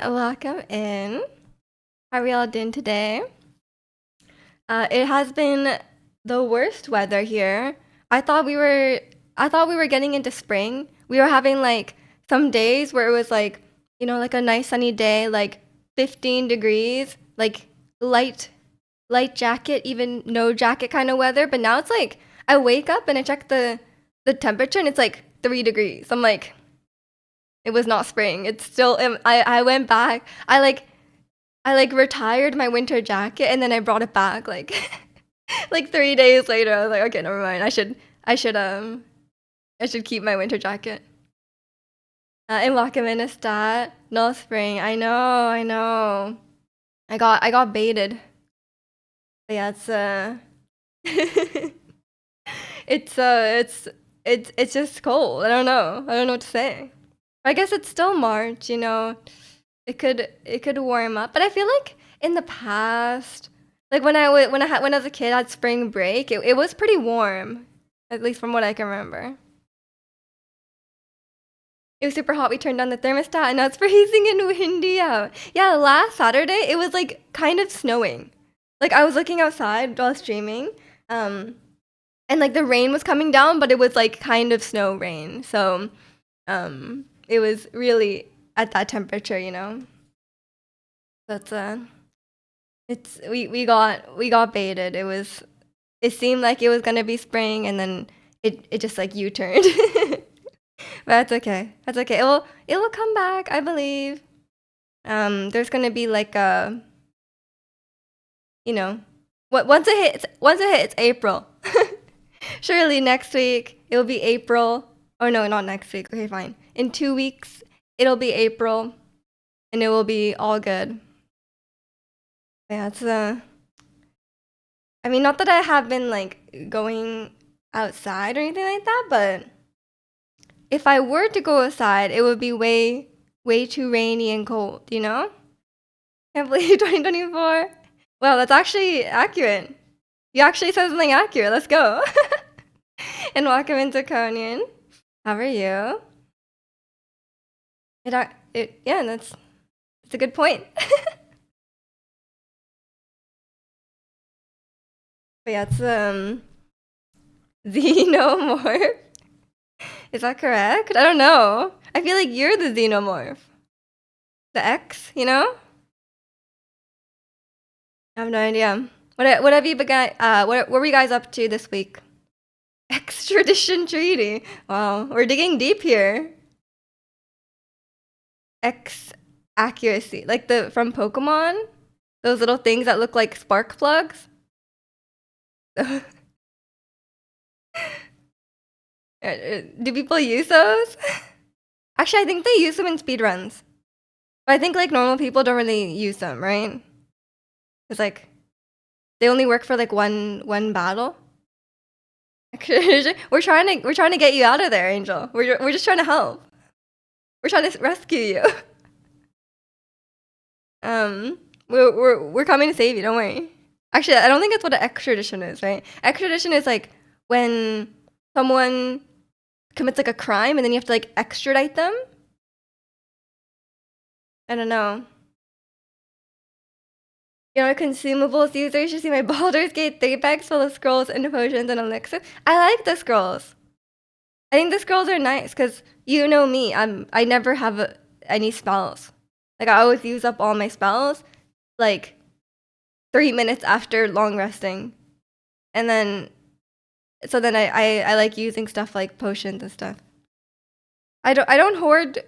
welcome in. How are we all doing today? It has been the worst weather here. I thought we were I thought we were getting into spring. We were having like some days where it was like, like a nice sunny day, like 15 degrees, like light light jacket, even no jacket kind of weather, but now it's like I wake up and I check the temperature and it's like 3 degrees. I'm like, it was not spring. It's still I went back. I retired my winter jacket and then I brought it back like like 3 days later. I was like, okay, never mind. I should keep my winter jacket. In Wakaministat, no spring. I know. I got baited. But yeah, it's just cold. I don't know. I don't know what to say. I guess it's still March. It could warm up, but I feel like in the past, like when I was a kid at spring break, it was pretty warm, at least from what I can remember. It was super hot. We turned on the thermostat, and now it's freezing and windy out. Yeah, last Saturday it was like kind of snowing. Like I was looking outside while streaming, um, and like the rain was coming down, but it was like kind of snow rain. So, it was really at that temperature. But we got baited. It seemed like it was gonna be spring, and then it just like U-turned. But that's okay. That's okay. It will come back, I believe. There's gonna be like a what once it hits April. Surely next week it'll be April. Oh no, not next week. Okay, fine. In 2 weeks it'll be April, and it will be all good. Yeah, I mean, not that I have been like going outside or anything like that, but if I were to go outside, it would be way, way too rainy and cold. Can't believe 2024. Well, that's actually accurate. You actually said something accurate. Let's go. And welcome into Konian. How are you? Yeah, that's a good point. But yeah, it's xenomorph. Is that correct? I don't know. I feel like you're the xenomorph. The X. I have no idea. What have you begun? What were you guys up to this week? Extradition treaty. Wow, we're digging deep here. X accuracy, like the from Pokemon, those little things that look like spark plugs. Do people use those? Actually, I think they use them in speedruns. But I think like normal people don't really use them, right? It's like they only work for like one battle. We're trying to get you out of there, Angel. We're just trying to help. We're trying to rescue you. We're coming to save you. Don't worry. Actually, I don't think that's what an extradition is, right? Extradition is like when someone commits like a crime and then you have to like extradite them. I don't know. Consumables users should see my Baldur's Gate 3 bags full of scrolls and potions and elixirs. I like the scrolls. I think the scrolls are nice because you know me. I never have any spells. Like I always use up all my spells like 3 minutes after long resting, and then I like using stuff like potions and stuff. I don't hoard.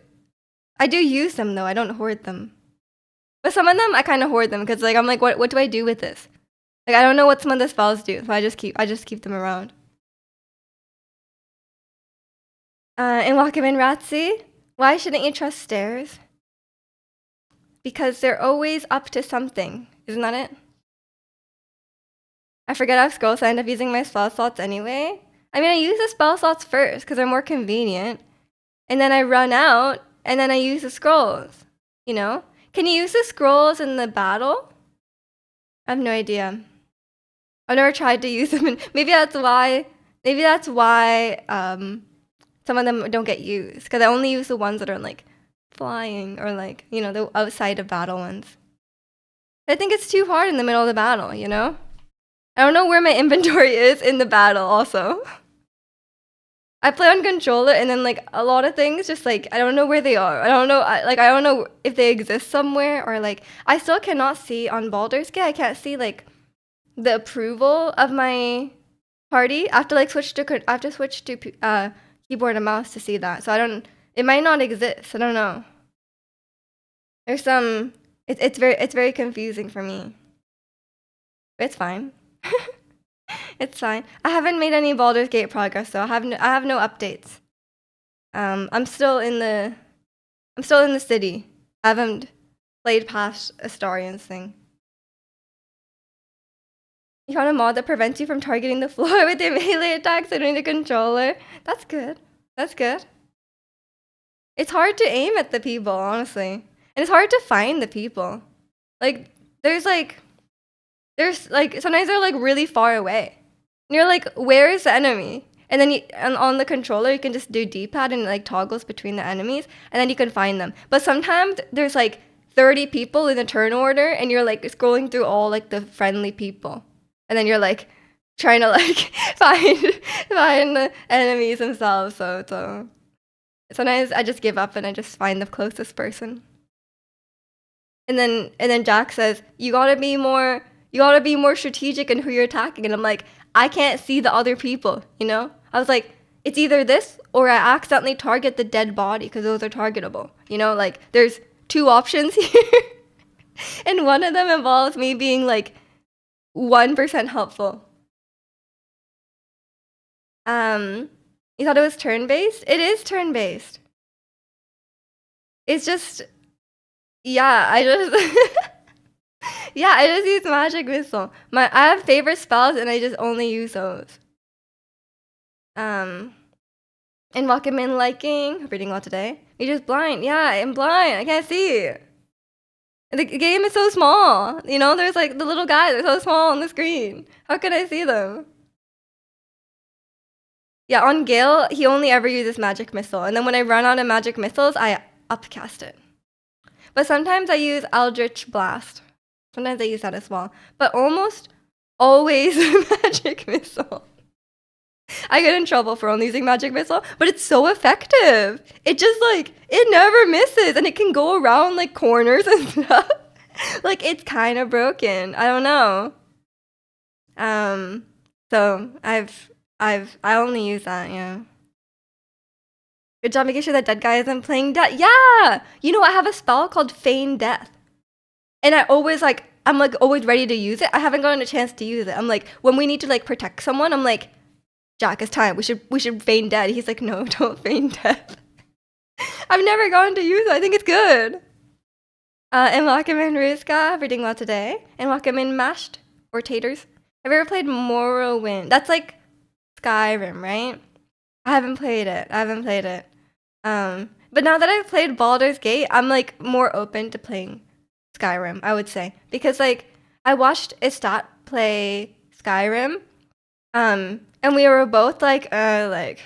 I do use them though. I don't hoard them. But some of them I kind of hoard them because like I'm like what do I do with this? Like I don't know what some of the spells do, so I just keep them around. And welcome in, Ratsi. Why shouldn't you trust stairs? Because they're always up to something. Isn't that it? I forget I have scrolls, so I end up using my spell slots anyway. I mean, I use the spell slots first because they're more convenient. And then I run out, and then I use the scrolls. Can you use the scrolls in the battle? I have no idea. I've never tried to use them. Maybe that's why some of them don't get used. Because I only use the ones that are in, like, flying or like, the outside of battle ones. I think it's too hard in the middle of the battle, you know? I don't know where my inventory is in the battle also. I play on controller and then like a lot of things just like I don't know where they are. I don't know I don't know if they exist somewhere or like I still cannot see on Baldur's Gate. I can't see like the approval of my party. I have to like switch to keyboard and mouse to see that. So I don't it might not exist. I don't know. There's some it's very confusing for me. But it's fine. It's fine. I haven't made any Baldur's Gate progress, so I have no updates. I'm still in the city. I haven't played past Astarian's thing. You found a mod that prevents you from targeting the floor with your melee attacks and in the controller. That's good. That's good. It's hard to aim at the people, honestly. And it's hard to find the people. Like, there's sometimes they're like really far away. And you're like, where is the enemy? And then on the controller, you can just do D-pad and it like toggles between the enemies, and then you can find them. But sometimes there's like 30 people in the turn order, and you're like scrolling through all like the friendly people, and then you're like trying to like find the enemies themselves. So sometimes I just give up and I just find the closest person. And then Jack says, you gotta be more strategic in who you're attacking. And I'm like, I can't see the other people, you know? I was like, it's either this or I accidentally target the dead body because those are targetable. You know, like there's two options here. And one of them involves me being like 1% helpful. You thought it was turn-based? It is turn-based. It's just, yeah, I just use magic missile. I have favorite spells and I just only use those. And welcome in liking. Reading well today. You're just blind. Yeah, I'm blind. I can't see. The game is so small. You know, there's like the little guys. They're so small on the screen. How can I see them? Yeah, on Gale, he only ever uses magic missile. And then when I run out of magic missiles, I upcast it. But sometimes I use Eldritch Blast. Sometimes I use that as well. But almost always magic missile. I get in trouble for only using magic missile, but it's so effective. It just like, it never misses and it can go around like corners and stuff. Like it's kind of broken. I don't know. So I only use that, yeah. Good job making sure that dead guy isn't playing death. Yeah! You know, I have a spell called Feign Death. And I'm like always ready to use it. I haven't gotten a chance to use it. I'm like, when we need to like protect someone, I'm like, Jack, it's time. We should feign death. He's like, no, don't feign death. I've never gotten to use it. I think it's good. And welcome in Rizka for doing well today. And welcome in Mashed or Taters. Have you ever played Morrowind? That's like Skyrim, right? I haven't played it. But now that I've played Baldur's Gate, I'm like more open to playing Skyrim, I would say. Because like I watched Istat play Skyrim. And we were both like, I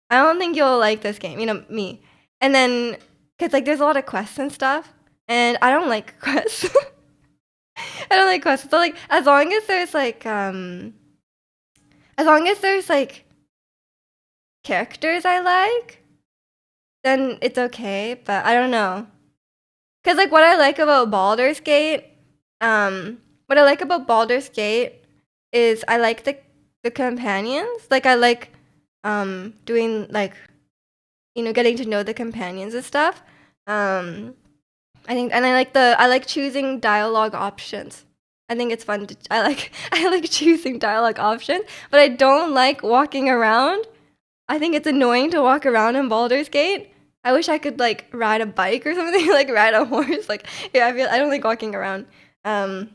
don't think you'll like this game, you know, me. And then, cause like there's a lot of quests and stuff, and I don't like quests. I don't like quests. So like, as long as there's like characters I like, then it's okay. But I don't know, cause like what I like about Baldur's Gate, is I like the companions. Like I like doing like, you know, getting to know the companions and stuff. I think, and I like choosing dialogue options. I think it's fun I like choosing dialogue options, but I don't like walking around. I think it's annoying to walk around in Baldur's Gate. I wish I could like ride a bike or something, like ride a horse. Like yeah, I don't like walking around. In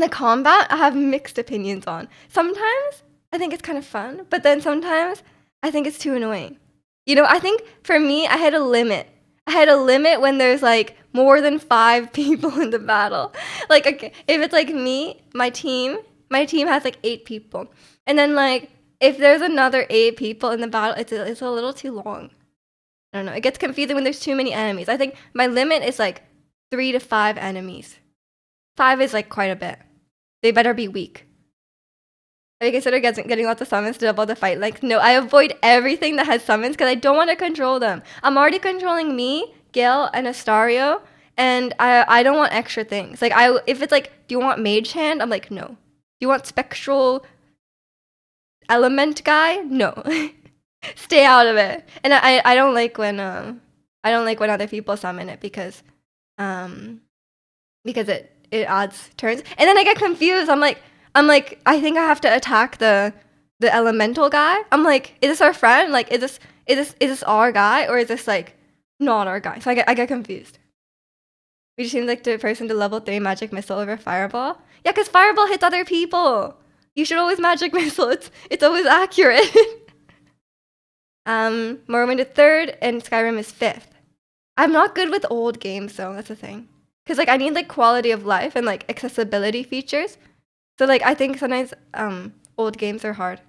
the combat, I have mixed opinions on. Sometimes I think it's kind of fun, but then sometimes I think it's too annoying. You know, I think for me, I had a limit. When there's like more than 5 people in the battle. Like, okay, if it's like me, my team has like 8 people. And then like, if there's another 8 people in the battle, it's a little too long. I don't know. It gets confusing when there's too many enemies. I think my limit is like 3 to 5 enemies. 5 is like quite a bit. They better be weak. Have you considered getting lots of summons to double the fight length? No, I avoid everything that has summons because I don't want to control them. I'm already controlling me, Gale, and Astario, and I don't want extra things. Like if it's like, do you want Mage Hand? I'm like, no. Do you want Spectral Element guy? No. Stay out of it. And I don't like when other people summon it because it adds turns. And then I get confused. I'm like, I think I have to attack the elemental guy. I'm like, is this our friend? Like, is this our guy, or is this like not our guy? So I get confused. We just seem like the person to level 3 magic missile over fireball. Yeah, because fireball hits other people. You should always magic missile. It's always accurate. Morrowind is 3rd and Skyrim is 5th. I'm not good with old games though. That's the thing. Because like I need like quality of life and like accessibility features. So like I think sometimes old games are hard.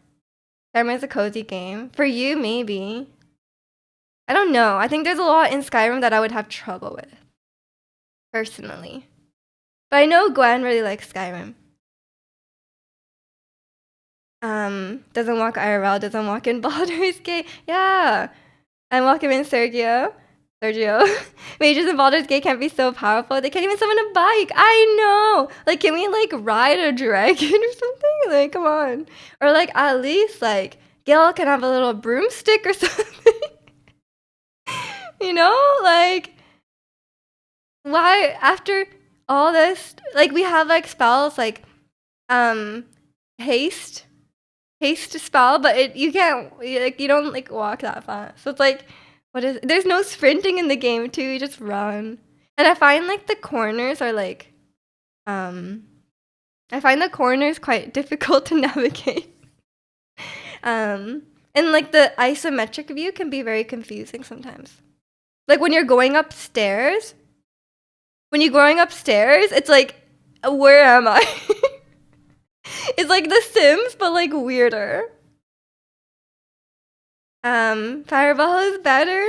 Skyrim is a cozy game. For you, maybe. I don't know. I think there's a lot in Skyrim that I would have trouble with. Personally. But I know Gwen really likes Skyrim. Doesn't walk IRL, doesn't walk in Baldur's Gate. Yeah. I'm walking in Sergio. Mages in Baldur's Gate can't be so powerful. They can't even summon a bike. I know. Like, can we like ride a dragon or something? Like, come on. Or like at least like Gil can have a little broomstick or something. You know, like why after all this? Like we have like spells like haste spell, but you can't like you don't like walk that fast. So it's like there's no sprinting in the game too, you just run. And I find like the corners are like I find the corners quite difficult to navigate. And like the isometric view can be very confusing sometimes. Like when you're going upstairs, it's like where am I? It's like The Sims, but like weirder. Fireball is better,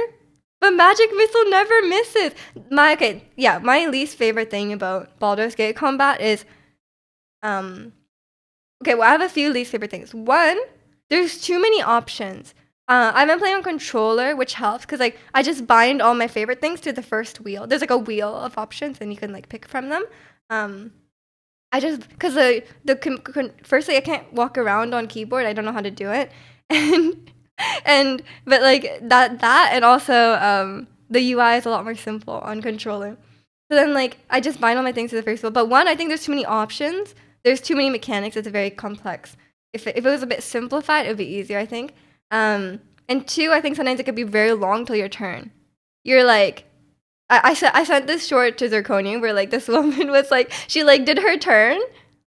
but Magic Missile never misses. My least favorite thing about Baldur's Gate combat is, okay, well I have a few least favorite things. One, there's too many options. I've been playing on controller, which helps because like I just bind all my favorite things to the first wheel. There's like a wheel of options, and you can like pick from them. I just because firstly I can't walk around on keyboard. I don't know how to do it, but like that and also the UI is a lot more simple on controller. So then like I just bind all my things to the first wheel. But one, I think there's too many options. There's too many mechanics. It's very complex. If it was a bit simplified, it would be easier, I think. And two, I think sometimes it could be very long till your turn. You're like, I sent this short to Zirconium where like this woman was like, she like did her turn.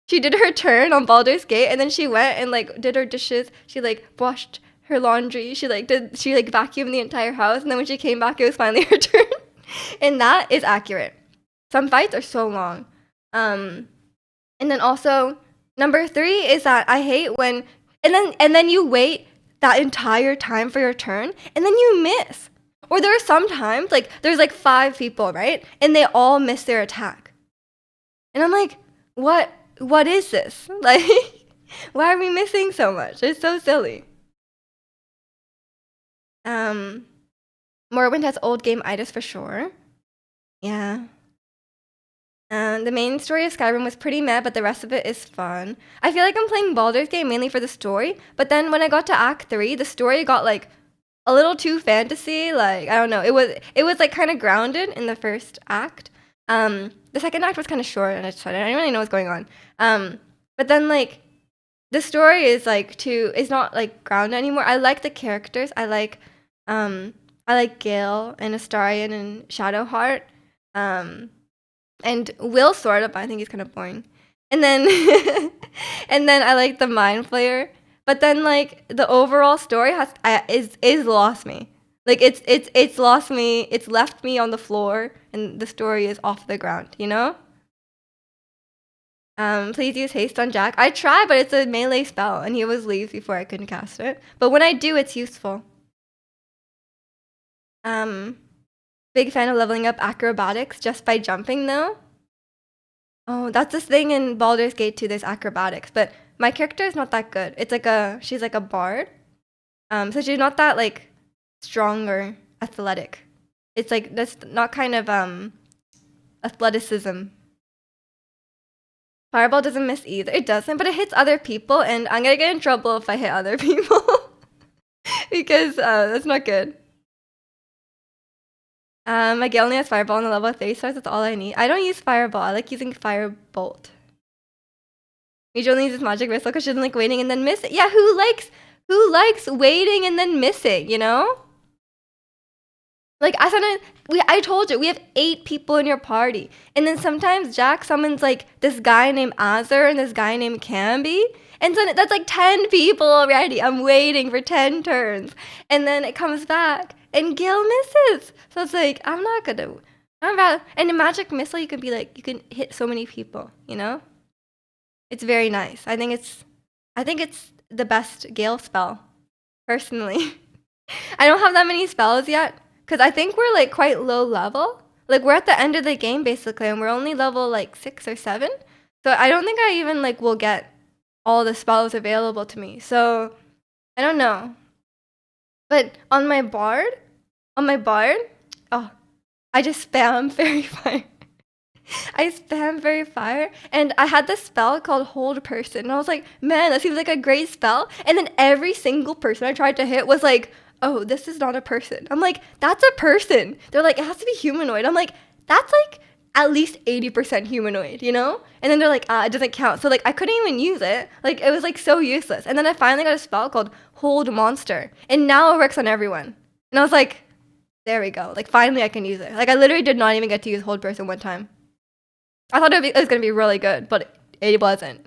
She did her turn on Baldur's Gate, and then she went and like did her dishes. She like washed her laundry. She vacuumed the entire house, and then when she came back, it was finally her turn. And that is accurate. Some fights are so long. And then also number 3 is that I hate when and then you wait that entire time for your turn, and then you miss. Or there are some times, like, there's like 5 people, right? And they all miss their attack. And I'm like, what is this? Like, why are we missing so much? It's so silly. Morrowind has old game-itis for sure. Yeah. The main story of Skyrim was pretty meh, but the rest of it is fun. I feel like I'm playing Baldur's Gate mainly for the story, but then when I got to Act 3, the story got like a little too fantasy. Like, I don't know. It was like kind of grounded in the first act. The second act was kind of short, and I didn't really know what's going on. But then like the story is not like grounded anymore. I like the characters. I like Gale and Astarion and Shadowheart. And Will sort of, but I think he's kind of boring. And then and then I like the Mind Flayer. But then like the overall story is lost me. Like it's lost me. It's left me on the floor, and the story is off the ground. You know. Please use haste on Jack. I try, but it's a melee spell, and he always leaves before I can cast it. But when I do, it's useful. Um, Big fan of leveling up acrobatics just by jumping though. Oh, that's this thing in Baldur's Gate 2, there's acrobatics, but my character is not that good. She's like a bard. So she's not that like strong or athletic. It's like that's not kind of athleticism. Fireball doesn't miss either. It doesn't, but it hits other people, and I'm gonna get in trouble if I hit other people because that's not good. My Gale only has Fireball on the level 3 stars. That's all I need. I don't use Fireball. I like using Firebolt. Mage only uses Magic Missile because she doesn't like waiting and then missing. Yeah, who likes waiting and then missing? You know? Like I told you we have 8 people in your party, and then sometimes Jack summons like this guy named Azur and this guy named Camby, and so that's like 10 people already. I'm waiting for 10 turns, and then it comes back and Gil misses. So it's like I'm not gonna. I'm about and in Magic Missile you can be like you can hit so many people. You know, it's very nice. I think it's the best Gale spell, personally. I don't have that many spells yet. Because I think we're like quite low level. Like we're at the end of the game basically, and we're only level like 6 or 7. So I don't think I even like will get all the spells available to me. So I don't know. But on my bard, oh, I just spam fairy fire. I spam fairy fire, and I had this spell called Hold Person, and I was like, man, that seems like a great spell. And then every single person I tried to hit was like, oh, this is not a person. I'm like, that's a person. They're like, it has to be humanoid. I'm like, that's like at least 80% humanoid, you know? And then they're like, it doesn't count. So like, I couldn't even use it. Like, it was like so useless. And then I finally got a spell called Hold Monster, and now it works on everyone. And I was like, there we go. Like, finally I can use it. Like, I literally did not even get to use Hold Person one time. I thought it was going to be really good, but it wasn't.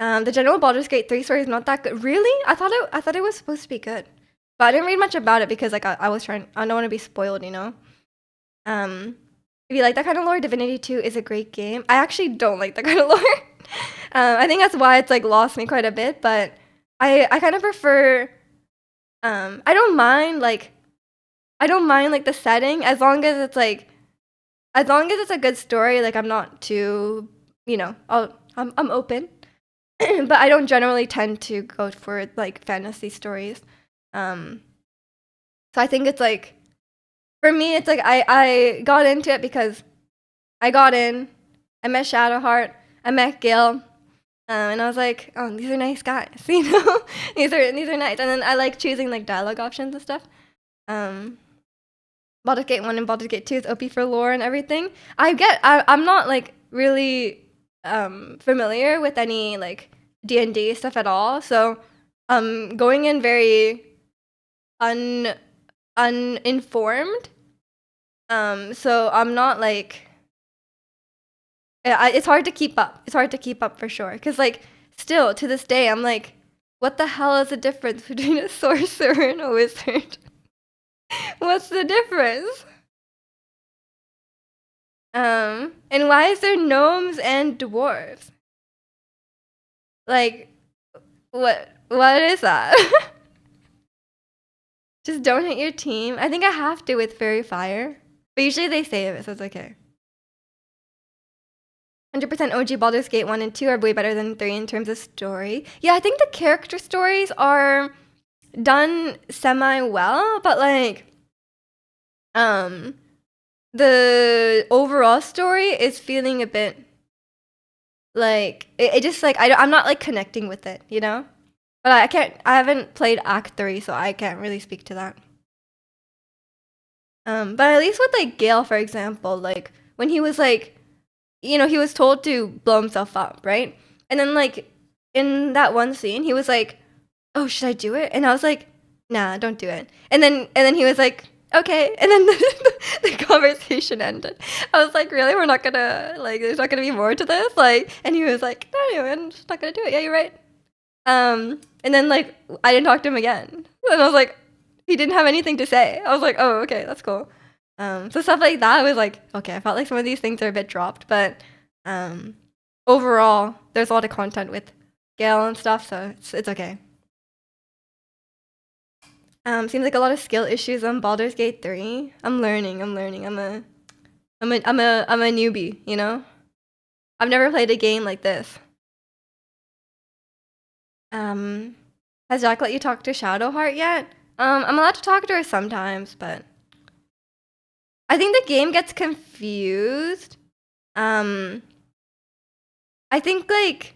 The general Baldur's Gate 3 story is not that good. Really? I thought it was supposed to be good. But I didn't read much about it because like I don't want to be spoiled, you know? If you like that kind of lore, Divinity 2 is a great game. I actually don't like that kind of lore. I think that's why it's like lost me quite a bit, but I kind of prefer I don't mind like the setting as long as it's like as long as it's a good story, like I'm not too, you know, I'm open. But I don't generally tend to go for like fantasy stories. So I think it's like for me it's like I got into it because I got in, I met Shadowheart, I met Gil, and I was like, oh, these are nice guys, you know? these are nice. And then I like choosing like dialogue options and stuff. Baldur's Gate 1 and Baldur's Gate 2 is OP for lore and everything. I'm not like really familiar with any like D&D stuff at all. So going in very uninformed. So I'm not like it's hard to keep up. It's hard to keep up for sure. Cause like still to this day I'm like, what the hell is the difference between a sorcerer and a wizard? What's the difference? And why is there gnomes and dwarves? Like, what is that? Just don't hit your team. I think I have to with Fairy Fire. But usually they save it, so it's okay. 100% OG Baldur's Gate 1 and 2 are way better than 3 in terms of story. Yeah, I think the character stories are done semi-well, but like, the overall story is feeling a bit like it just like I'm not like connecting with it, you know? But I haven't played Act 3, so I can't really speak to that. But at least with like Gale, for example, like when he was like, you know, he was told to blow himself up, right? And then like in that one scene, he was like, "Oh, should I do it?" And I was like, "Nah, don't do it." And then he was like, "Okay." And then the conversation ended. I was like, "Really? We're not gonna like? There's not gonna be more to this?" Like, and he was like, "No, I'm just not gonna do it." Yeah, you're right. And then like I didn't talk to him again, and I was like, he didn't have anything to say. I was like, oh, okay, that's cool. So stuff like that, I was like, okay, I felt like some of these things are a bit dropped, but overall, there's a lot of content with Gale and stuff, so it's okay. Seems like a lot of skill issues on Baldur's Gate 3. I'm learning. I'm a newbie, you know? I've never played a game like this. Um, has Jack let you talk to Shadowheart yet? I'm allowed to talk to her sometimes, but I think the game gets confused. I think like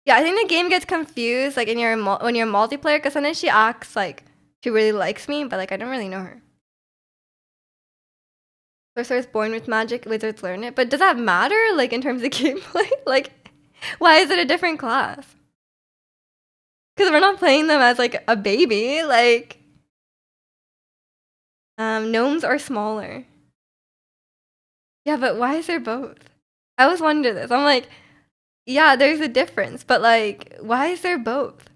yeah, I think the game gets confused like in your when you're multiplayer because sometimes she acts like she really likes me, but like I don't really know her. Sorcerer's born with magic, wizards learn it. But does that matter like in terms of gameplay? Like, why is it a different class? Because we're not playing them as like a baby. Like, gnomes are smaller. Yeah, but why is there both? I always wonder this. I'm like, yeah, there's a difference, but like, why is there both?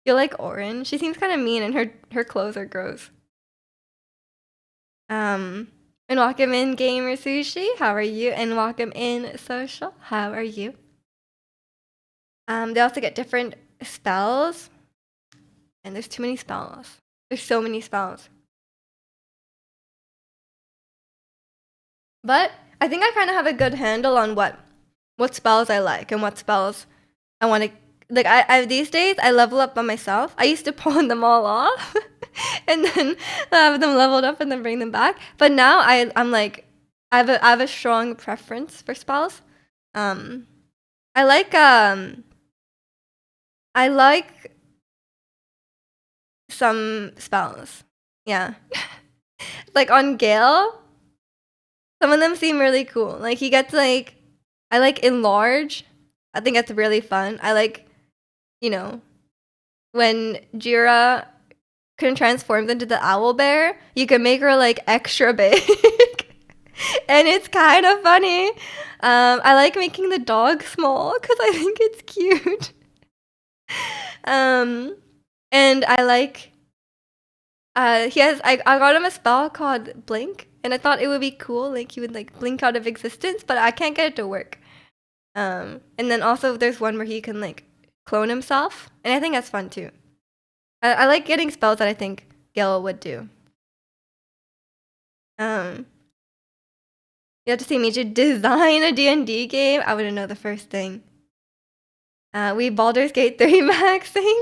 You like orange? She seems kind of mean, and her clothes are gross. And welcome in Gamer Sushi. How are you? And welcome in Social. How are you? They also get different spells, and there's too many spells. There's so many spells. But I think I kind of have a good handle on what spells I like and what spells I want to like. I these days I level up by myself. I used to pawn them all off and then have them leveled up and then bring them back. But now I'm like I have a strong preference for spells. I like some spells. Yeah. Like on Gale, some of them seem really cool. Like he gets like I like enlarge. I think that's really fun. I like, you know, when Jira can transform into the owl bear, you can make her like extra big. And it's kind of funny. I like making the dog small because I think it's cute. And I like I got him a spell called Blink, and I thought it would be cool, like he would like blink out of existence, but I can't get it to work. And then also there's one where he can like clone himself, and I think that's fun too. I like getting spells that I think Gil would do. You have to see me to design a D&D game. I wouldn't know the first thing. We Baldur's Gate 3 maxing.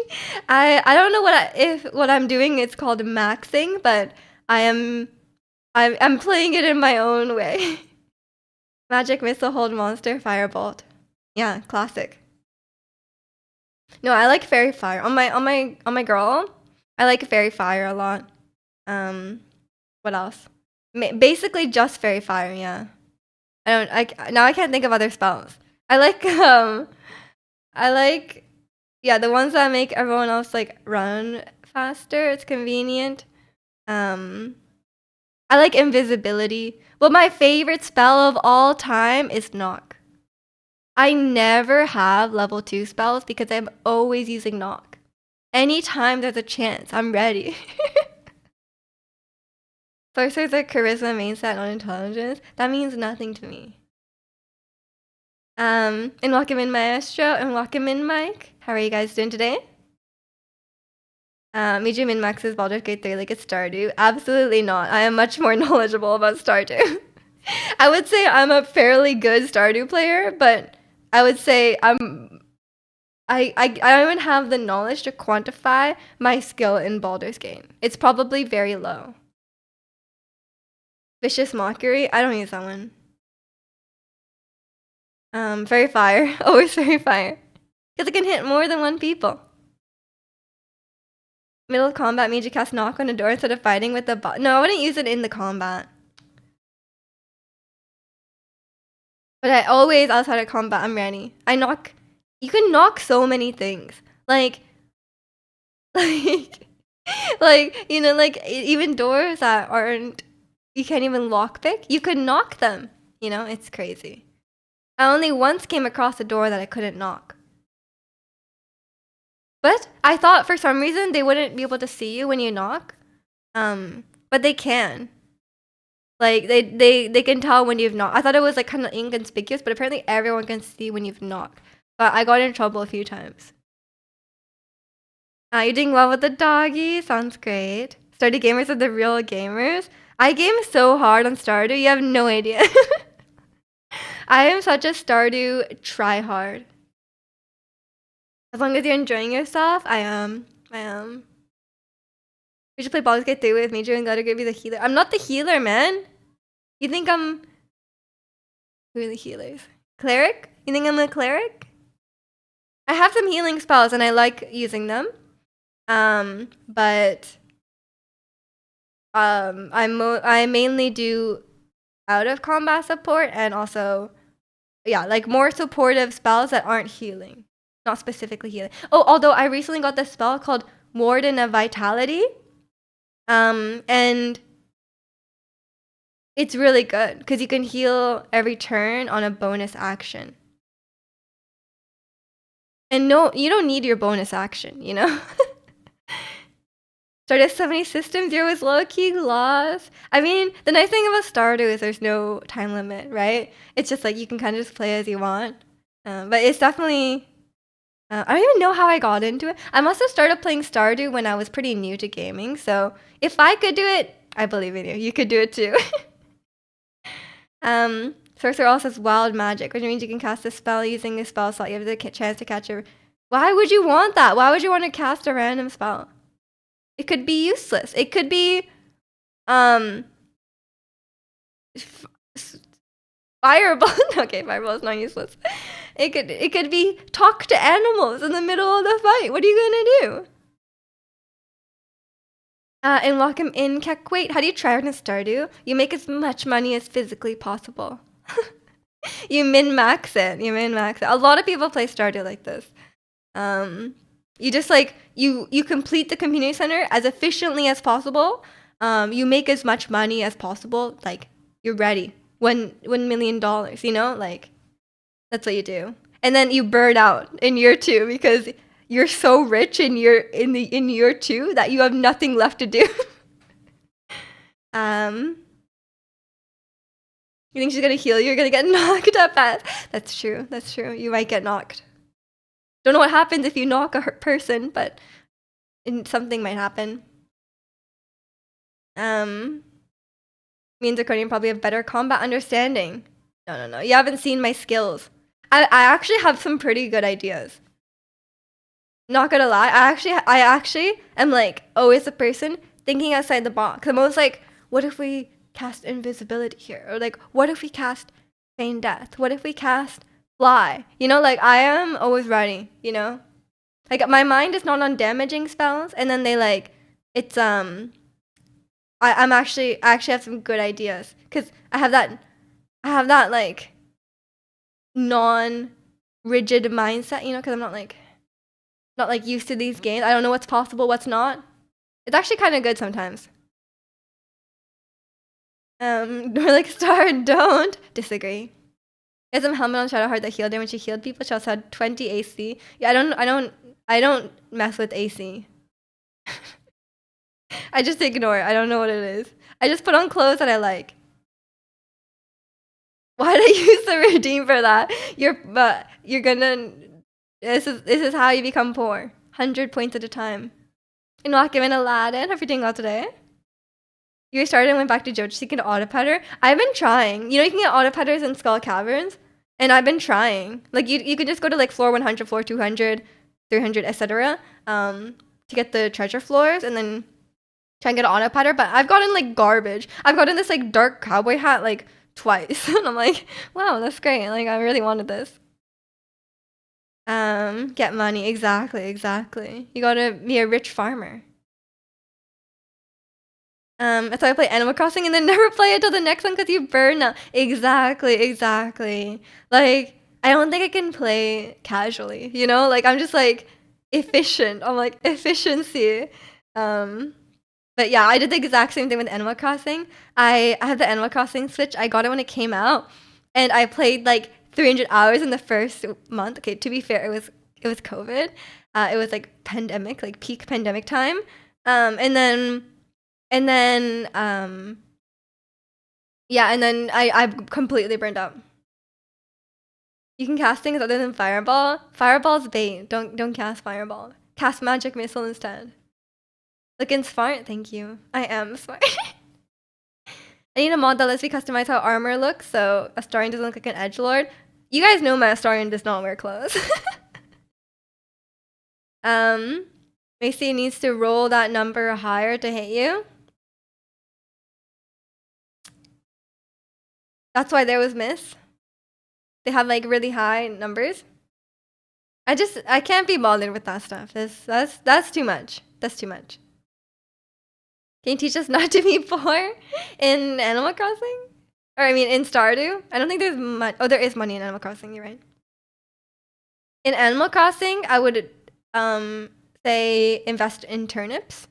I don't know if what I'm doing is called maxing, but I'm playing it in my own way. Magic missile, hold monster, firebolt. Yeah, classic. No, I like fairy fire. On my girl, I like fairy fire a lot. What else? Basically just fairy fire. Yeah. Now I can't think of other spells. I like yeah, the ones that make everyone else like run faster. It's convenient. I like invisibility. But my favorite spell of all time is knock. I never have level 2 spells because I'm always using knock. Anytime there's a chance, I'm ready. Sorcerer's a charisma main stat, not intelligence. That means nothing to me. And welcome in Maestro and welcome in Mike. How are you guys doing today? Medium min maxes Baldur's Gate 3 like it's Stardew. Absolutely not. I am much more knowledgeable about Stardew. I would say I'm a fairly good Stardew player, but I would say I don't even have the knowledge to quantify my skill in Baldur's Gate. It's probably very low. Vicious Mockery? I don't use that one. Fairy Fire. Always Fairy Fire. Because it can hit more than one people. Middle combat means you cast knock on a door instead of fighting with the bot. No, I wouldn't use it in the combat. But I always, outside of combat, I'm ready. I knock. You can knock so many things. Like, you know, like even doors that aren't, you can't even lockpick. You could knock them. You know, it's crazy. I only once came across a door that I couldn't knock. But I thought for some reason they wouldn't be able to see you when you knock. But they can. Like they can tell when you've knocked. I thought it was like kind of inconspicuous, but apparently everyone can see when you've knocked. But I got in trouble a few times. You're doing well with the doggy. Sounds great. Stardew gamers are the real gamers. I game so hard on Stardew. You have no idea. I am such a Stardew tryhard. As long as you're enjoying yourself, I am. I am. We should play Baldur's Gate 3 with me. Drew and Glitter could be the healer. I'm not the healer, man. You think I'm... Who are the healers? Cleric? You think I'm a cleric? I have some healing spells and I like using them. But I mainly do out of combat support and also like more supportive spells that aren't healing, not specifically healing. Oh, although I recently got this spell called Warden of Vitality, and it's really good because you can heal every turn on a bonus action. And no, you don't need your bonus action, you know. Stardew 70 systems, you're always low-key lost. I mean, the nice thing about Stardew is there's no time limit, right? It's just like you can kind of just play as you want. But it's definitely... I don't even know how I got into it. I must have started playing Stardew when I was pretty new to gaming. So if I could do it, I believe in you. You could do it too. Sorcerer also says wild magic, which means you can cast a spell using a spell slot. You have the chance to catch a... Why would you want that? Why would you want to cast a random spell? It could be useless. It could be, fireball. Okay, fireball is not useless. It could be talk to animals in the middle of the fight. What are you gonna do? And lock him in. Wait, how do you try on a Stardew? You make as much money as physically possible. You min-max it. You min-max it. A lot of people play Stardew like this. You just like you complete the community center as efficiently as possible. You make as much money as possible. Like you're ready. $1 million. You know, like that's what you do. And then you burn out in year 2 because you're so rich in year 2 that you have nothing left to do. You think she's gonna heal you? You're gonna get knocked up at. That's true. That's true. You might get knocked. Don't know what happens if you knock a person, but something might happen. Me and Zirconium probably have better combat understanding. No. You haven't seen my skills. I actually have some pretty good ideas. Not gonna lie, I actually am like always a person thinking outside the box. I'm always like, what if we cast invisibility here? Or like, what if we cast feign death? What if we cast fly? You know, like I am always ready, you know? Like my mind is not on damaging spells, and then they like it's I actually have some good ideas because I have that like non-rigid mindset, you know, because I'm not like used to these games. I don't know what's possible, what's not. It's actually kind of good sometimes. Like Star, don't disagree. There's some helmet on Shadowheart that healed her when she healed people. She also had 20 AC. Yeah, I don't mess with AC. I just ignore it. I don't know what it is. I just put on clothes that I like. Why'd I use the redeem for that? You're gonna. This is how you become poor. 100 points at a time. And not given Aladdin. How are you doing well today? You restarted and went back to Jojo so you can auto-petter? I've been trying. You know you can get auto-petters in Skull Caverns? And I've been trying. Like you could just go to like floor 100, floor 200, 300, etc. To get the treasure floors and then try and get an auto-petter. But I've gotten like garbage. I've gotten this like dark cowboy hat like twice. And I'm like, wow, that's great. Like I really wanted this. Get money. Exactly. You gotta be a rich farmer. That's why I play Animal Crossing and then never play it till the next one because you burn out. Exactly. Like, I don't think I can play casually, you know? Like, I'm just like efficient. I'm like efficiency. But yeah, I did the exact same thing with Animal Crossing. I had the Animal Crossing Switch. I got it when it came out, and I played like 300 hours in the first month. Okay, to be fair, it was COVID. It was like pandemic, like peak pandemic time. And then I completely burned out. You can cast things other than Fireball. Fireball's bait. Don't cast Fireball. cast magic missile instead. Looking smart, thank you. I am smart. I need a mod that lets me customize how armor looks, so Astarion doesn't look like an edgelord. You guys know my Astarion does not wear clothes. Macy needs to roll that number higher to hit you. That's why there was miss. They have like really high numbers. I can't be bothered with that stuff. That's too much. That's too much. Can you teach us not to be poor in Animal Crossing? Or I mean in Stardew? I don't think there's much. Oh, there is money in Animal Crossing, you're right. In Animal Crossing, I would say invest in turnips.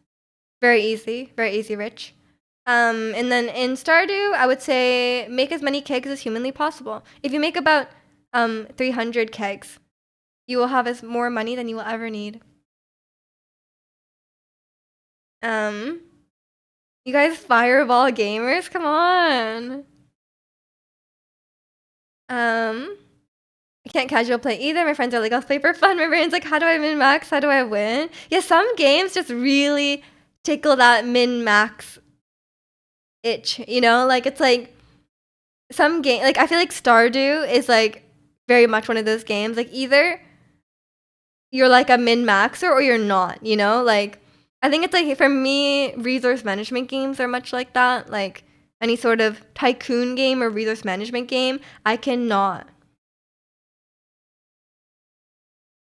Very easy rich. And then in Stardew, I would say make as many kegs as humanly possible. If you make about 300 kegs, you will have more money than you will ever need. You guys fireball gamers, come on. I can't casual play either. My friends are like, I'll play for fun. My brain's like, how do I min-max? How do I win? Yeah, some games just really tickle that min-max itch, you know? Like, it's like, some game, like, I feel like Stardew is, like, very much one of those games. Like, either you're, like, a min-maxer or you're not, you know? Like, I think it's, like, for me, resource management games are much like that. Like, any sort of tycoon game or resource management game, I cannot.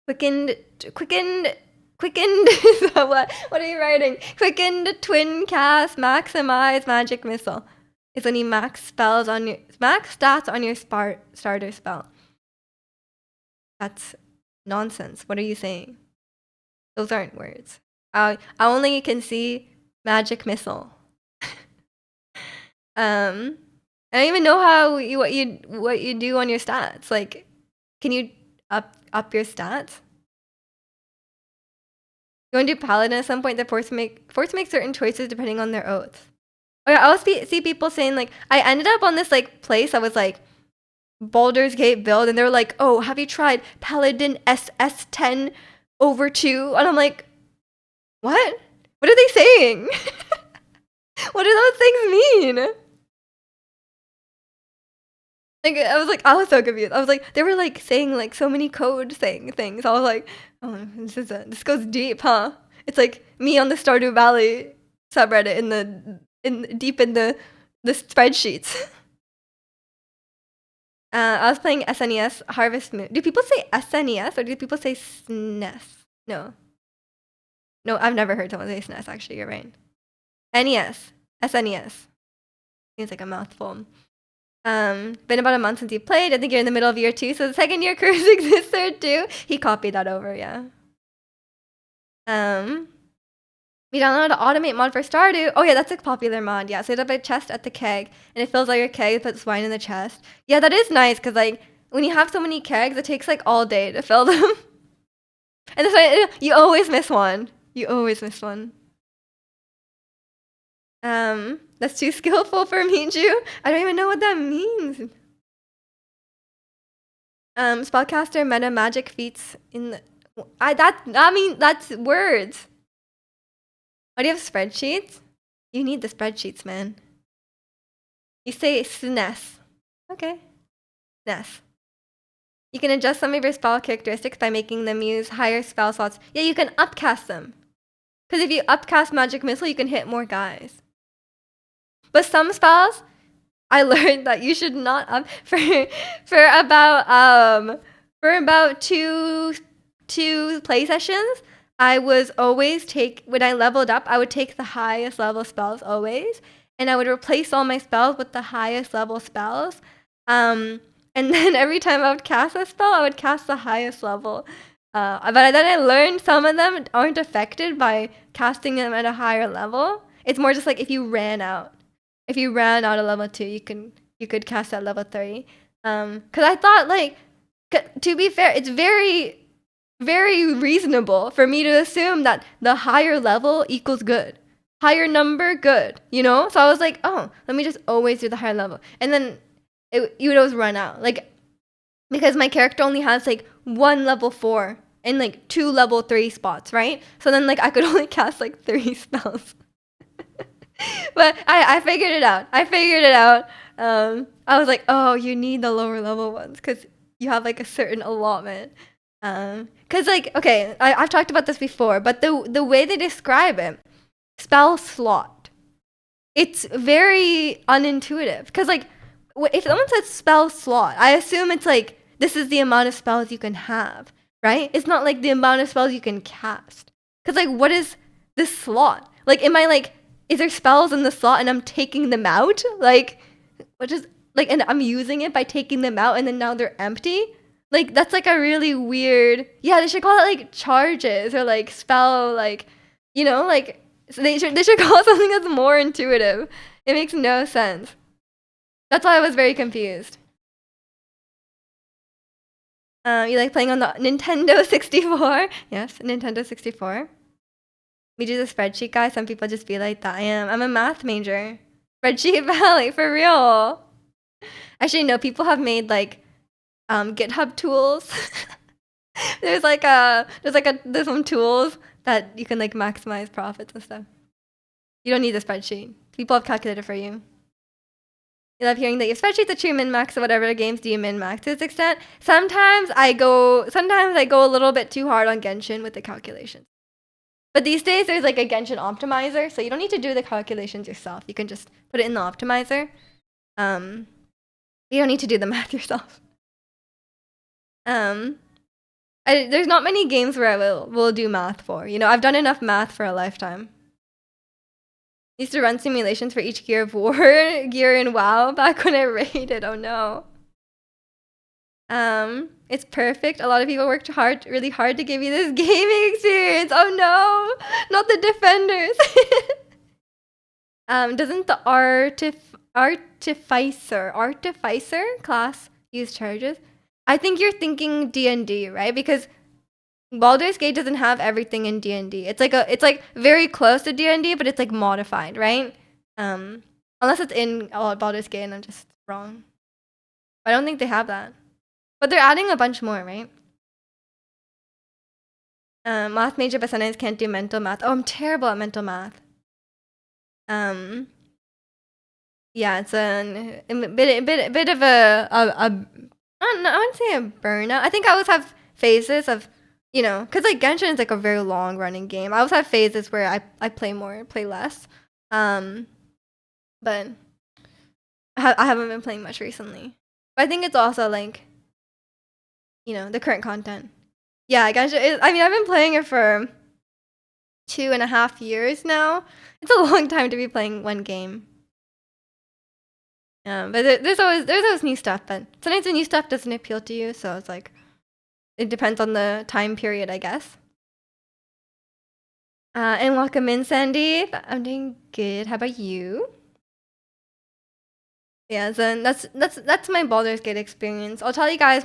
Quickened. What are you writing? Quickened twin cast maximize magic missile. It's when you max stats on your starter spell. That's nonsense. What are you saying? Those aren't words. I only can see magic missile. I don't even know what you do on your stats. Like, can you up your stats? You want to do paladin at some point? They're forced to make certain choices depending on their oaths. Oh yeah, I always see people saying like, I ended up on this like place that was like Baldur's Gate build, and they were like, oh, have you tried paladin SS10 over 2? And I'm like, what? What are they saying? What do those things mean? Like, I was so confused. I was like, they were like saying like so many code saying things. I was like, oh, this goes deep, huh? It's like me on the Stardew Valley subreddit deep in the spreadsheets. I was playing SNES Harvest Moon. Do people say SNES or do people say SNES? No, I've never heard someone say SNES. Actually, you're right. NES, SNES. Seems like a mouthful. Been about a month since you played. I think you're in the middle of year 2, so the second year curse exists there too. He copied that over, yeah. We downloaded an automate mod for Stardew. Oh yeah, that's a popular mod. Yeah, so you have a chest at the keg, and it fills all your kegs, puts wine in the chest. Yeah, that is nice because like when you have so many kegs, it takes like all day to fill them. And that's why you always miss one. You always miss one. That's too skillful for me, Ju. I don't even know what that means. Spellcaster meta magic feats in the... that's words. Oh, do you have spreadsheets? You need the spreadsheets, man. You say SNES. Okay. SNES. You can adjust some of your spell characteristics by making them use higher spell slots. Yeah, you can upcast them. Because if you upcast Magic Missile, you can hit more guys. But some spells, I learned that you should not up for about two play sessions. I was always when I leveled up, I would take the highest level spells always, and I would replace all my spells with the highest level spells. And then every time I would cast a spell, I would cast the highest level. But then I learned some of them aren't affected by casting them at a higher level. It's more just like if you ran out. If you ran out of level 2, you could cast at level 3. Because I thought, like, to be fair, it's very, very reasonable for me to assume that the higher level equals good. Higher number, good, you know? So I was like, oh, let me just always do the higher level. And then you would always run out. Like, because my character only has, like, one level 4 in like 2 level 3 spots, right? So then like I could only cast like 3 spells. But I figured it out. I was like, oh, you need the lower level ones because you have like a certain allotment. Because like, okay, I've talked about this before, but the way they describe it, spell slot, it's very unintuitive. Because like, if someone says spell slot, I assume it's like this is the amount of spells you can have, right? It's not like the amount of spells you can cast. Because like, what is this slot? Like, am I like, is there spells in the slot and I'm taking them out? Like, what is like, and I'm using it by taking them out and then now they're empty? Like, that's like a really weird, yeah, they should call it like charges or like spell, like, like, so they should call it something that's more intuitive. It makes no sense. That's why I was very confused. You like playing on the Nintendo 64? Yes, Nintendo 64. We do the spreadsheet, guys. Some people just be like that. I'm a math major. Spreadsheet Valley, for real. Actually, no, people have made like GitHub tools. there's some tools that you can like maximize profits and stuff. You don't need a spreadsheet. People have calculated for you. You love hearing that your spreadsheet's a true min-max, so whatever games do you min-max to this extent. Sometimes I go a little bit too hard on Genshin with the calculations. But these days there's like a Genshin optimizer, so you don't need to do the calculations yourself. You can just put it in the optimizer. You don't need to do the math yourself. There's not many games where I will do math for. I've done enough math for a lifetime. Used to run simulations for each Gear of War gear in WoW back when I raided. Oh no. It's perfect. A lot of people worked really hard to give you this gaming experience. Oh no, not the defenders. Doesn't the artificer class use charges? I think you're thinking D&D, right? Because Baldur's Gate doesn't have everything in D&D. It's like very close to D&D, but it's like modified, right? Unless it's in Baldur's Gate and I'm just wrong. I don't think they have that. But they're adding a bunch more, right? Math major, but sometimes can't do mental math. Oh, I'm terrible at mental math. Yeah, it's a bit of a I wouldn't say a burnout. I think I always have phases of, because like Genshin is like a very long running game. I always have phases where I play more, play less. But I haven't been playing much recently. But I think it's also like, the current content. Yeah, Genshin. I've been playing it for 2.5 years now. It's a long time to be playing one game. But there's always new stuff. But sometimes the new stuff doesn't appeal to you, so it's like it depends on the time period, I guess. And welcome in, Sandy. I'm doing good. How about you? Yeah, so that's my Baldur's Gate experience. I'll tell you guys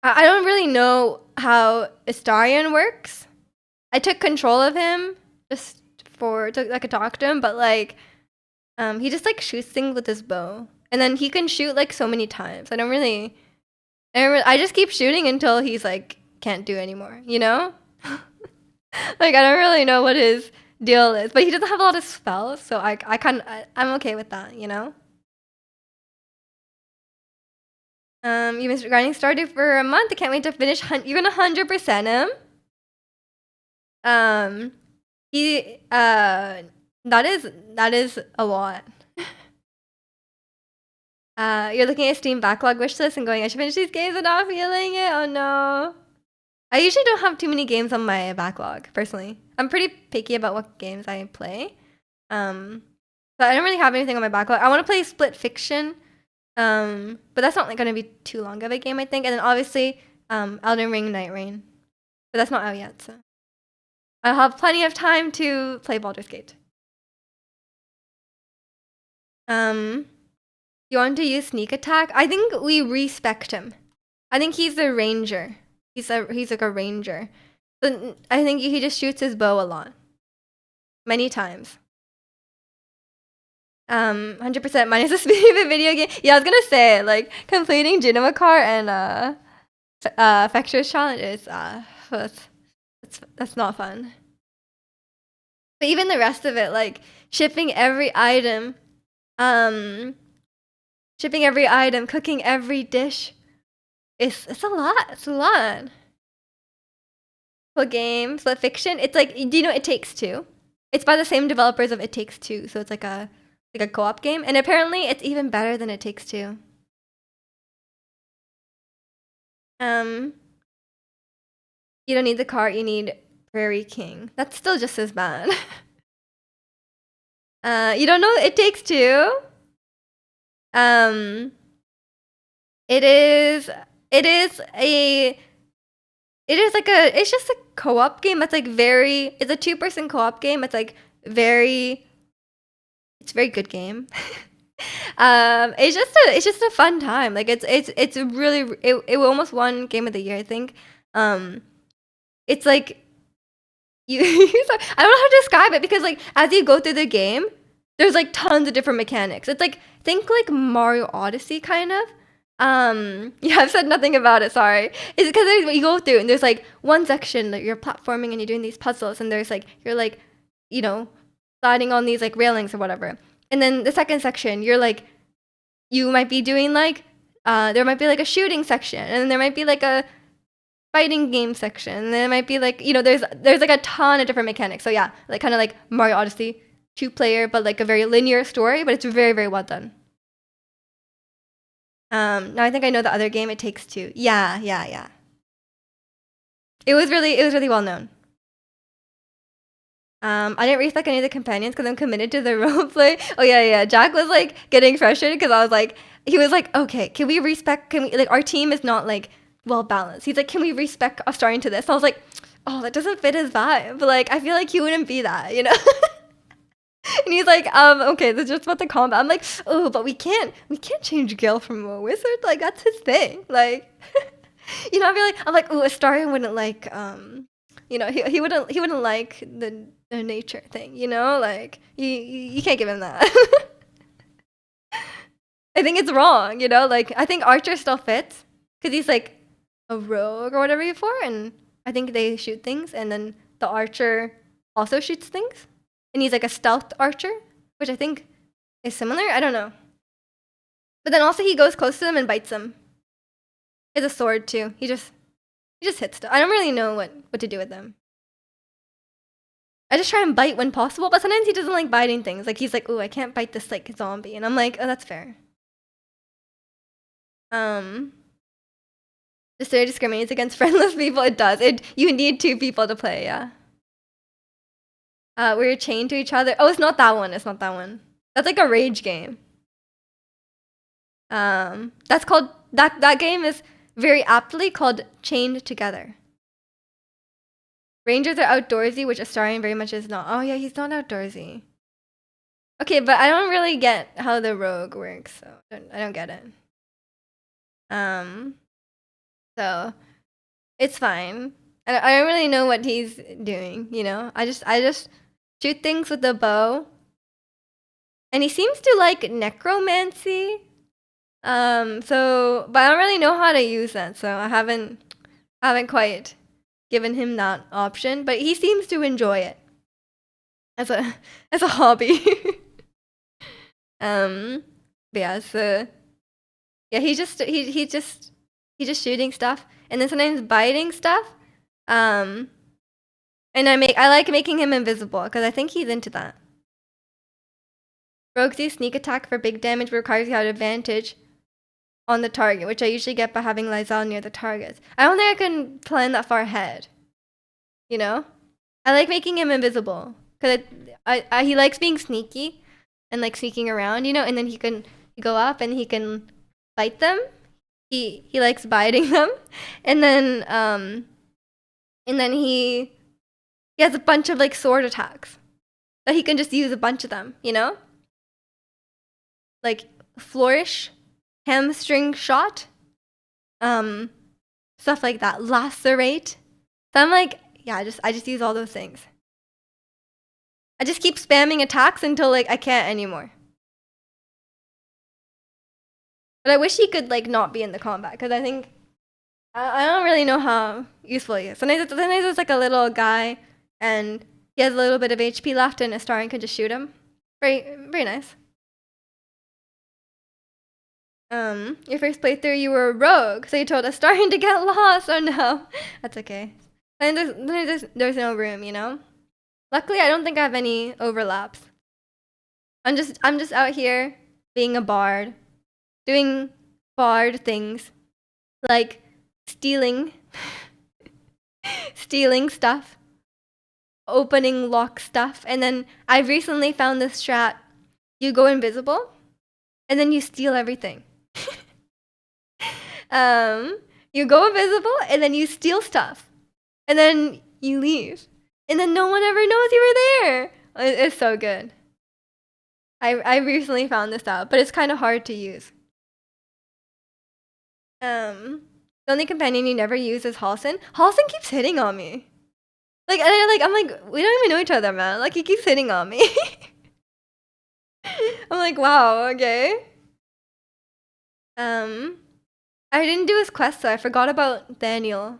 I don't really know how Astarion works. I took control of him just to like talk to him, but like he just like shoots things with his bow, and then he can shoot like so many times. I just keep shooting until he's like can't do anymore. Like I don't really know what his deal is, but he doesn't have a lot of spells, so I'm okay with that. You've been grinding Stardew for a month. I can't wait to finish. You're gonna 100% him. That is a lot. You're looking at Steam backlog wish list and going, I should finish these games and not feeling it. Oh no. I usually don't have too many games on my backlog, personally. I'm pretty picky about what games I play. So I don't really have anything on my backlog. I want to play Split Fiction. But that's not like gonna be too long of a game, I think. And then obviously, Elden Ring, Night Rain. But that's not out yet, so I'll have plenty of time to play Baldur's Gate. You want to use sneak attack? I think we respect him. I think he's a ranger. He's like a ranger. But I think he just shoots his bow a lot. Many times. 100% minus a speed of a video game. Yeah, I was gonna say like completing Jinamacar and fector's challenges. That's not fun. But even the rest of it, like shipping every item, um, cooking every dish, it's a lot. It's a lot. For games, for fiction, it's like, do you know It Takes Two? It's by the same developers of It Takes Two, so it's like a co-op game, and apparently it's even better than It Takes Two. You don't need the cart, you need Prairie King. That's still just as bad. You don't know It Takes Two? It is it's just a co-op game that's like it's a 2-person co-op game. It's like it's a very good game. It's just a fun time. Like it's really it almost won Game of the Year, I think. It's like I don't know how to describe it, because like as you go through the game, there's like tons of different mechanics. It's like, think like Mario Odyssey kind of. Yeah, I've said nothing about it, sorry. It's because you go through and there's like one section that you're platforming and you're doing these puzzles, and there's like you're like, you know, sliding on these like railings or whatever. And then the second section, you're like, you might be doing like there might be like a shooting section, and then there might be like a fighting game section, and then it might be like, there's like a ton of different mechanics. So yeah, like kind of like Mario Odyssey, 2-player, but like a very linear story, but it's very, very well done. Now I think I know the other game, It Takes Two. Yeah. It was really well known. I didn't respect any of the companions because I'm committed to the roleplay. Oh yeah. Jack was like getting frustrated because I was like, he was like, okay, can we like, our team is not like well balanced. He's like, can we respect us starting to this? And I was like, oh, that doesn't fit his vibe. But like, I feel like he wouldn't be that, And he's like, okay, that's just about the combat. I'm like, oh, but we can't change Gil from a wizard. Like, that's his thing. Like, I feel like, I'm like, oh, Astarion wouldn't like, he wouldn't like the nature thing, Like, you can't give him that. I think it's wrong, Like, I think Archer still fits because he's like a rogue or whatever before, and I think they shoot things, and then the archer also shoots things, and he's like a stealth archer, which I think is similar. I don't know. But then also he goes close to them and bites them. He has a sword too. He just hits stuff. I don't really know what to do with them. I just try and bite when possible, but sometimes he doesn't like biting things. Like, he's like, oh, I can't bite this like zombie, and I'm like, oh, that's fair. The story discriminates against friendless people. It does. You need 2 people to play. Yeah. We're chained to each other. Oh, it's not that one. That's like a rage game. That's called that game is very aptly called Chained Together. Rangers are outdoorsy, which Astarion very much is not. Oh yeah, he's not outdoorsy. Okay, but I don't really get how the rogue works, so I don't get it. So it's fine. I don't really know what he's doing, I just shoot things with the bow. And he seems to like necromancy. But I don't really know how to use that, so I haven't quite given him that option, but he seems to enjoy it as a hobby. But yeah, so yeah, he's just shooting stuff, and then sometimes biting stuff. And I like making him invisible because I think he's into that. Rogues use sneak attack for big damage, but requires you to have advantage on the target, which I usually get by having Lysel near the targets. I don't think I can plan that far ahead. I like making him invisible because he likes being sneaky and like sneaking around, and then he can go up and he can bite them. He likes biting them, and then he has a bunch of like sword attacks that he can just use a bunch of them, like flourish, hamstring shot, stuff like that, lacerate. So I'm like, yeah, I just use all those things. I just keep spamming attacks until like I can't anymore. But I wish he could like not be in the combat, because I think I don't really know how useful he is. Sometimes it's like a little guy, and he has a little bit of HP left, and Astarion can just shoot him. Very nice. Your first playthrough, you were a rogue, so you told Astarion to get lost. Oh no, that's okay. And there's no room, you know. Luckily, I don't think I have any overlaps. I'm just out here being a bard, doing bard things like stealing, stealing stuff, opening lock stuff, and then I recently found this strat. You go invisible, and then you steal everything. You go invisible, and then you steal stuff, and then you leave, and then no one ever knows you were there. It's so good. I recently found this out, but it's kind of hard to use. The only companion you never use is Halson. Halson keeps hitting on me. Like, and I'm like, we don't even know each other, man. Like, he keeps hitting on me. I'm like, wow, okay. I didn't do his quest, so I forgot about Daniel.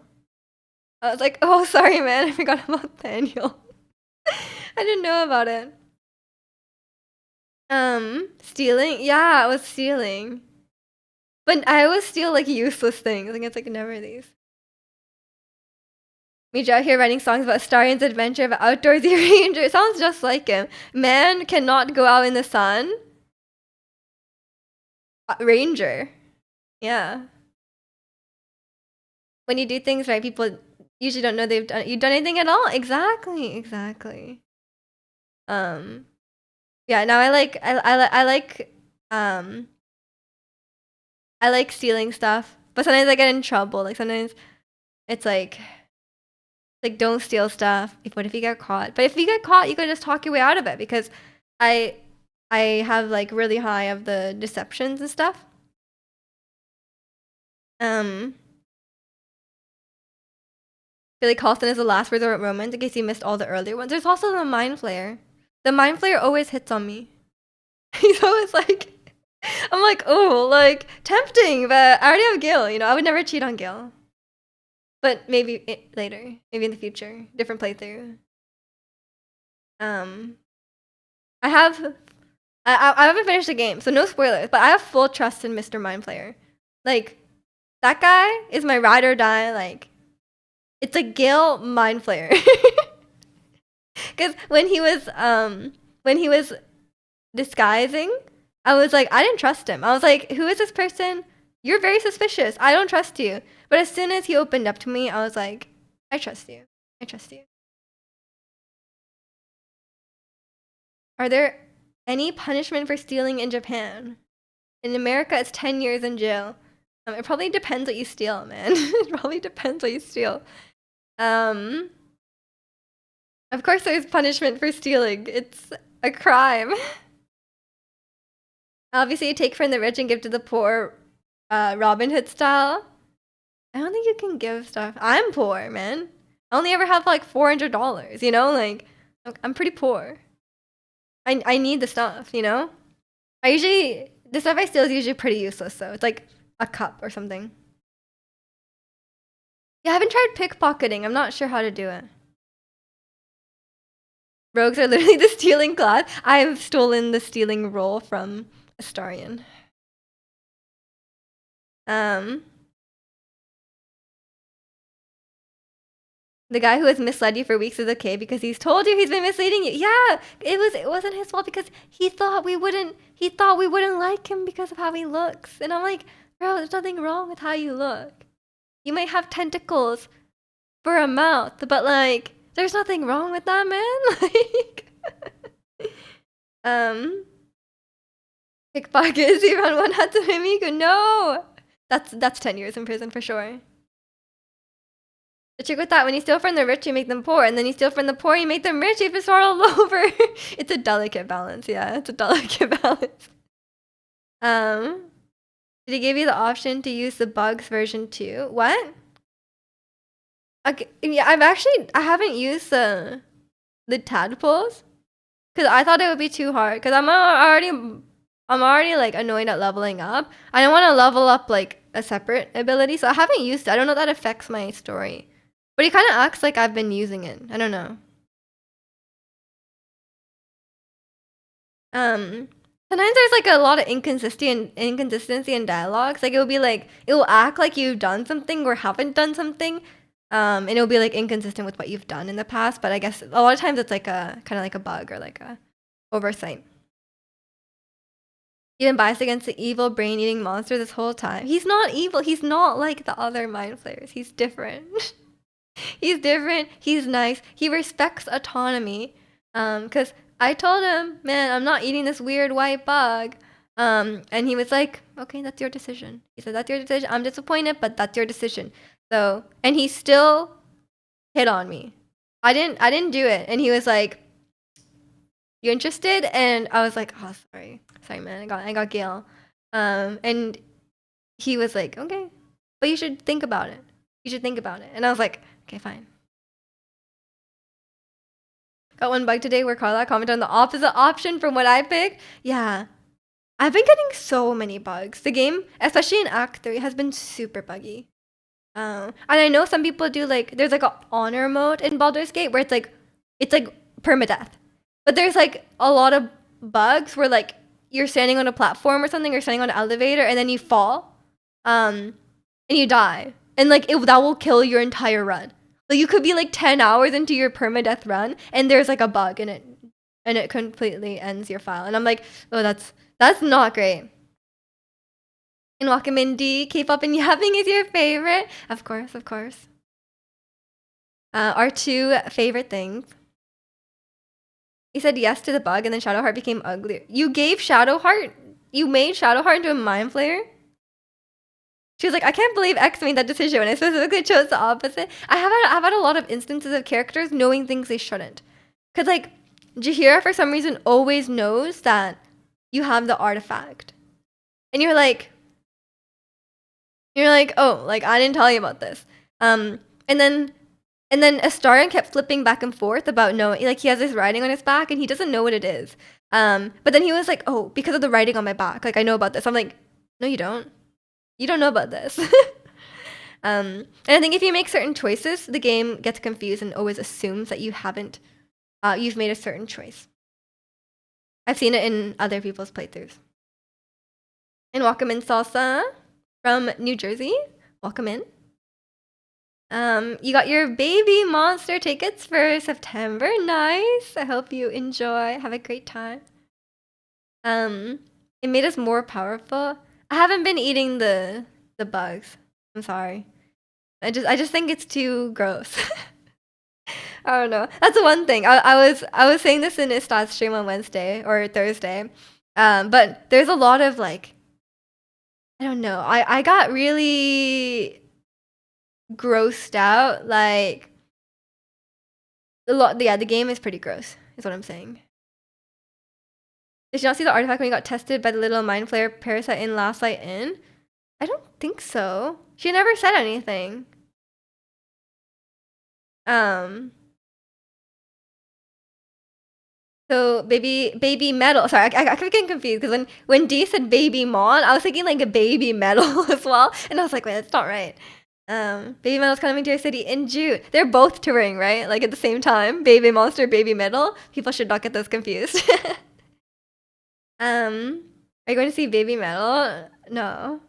I was like, oh, sorry, man. I forgot about Daniel. I didn't know about it. Stealing? Yeah, I was stealing. But I always steal, like, useless things. Like, it's, like, never these. Meet you out here writing songs about Astarion's adventure of an outdoorsy ranger. It sounds just like him. Man cannot go out in the sun. Ranger. Yeah. When you do things right, people usually don't know you've done anything at all. Exactly. Yeah, now I like stealing stuff, but sometimes I get in trouble. Like sometimes it's like don't steal stuff. What if you get caught? But if you get caught, you can just talk your way out of it because I have like really high of the deceptions and stuff. Billy Colston is the last resort romance in case you missed all the earlier ones. There's also the Mind Flayer. The Mind Flayer always hits on me. He's always like, I'm like, oh, like tempting, but I already have Gil. You know, I would never cheat on Gil. But maybe later, maybe in the future, different playthrough. I haven't finished the game, so no spoilers. But I have full trust in Mr. Mind Flayer. Like, that guy is my ride or die. Like, it's a Gil Mind Flayer. Because when he was disguising, I was like, I didn't trust him. I was like, who is this person? You're very suspicious. I don't trust you. But as soon as he opened up to me, I was like, I trust you. I trust you. Are there any punishment for stealing in Japan? In America, it's 10 years in jail. It probably depends what you steal, man. It probably depends what you steal. Of course there's punishment for stealing. It's a crime. Obviously, you take from the rich and give to the poor, Robin Hood style. I don't think you can give stuff. I'm poor, man. I only ever have like $400, you know? Like, I'm pretty poor. I need the stuff, you know? The stuff I steal is usually pretty useless, though. It's like a cup or something. Yeah, I haven't tried pickpocketing. I'm not sure how to do it. Rogues are literally the stealing class. I've stolen the stealing role from Astarion. The guy who has misled you for weeks is okay because he's told you he's been misleading you. Yeah, it wasn't his fault because he thought we wouldn't like him because of how he looks. And I'm like, bro, there's nothing wrong with how you look. You might have tentacles for a mouth, but like there's nothing wrong with that, man. Like pickpocket is around one Hatsune Miku. No. That's 10 years in prison for sure. The trick with that, when you steal from the rich, you make them poor, and then you steal from the poor, you make them rich. You have to start all over. It's a delicate balance. Yeah, it's a delicate balance. Did he give you the option to use the bugs version too? What? Okay, yeah, I haven't used the tadpoles because I thought it would be too hard because I'm already I'm already like annoyed at leveling up. I don't want to level up like a separate ability, so I haven't used it. I don't know if that affects my story. But he kind of acts like I've been using it. I don't know. Um, Sometimes there's like a lot of inconsistency in dialogues. Like it'll be like it will act like you've done something or haven't done something. And it'll be like inconsistent with what you've done in the past. But I guess a lot of times it's like a kind of like a bug or like a oversight. Even biased against the evil brain eating monster this whole time. He's not evil. He's not like the other mind flayers. He's different. He's different. He's nice. He respects autonomy. Cause I told him, man, I'm not eating this weird white bug. And he was like, okay, that's your decision. He said, that's your decision. I'm disappointed, but that's your decision. So, and he still hit on me. I didn't do it. And he was like, you interested? And I was like, oh, sorry, man. I got Gail. And he was like, okay, but you should think about it. You should think about it. And I was like, okay, fine. Got one bug today where Carla commented on the opposite option from what I picked. Yeah. I've been getting so many bugs. The game, especially in Act 3, has been super buggy. And I know some people do like, there's like a honor mode in Baldur's Gate where it's like permadeath. But there's like a lot of bugs where like you're standing on a platform or something, you're standing on an elevator and then you fall, and you die. And like that will kill your entire run. Like you could be like 10 hours into your permadeath run and there's like a bug in it and it completely ends your file. And I'm like, oh, that's not great. And Wakamindy, K-pop and yapping is your favorite? Of course, of course. Our two favorite things. He said yes to the bug and then Shadowheart became uglier. You gave Shadowheart, you made Shadowheart into a mind flayer? She was like, I can't believe X made that decision when I specifically chose the opposite. I've had a lot of instances of characters knowing things they shouldn't. Cause like Jahira for some reason always knows that you have the artifact. And you're like, oh, like I didn't tell you about this. And then Astarion kept flipping back and forth about knowing, like he has this writing on his back and he doesn't know what it is. But then he was like, oh, because of the writing on my back, like I know about this. I'm like, no, you don't. You don't know about this. And I think if you make certain choices, the game gets confused and always assumes that you've made a certain choice. I've seen it in other people's playthroughs. And welcome in Salsa from New Jersey. Welcome in. You got your baby monster tickets for September. Nice. I hope you enjoy. Have a great time. It made us more powerful. I haven't been eating the bugs. I'm sorry. I just think it's too gross. I don't know. That's the one thing. I was saying this in Istad's stream on Wednesday or Thursday. But there's a lot of like I don't know. I got really grossed out. Like the game is pretty gross, is what I'm saying. Did you not see the artifact when he got tested by the little mind flayer parasite in Last Light Inn? I don't think so. She never said anything. So baby metal. Sorry, I kept getting confused because when D said baby mon, I was thinking like a baby metal as well, and I was like, wait, that's not right. Baby metal's coming to your city in June. They're both touring, right? Like at the same time. Baby monster, baby metal. People should not get those confused. Are you going to see baby metal? No.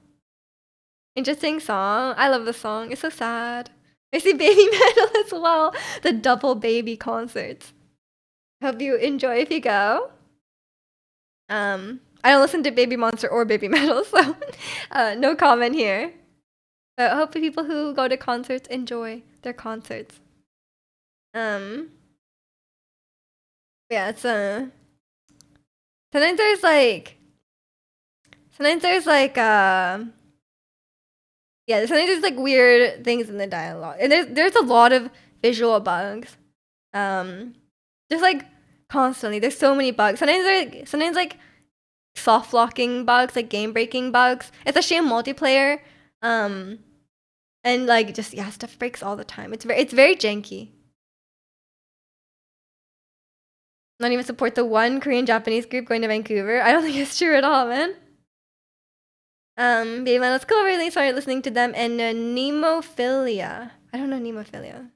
Interesting song. I love the song. It's so sad. I see baby metal as well. The double baby concerts. Hope you enjoy if you go. I don't listen to Baby Monster or Baby Metal, so no comment here. But I hope the people who go to concerts enjoy their concerts. Yeah, it's sometimes there's like yeah, sometimes there's like weird things in the dialogue. And there's a lot of visual bugs. Just like constantly. There's so many bugs. Sometimes like soft locking bugs, like game breaking bugs, especially in multiplayer. And like just yeah, stuff breaks all the time. It's very janky. Not even support the one Korean Japanese group going to Vancouver. I don't think it's true at all, man. Baby Man, let's go really started listening to them and Nemophilia. I don't know Nemophilia.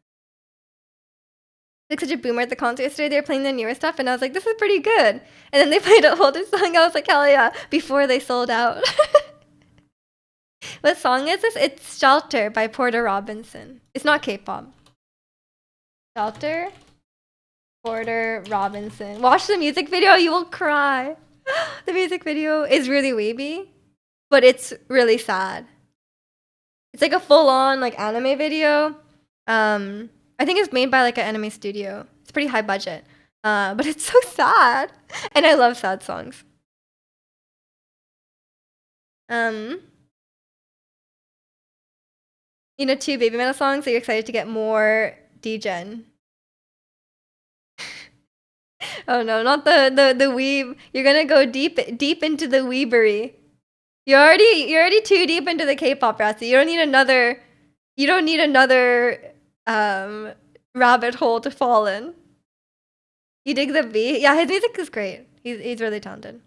Like such a boomer at the concert yesterday. They were playing their newer stuff, and I was like, "This is pretty good." And then they played an older song. I was like, "Hell yeah!" Before they sold out. What song is this? It's "Shelter" by Porter Robinson. It's not K-pop. Shelter, Porter Robinson. Watch the music video. You will cry. The music video is really weeby, but it's really sad. It's like a full-on like anime video. I think it's made by like an anime studio. It's pretty high budget. But it's so sad. And I love sad songs. You know, 2 baby metal songs, so you're excited to get more D-Gen. Oh no, not the weeb. You're gonna go deep into the weebery. You're already too deep into the K-pop, Ratsy. You don't need another rabbit hole to fall in. You dig the beat? Yeah, his music is great. He's really talented.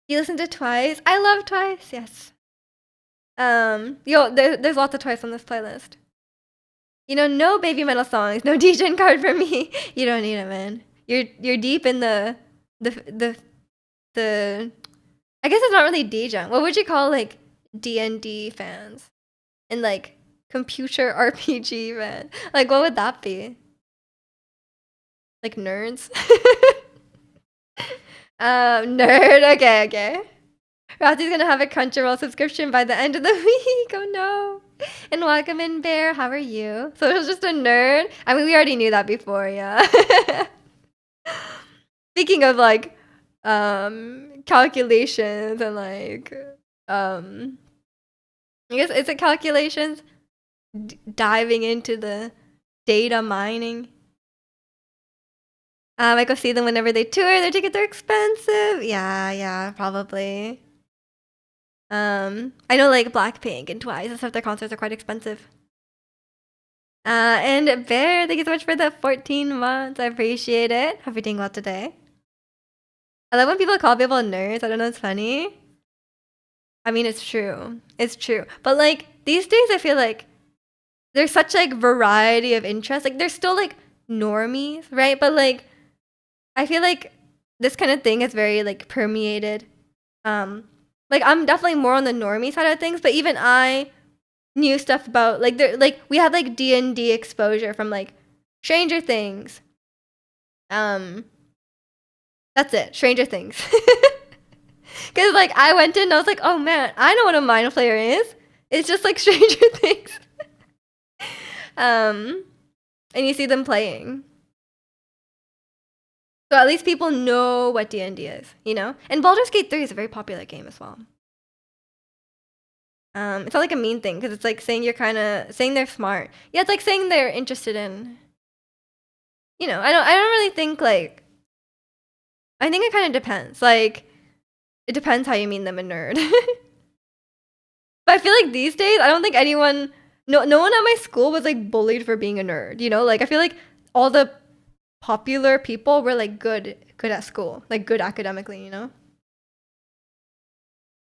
You listen to Twice? I love Twice, yes. There's lots of Twice on this playlist. You know, no baby metal songs, no DJ card for me. You don't need it, man. You're deep in the I guess it's not really DJ. What would you call like D&D fans? And like computer RPG fans? Like what would that be? Like nerds? Nerd, okay. Ratsy's gonna have a Crunchyroll subscription by the end of the week. Oh no. And welcome in, Bear. How are you? So it was just a nerd. I mean, we already knew that before, yeah. Speaking of like calculations and like I guess is it calculations? Diving into the data mining. I go see them whenever they tour. Their tickets are expensive. Yeah, probably. I know like Blackpink and Twice and stuff, their concerts are quite expensive. And Bear, thank you so much for the 14 months. I appreciate it. Hope you're doing well today. I love when people call people nerds. I don't know, it's funny. I mean, it's true. It's true. But like these days, I feel like there's such like variety of interests. Like there's still like normies, right? But like I feel like this kind of thing is very like permeated. Like I'm definitely more on the normie side of things, but even I knew stuff about like we had like D&D exposure from like Stranger Things. That's it, Stranger Things. Cause like I went in and I was like, oh man, I know what a mind flayer is. It's just like Stranger Things. And you see them playing. So at least people know what D&D is, you know? And Baldur's Gate 3 is a very popular game as well. It's not like a mean thing, because it's like saying saying they're smart. Yeah, it's like saying they're interested in, you know, I don't really think like, I think it kind of depends. Like, it depends how you mean them a nerd. But I feel like these days, I don't think no one at my school was like bullied for being a nerd, you know? Like, I feel like all the popular people were like good at school, like good academically, you know?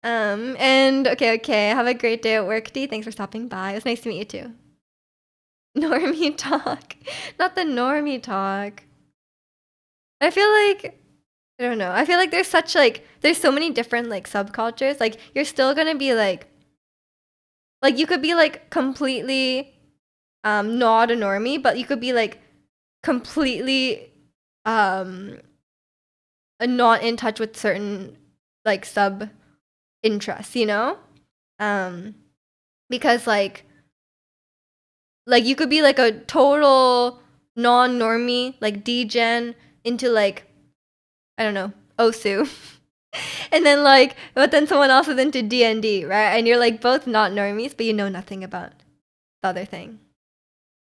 And okay. Have a great day at work, Dee. Thanks for stopping by. It was nice to meet you too. Normie talk. Not the normie talk. I feel like, I don't know. I feel like there's so many different like subcultures. Like you're still gonna be like you could be like completely not a normie, but you could be like completely not in touch with certain like sub interests, you know? Because like you could be like a total non-normie, like D-Gen into like, I don't know, Osu. And then like, but then someone else is into D&D, right? And you're like both not normies, but you know nothing about the other thing.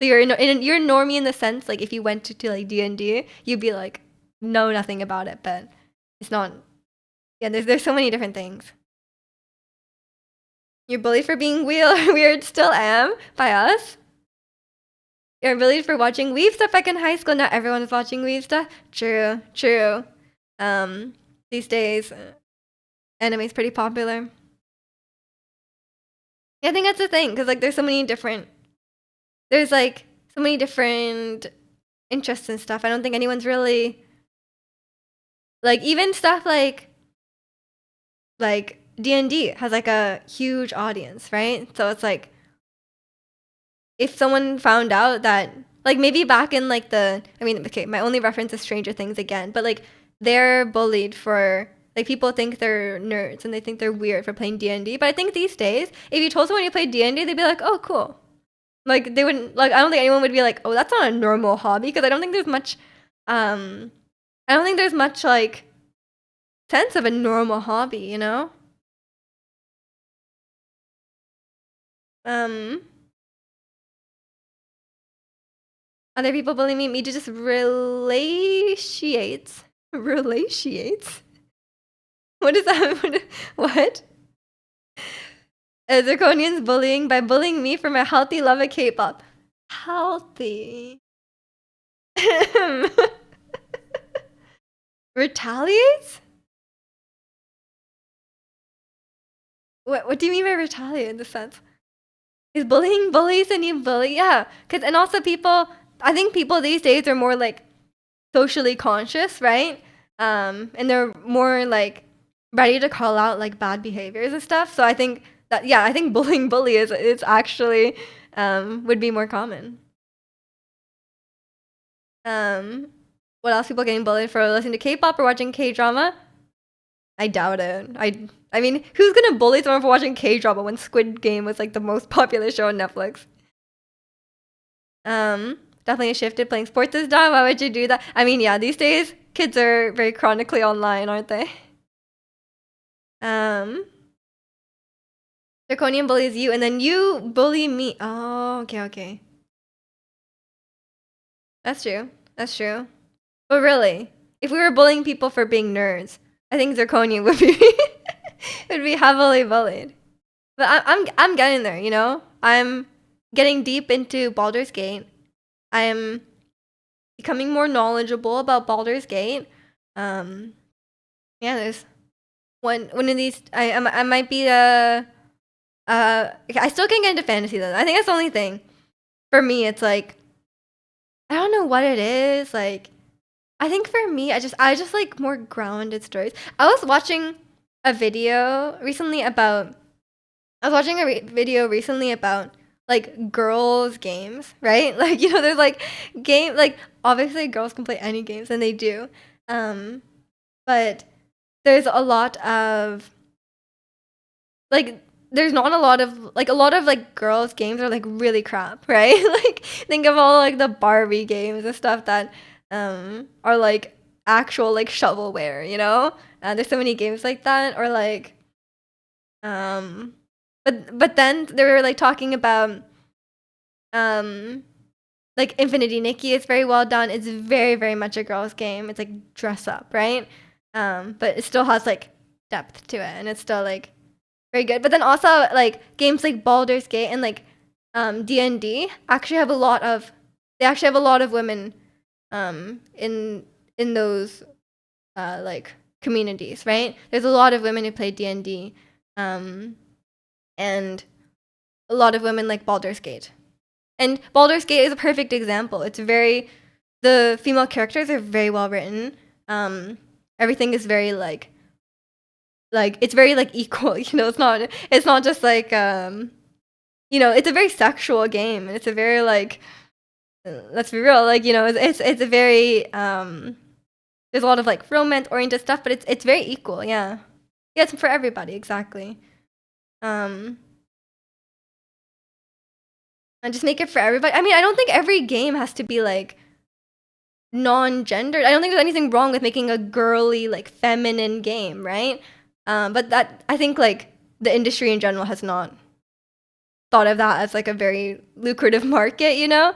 So you're normie in the sense, like if you went to like D&D, you'd be like, know nothing about it, but it's not, yeah, there's so many different things. You're bullied for being weird, still am, by us. You're bullied for watching weeb stuff back in high school. Not everyone is watching weeb stuff. True, true. These days, anime is pretty popular. Yeah, I think that's the thing because like there's like so many different interests and stuff. I don't think anyone's really like even stuff like D&D has like a huge audience, right? So it's like if someone found out that like maybe back in like okay, my only reference is Stranger Things again, but like they're bullied for like people think they're nerds and they think they're weird for playing D&D. But I think these days, if you told someone you played D&D, they'd be like, "Oh, cool." Like they wouldn't like I don't think anyone would be like, "Oh, that's not a normal hobby," because I don't think there's much like sense of a normal hobby, you know? Um Other people bully me to just relatiates. Relatiates? What is that? What? Zirconians bullying by bullying me for my healthy love of K-pop. Healthy. Retaliates? What do you mean by retaliate in the sense? Is bullying bullies and you bully? Yeah. And also I think people these days are more like socially conscious, right? And they're more like ready to call out like bad behaviors and stuff. So I think that I think bully is actually would be more common. What else? People getting bullied for listening to K-pop or watching K-drama? I doubt it. I mean, who's gonna bully someone for watching K-drama when Squid Game was like the most popular show on Netflix? Definitely shifted. Playing sports is done. Why would you do that? I mean, yeah, these days kids are very chronically online, aren't they? Draconian bullies you, and then you bully me. Oh, okay. That's true. That's true. But really, if we were bullying people for being nerds, I think Zirconian would be would be heavily bullied. But I'm getting there, you know? I'm getting deep into Baldur's Gate. I'm becoming more knowledgeable about Baldur's Gate. Yeah, there's one of these I might be I still can't get into fantasy though. I think that's the only thing. For me, it's like I don't know what it is. Like I think for me, I just like more grounded stories. I was watching a video recently about video recently about like girls games, right? Like you know, there's like game like obviously girls can play any games and they do. But there's a lot of like there's not a lot of like girls games are like really crap, right? Like think of all like the Barbie games and stuff that are like actual like shovelware, you know? There's so many games like that or like but then they were like talking about like Infinity Nikki is very well done. It's very, very much a girl's game. It's like dress up, right? But it still has like depth to it and it's still like very good. But then also like games like Baldur's Gate and like D&D actually have a lot of women in those like communities, right? There's a lot of women who play D&D and a lot of women like Baldur's Gate. And Baldur's Gate is a perfect example. The female characters are very well written. Everything is very like it's very like equal, you know, it's not just like you know, it's a very sexual game and it's a very like let's be real, like, you know, it's a very there's a lot of like romance oriented stuff, but it's very equal, yeah. Yeah, it's for everybody, exactly. And just make it for everybody. I mean, I don't think every game has to be like non-gendered. I don't think there's anything wrong with making a girly, like feminine game, right? But that I think like the industry in general has not thought of that as like a very lucrative market, you know,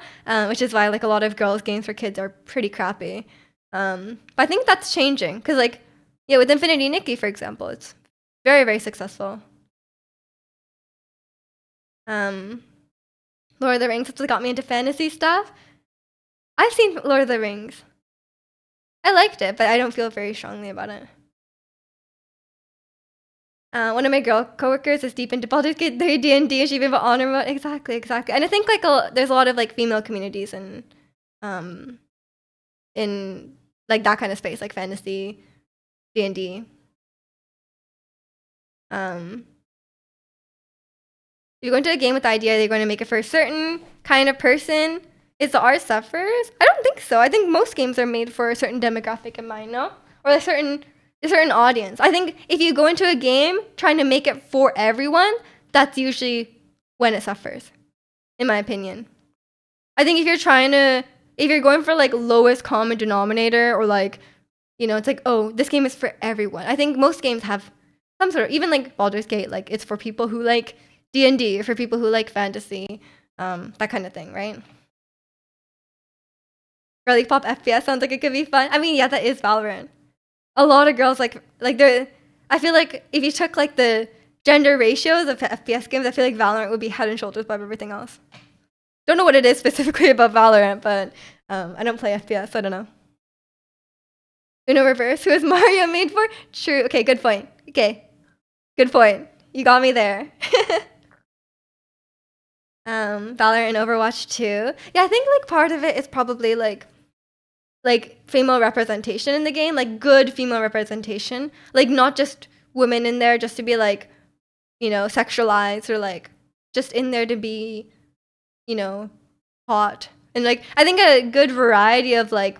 which is why like a lot of girls' games for kids are pretty crappy. But I think that's changing because like yeah, with Infinity Nikki, for example, it's very very successful. Lord of the Rings. That's what got me into fantasy stuff. I've seen Lord of the Rings. I liked it, but I don't feel very strongly about it. One of my girl coworkers is deep into Baldur's Gate 3 D&D, and she even put honor mode. Exactly. And I think like there's a lot of like female communities um, in like that kind of space, like fantasy, D&D. You go into a game with the idea that you're going to make it for a certain kind of person. Is the art suffers? I don't think so. I think most games are made for a certain demographic in mind, no? Or a certain audience. I think if you go into a game trying to make it for everyone, that's usually when it suffers, in my opinion. I think if you're going for like lowest common denominator, or like, it's like, oh, this game is for everyone. I think most games have some sort of, even like Baldur's Gate, like it's for people who like D&D, for people who like fantasy, that kind of thing, right? Girly pop FPS sounds like it could be fun. I mean, yeah, that is Valorant. A lot of girls like I feel like if you took like the gender ratios of FPS games, I feel like Valorant would be head and shoulders above everything else. Don't know what it is specifically about Valorant, but I don't play FPS, so I don't know. Uno Reverse, who is Mario made for? True. Okay, good point. Okay, good point. You got me there. Valorant and Overwatch 2. Yeah, I think like part of it is probably like female representation in the game, like good female representation, like not just women in there just to be like, sexualized, or like just in there to be, hot. And like I think a good variety of like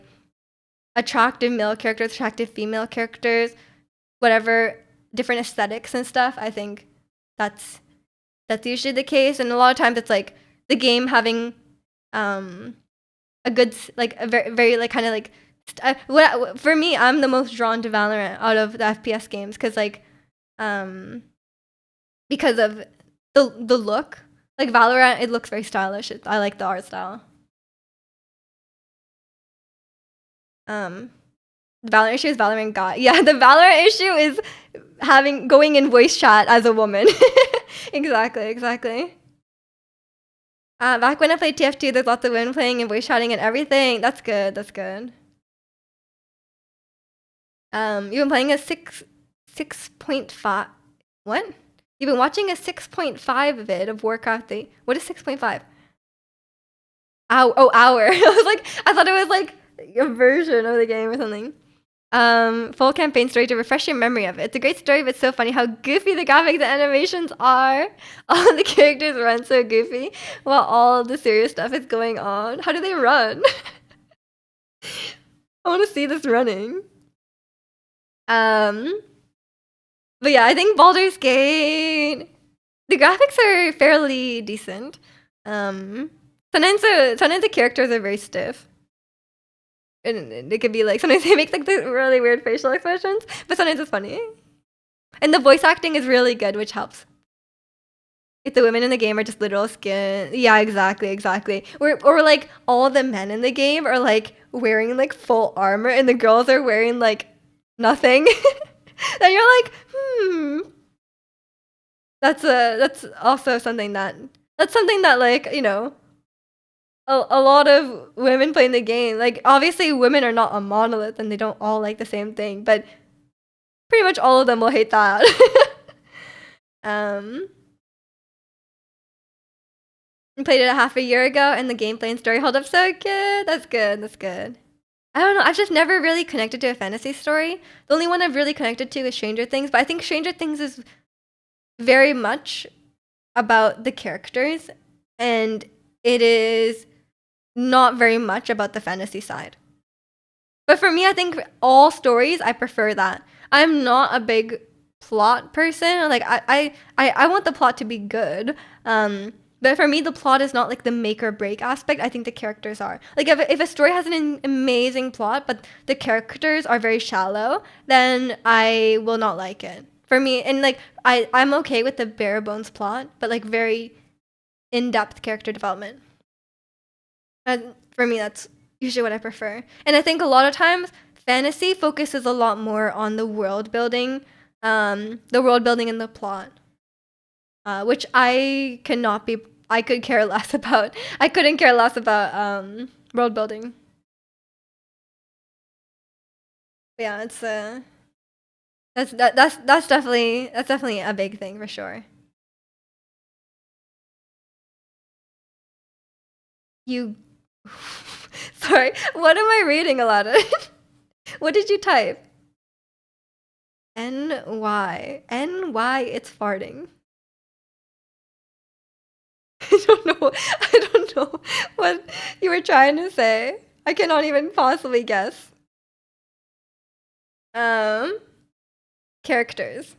attractive male characters, attractive female characters, whatever, different aesthetics and stuff. I think that's usually the case, and a lot of times it's like the game having a good, like a very, very like kind of like for me, I'm the most drawn to Valorant out of the FPS games, because like because of the look. Like Valorant, it looks very stylish. I like the art style. The Valorant issue is Valorant got. Yeah, the Valorant issue is going in voice chat as a woman. Exactly. Back when I played TF2, there's lots of women playing and voice chatting and everything. That's good. You've been playing a 6.5. What? You've been watching a 6.5 vid of Warcraft 3. What is 6.5? Hour. I thought it was like a version of the game or something. Full campaign story to refresh your memory of it. It's a great story, but it's so funny how goofy the graphics and animations are. All the characters run so goofy while all the serious stuff is going on. How do they run? I want to see this running. But yeah, I think Baldur's Gate, the graphics are fairly decent. Sometimes the characters are very stiff. And it could be like, sometimes they make like the really weird facial expressions, but sometimes it's funny. And the voice acting is really good, which helps. If the women in the game are just literal skin. Yeah, exactly. Or like all the men in the game are like wearing like full armor, and the girls are wearing like nothing. And you're like, that's also something that like, a lot of women playing the game. Like obviously women are not a monolith and they don't all like the same thing, but pretty much all of them will hate that. I played it a half a year ago, and the gameplay and story hold up so good. That's good. I don't know. I've just never really connected to a fantasy story. The only one I've really connected to is Stranger Things, but I think Stranger Things is very much about the characters, and it is not very much about the fantasy side. But for me, I think all stories, I prefer that. I'm not a big plot person. Like I want the plot to be good. But for me, the plot is not like the make or break aspect. I think the characters are. Like if a story has an amazing plot, but the characters are very shallow, then I will not like it. For me, and like I'm okay with the bare bones plot, but like very in-depth character development. And for me, that's usually what I prefer. And I think a lot of times fantasy focuses a lot more on the world building and the plot, which I cannot be I could care less about. I couldn't care less about world building. But yeah, it's that's definitely a big thing for sure. You sorry, what am I reading a lot of? What did you type? NY, it's farting. I don't know. I don't know what you were trying to say. I cannot even possibly guess. Um, characters.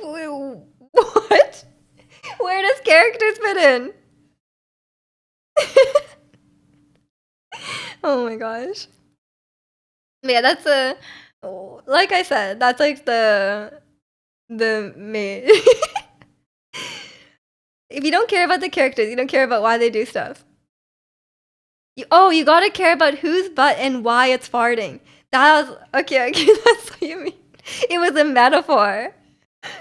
What? Where does characters fit in? Oh my gosh. But yeah, that's a like I said, that's like the main. If you don't care about the characters, you don't care about why they do stuff. You gotta care about whose butt and why it's farting. That was okay. Okay, that's what you mean. It was a metaphor.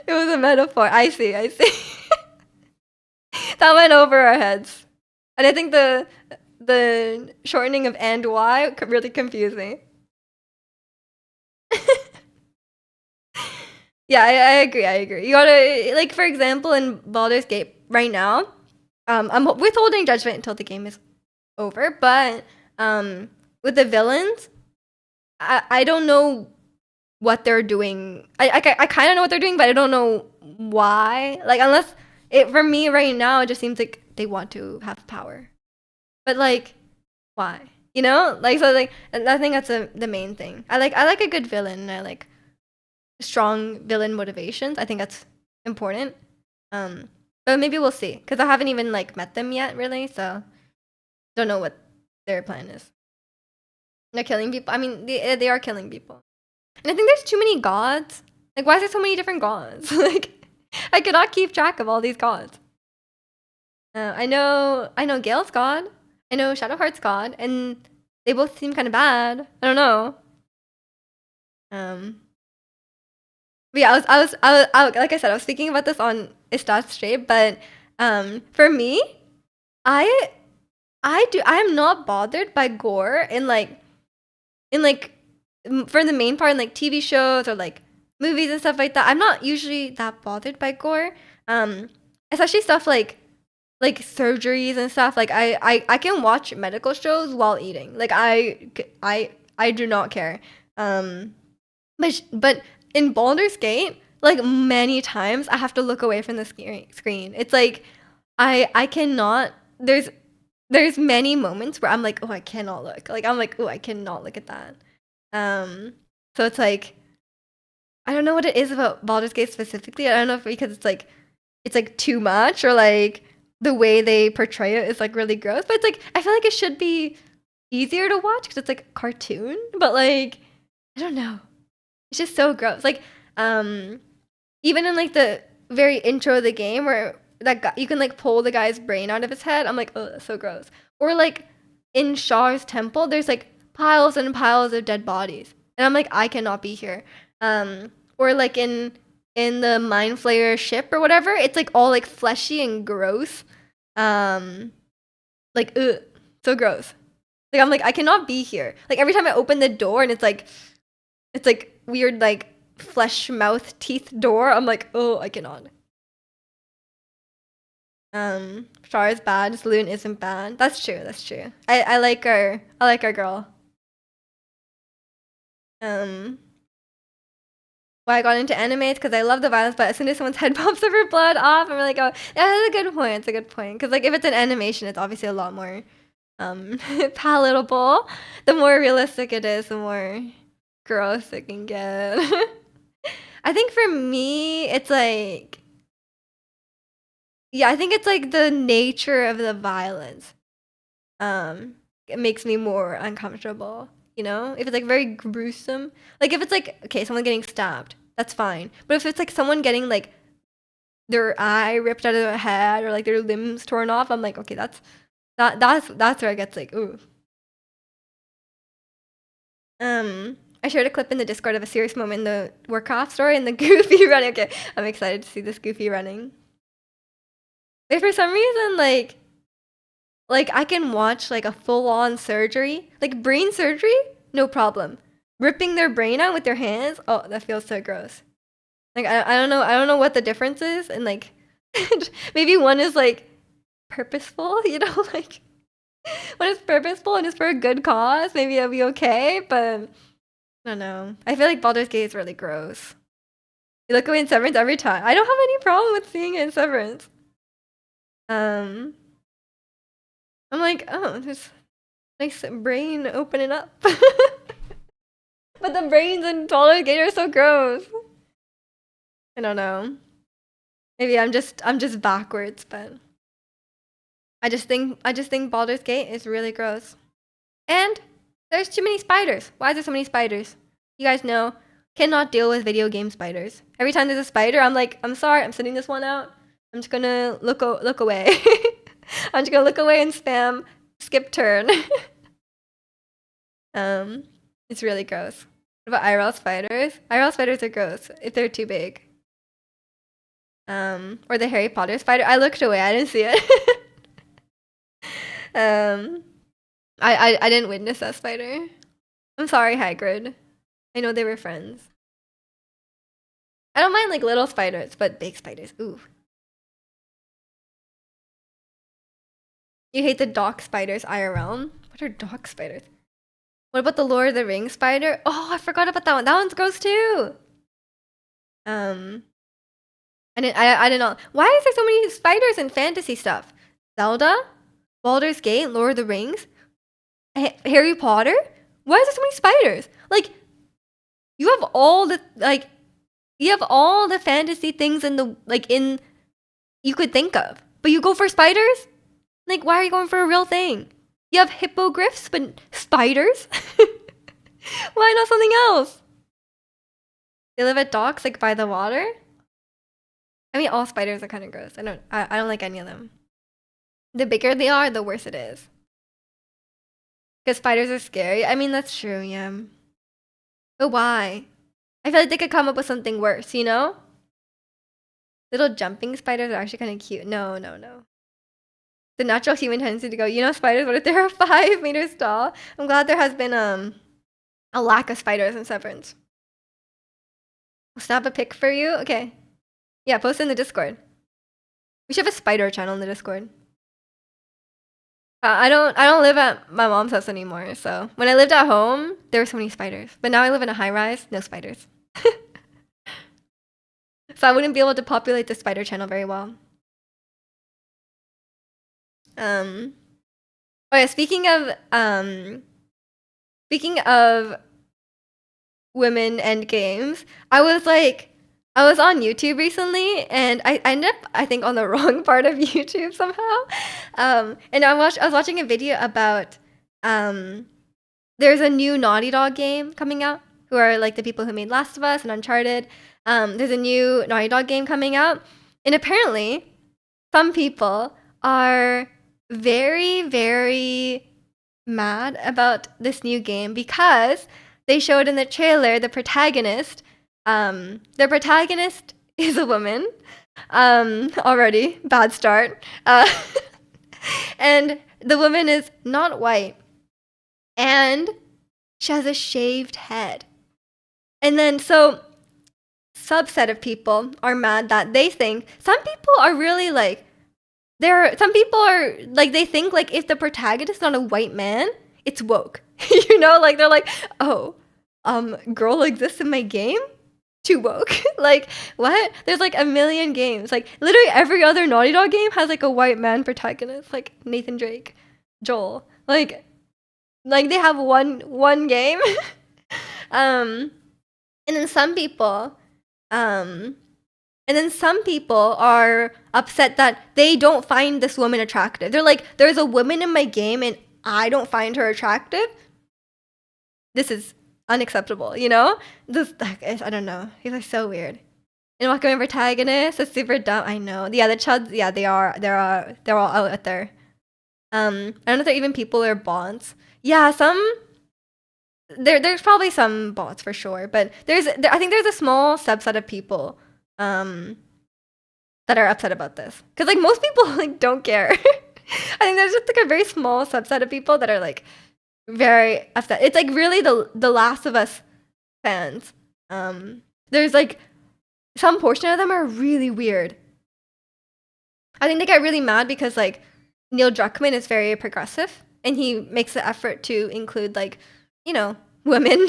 It was a metaphor. I see. I see. That went over our heads, and I think the shortening of and y really confused me. Yeah, I agree. I agree. You gotta like, for example, in Baldur's Gate right now. I'm withholding judgment until the game is over, but with the villains, I don't know what they're doing. I kind of know what they're doing, but I don't know why. Like, unless it for me right now, it just seems like they want to have power, but like, why? You know, like, so like, and I think that's the main thing. I like a good villain. I like strong villain motivations. I think that's important. Um, but maybe we'll see because I haven't even like met them yet, really. So don't know what their plan is. They're killing people. I mean, they are killing people. And I think there's too many gods. Like, why is there so many different gods? Like, I cannot keep track of all these gods. I know Gale's god. I know Shadowheart's god, and they both seem kind of bad. I don't know. Um, but yeah, like I said, I was speaking about this on Istat Straight, but for me, I I am not bothered by gore in like for the main part in like TV shows or like movies and stuff like that. I'm not usually that bothered by gore. Um, especially stuff like surgeries and stuff. Like I can watch medical shows while eating. Like I do not care. Um, but in Baldur's Gate, like many times I have to look away from the screen. It's like I cannot. There's many moments where I'm like, oh, I cannot look. Like I'm like, oh, I cannot look at that. Um, so it's like I don't know what it is about Baldur's Gate specifically. I don't know if because it's like too much or like the way they portray it is like really gross. But it's like I feel like it should be easier to watch because it's like a cartoon. But like I don't know, it's just so gross. Like um, even in like the very intro of the game where that guy, you can like pull the guy's brain out of his head. I'm like, oh, that's so gross. Or like in Shaw's temple, there's like piles and piles of dead bodies, and I'm like, I cannot be here. Or like in the Mind Flayer ship or whatever, it's like all like fleshy and gross. Um, like ugh, so gross. Like I'm like, I cannot be here. Like every time I open the door and it's like weird like flesh mouth teeth door. I'm like, oh, I cannot. Char is bad. Saloon isn't bad. That's true. That's true. I like our girl. Um, why I got into anime is because I love the violence, but as soon as someone's head pops over blood off, I'm like, oh, that's a good point. It's a good point. Because like if it's an animation, it's obviously a lot more palatable. The more realistic it is, the more gross it can get. I think for me, it's like yeah, I think it's like the nature of the violence. It makes me more uncomfortable. You know, if it's like very gruesome, like if it's like okay, someone getting stabbed, that's fine. But if it's like someone getting like their eye ripped out of their head or like their limbs torn off, I'm like, okay, that's where it gets like ooh. I shared a clip in the Discord of a serious moment in the Warcraft story and the Goofy running. Okay, I'm excited to see this Goofy running. But for some reason, like I can watch like a full-on surgery, like brain surgery, no problem. Ripping their brain out with their hands, oh, that feels so gross. Like I don't know what the difference is, and like maybe one is like purposeful, you know, like one is purposeful and it's for a good cause. Maybe it'll be okay, but I don't know. I feel like Baldur's Gate is really gross. You look away in Severance every time. I don't have any problem with seeing it in Severance. Um, I'm like, oh, there's nice brain opening up. But the brains in Baldur's Gate are so gross. I don't know. Maybe I'm just backwards, but I just think Baldur's Gate is really gross. And there's too many spiders. Why is there so many spiders? You guys know, cannot deal with video game spiders. Every time there's a spider, I'm like, I'm sorry, I'm sending this one out. I'm just gonna look away. I'm just gonna look away and spam skip turn. It's really gross. What about IRL spiders? IRL spiders are gross if they're too big. Or the Harry Potter spider. I looked away. I didn't see it. I didn't witness that spider. I'm sorry, Hagrid. I know they were friends. I don't mind like little spiders, but big spiders, ooh. You hate the dock spiders IRL? What are dock spiders? What about the Lord of the Rings spider? Oh, I forgot about that one. That one's gross too. I didn't know. Why is there so many spiders in fantasy stuff? Zelda, Baldur's Gate, Lord of the Rings, Harry Potter. Why is there so many spiders? Like, you have all the fantasy things in the in you could think of, but you go for spiders. Like, why are you going for a real thing? You have hippogriffs, but spiders. Why not something else? They live at docks, like by the water. I mean, all spiders are kind of gross. I don't like any of them. The bigger they are, the worse it is. Because spiders are scary. I mean, that's true, yeah. But why? I feel like they could come up with something worse, you know? Little jumping spiders are actually kind of cute. No. The natural human tendency to go, you know, spiders, what if they're 5 meters tall? I'm glad there has been a lack of spiders in Severance. I'll snap a pic for you. Okay. Yeah, post it in the Discord. We should have a spider channel in the Discord. I don't live at my mom's house anymore. So when I lived at home, there were so many spiders. But now I live in a high rise, no spiders. So I wouldn't be able to populate the spider channel very well. Oh yeah, speaking of women and games, I was on YouTube recently, and I ended up, I think, on the wrong part of YouTube somehow. And I was watching a video about there's a new Naughty Dog game coming out, who are like the people who made Last of Us and Uncharted. There's a new Naughty Dog game coming out, and apparently, some people are very, very mad about this new game because they showed in the trailer the protagonist. The protagonist is a woman. Already bad start. And the woman is not white, and she has a shaved head. And then so subset of people are mad that they think some people are really like some people are like they think like if the protagonist is not a white man, it's woke. You know, like they're like, oh, girl exists in my game? Too woke. Like, what? There's like a million games. Like literally every other Naughty Dog game has like a white man protagonist, like Nathan Drake, Joel. Like they have one game. And then some people are upset that they don't find this woman attractive. They're like, there's a woman in my game and I don't find her attractive. This is unacceptable, you know? I don't know. He's like so weird. And welcome in protagonist, it's super dumb. I know. Yeah, the chuds, yeah, they're all out there. I don't know if they're even people or bots. Yeah, there's probably some bots for sure, but I think there's a small subset of people that are upset about this. Because like most people like don't care. I think there's just like a very small subset of people that are like very upset. It's like really the Last of Us fans. There's like some portion of them are really weird. I think they get really mad because like Neil Druckmann is very progressive and he makes the effort to include like, you know, women,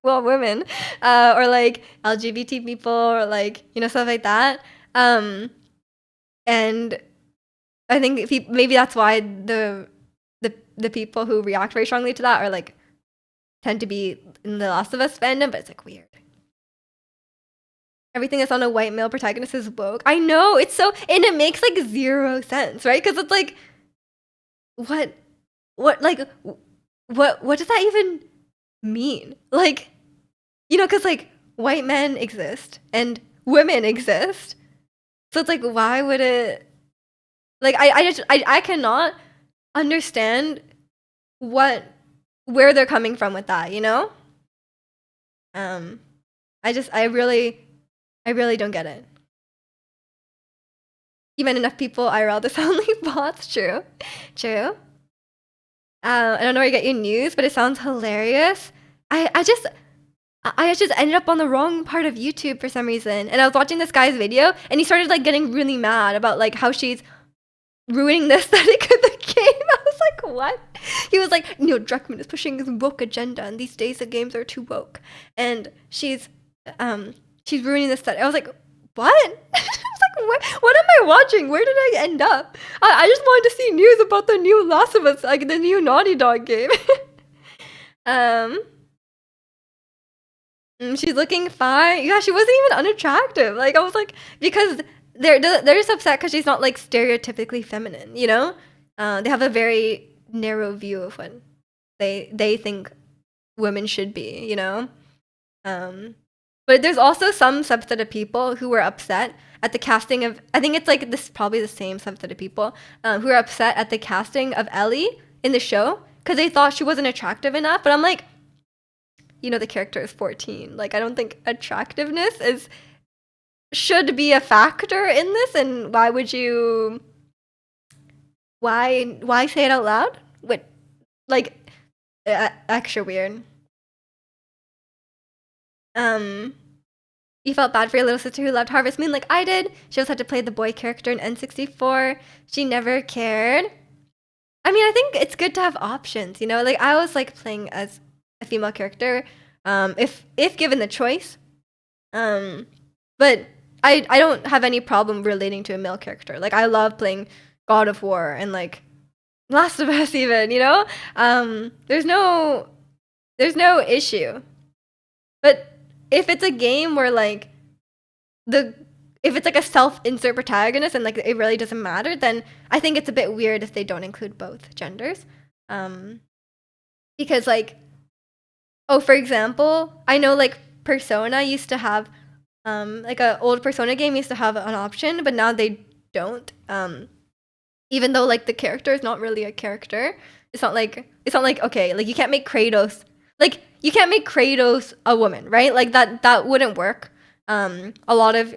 well, women, or like LGBT people or like, you know, stuff like that. And I think maybe that's why the people who react very strongly to that are like tend to be in the Last of Us fandom, but it's like weird. Everything that's on a white male protagonist is woke. I know, it's so, and it makes like zero sense, right? Because it's like, what, like, what does that even mean? Like, you know, because like white men exist and women exist, so it's like, why would it? Like, I cannot understand where they're coming from with that, you know? I really don't get it. Even enough people IRL to sound like bots. True. I don't know where you get your news, but it sounds hilarious. I just ended up on the wrong part of YouTube for some reason, and I was watching this guy's video, and he started like getting really mad about like how she's ruining the aesthetic of the game. I was like, what? He was like, Neil Druckmann is pushing his woke agenda, and these days the games are too woke, and she's ruining the aesthetic. I was like, what? I was like, what am I watching? Where did I end up? I just wanted to see news about the new Last of Us, like the new Naughty Dog game. She's looking fine. Yeah, she wasn't even unattractive. Like I was like, because they're just upset because she's not like stereotypically feminine, you know? They have a very narrow view of what they think women should be, you know? But there's also some subset of people who were upset at the casting of, I think it's like this probably the same subset of people who are upset at the casting of Ellie in the show because they thought she wasn't attractive enough. But I'm like, you know, the character is 14. Like, I don't think attractiveness should be a factor in this. And why would you? Why say it out loud? What, like, extra weird. You felt bad for your little sister who loved Harvest Moon like I did. She also had to play the boy character in N64. She never cared. I mean, I think it's good to have options, you know? Like, I always like playing as a female character, if given the choice. But I don't have any problem relating to a male character. Like, I love playing God of War and, like, Last of Us even, you know? There's no issue. But if it's a game where like if it's like a self-insert protagonist and like it really doesn't matter, then I think it's a bit weird if they don't include both genders. Because like, oh, for example, I know like Persona used to have like a old Persona game used to have an option, but now they don't. Even though like the character is not really a character. It's not like okay, like you can't make Kratos a woman, right? Like that wouldn't work. A lot of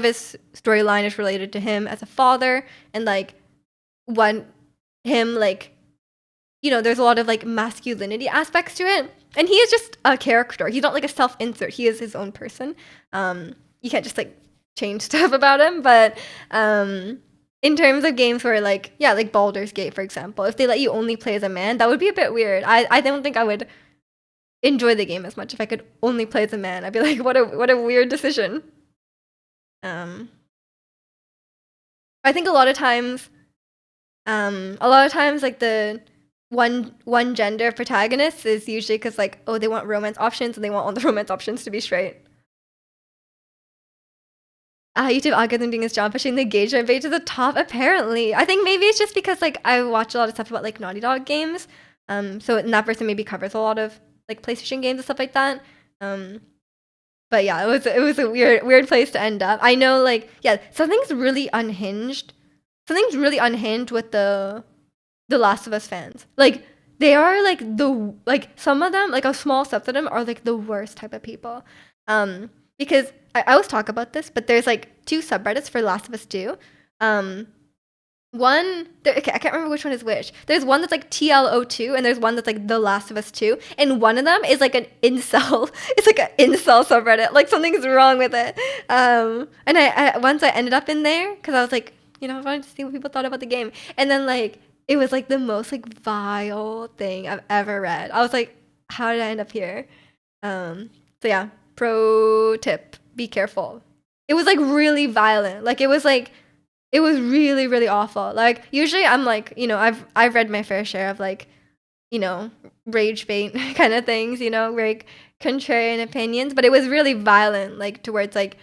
his storyline is related to him as a father, and like like, you know, there's a lot of like masculinity aspects to it, and he is just a character. He's not like a self-insert. He is his own person. You can't just like change stuff about him, but in terms of games where like, yeah, like Baldur's Gate, for example, if they let you only play as a man, that would be a bit weird. I don't think I would enjoy the game as much if I could only play as a man. I'd be like, what a weird decision. I think a lot of times like the one gender protagonist is usually because like, oh, they want romance options and they want all the romance options to be straight. YouTube algorithm doing its job pushing the engagement page to the top, apparently. I think maybe it's just because like I watch a lot of stuff about like Naughty Dog games. So and that person maybe covers a lot of like PlayStation games and stuff like that. But yeah, it was a weird place to end up. I know like, yeah, something's really unhinged. Something's really unhinged with the Last of Us fans. Like they are like some of them, like a small subset of them are like the worst type of people. because I always talk about this, but there's like two subreddits for Last of Us 2. Um, okay, I can't remember which one is which. There's one that's like TLO2, and there's one that's like The Last of Us 2, and one of them is like an incel. It's like an incel subreddit. Like something's wrong with it. And I once I ended up in there because I was like, I wanted to see what people thought about the game, and then like it was like the most like vile thing I've ever read. I was like, how did I end up here? So yeah, pro tip: be careful. It was like really violent. Like it was really, really awful. Like usually I'm like, I've read my fair share of like, rage bait kind of things, like contrarian opinions, but it was really violent, like towards like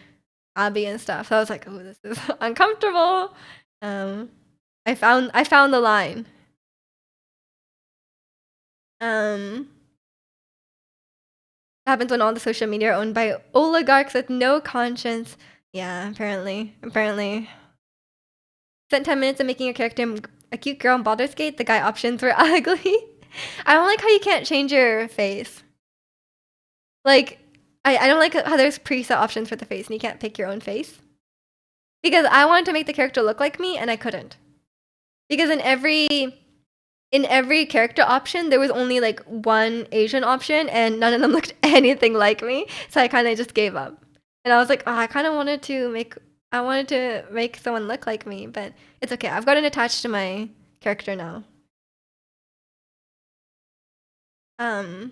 Abby and stuff. So I was like, oh, this is uncomfortable. I found the line. Um happens when all the social media are owned by oligarchs with no conscience. Yeah, apparently. Spent 10 minutes of making your character a cute girl in Baldur's Gate. The guy options were ugly. I don't like how you can't change your face. Like, I don't like how there's preset options for the face and you can't pick your own face. Because I wanted to make the character look like me and I couldn't. Because in every character option, there was only like one Asian option and none of them looked anything like me. So I kind of just gave up. And I was like, oh, I wanted to make someone look like me, but it's okay. I've gotten attached to my character now. But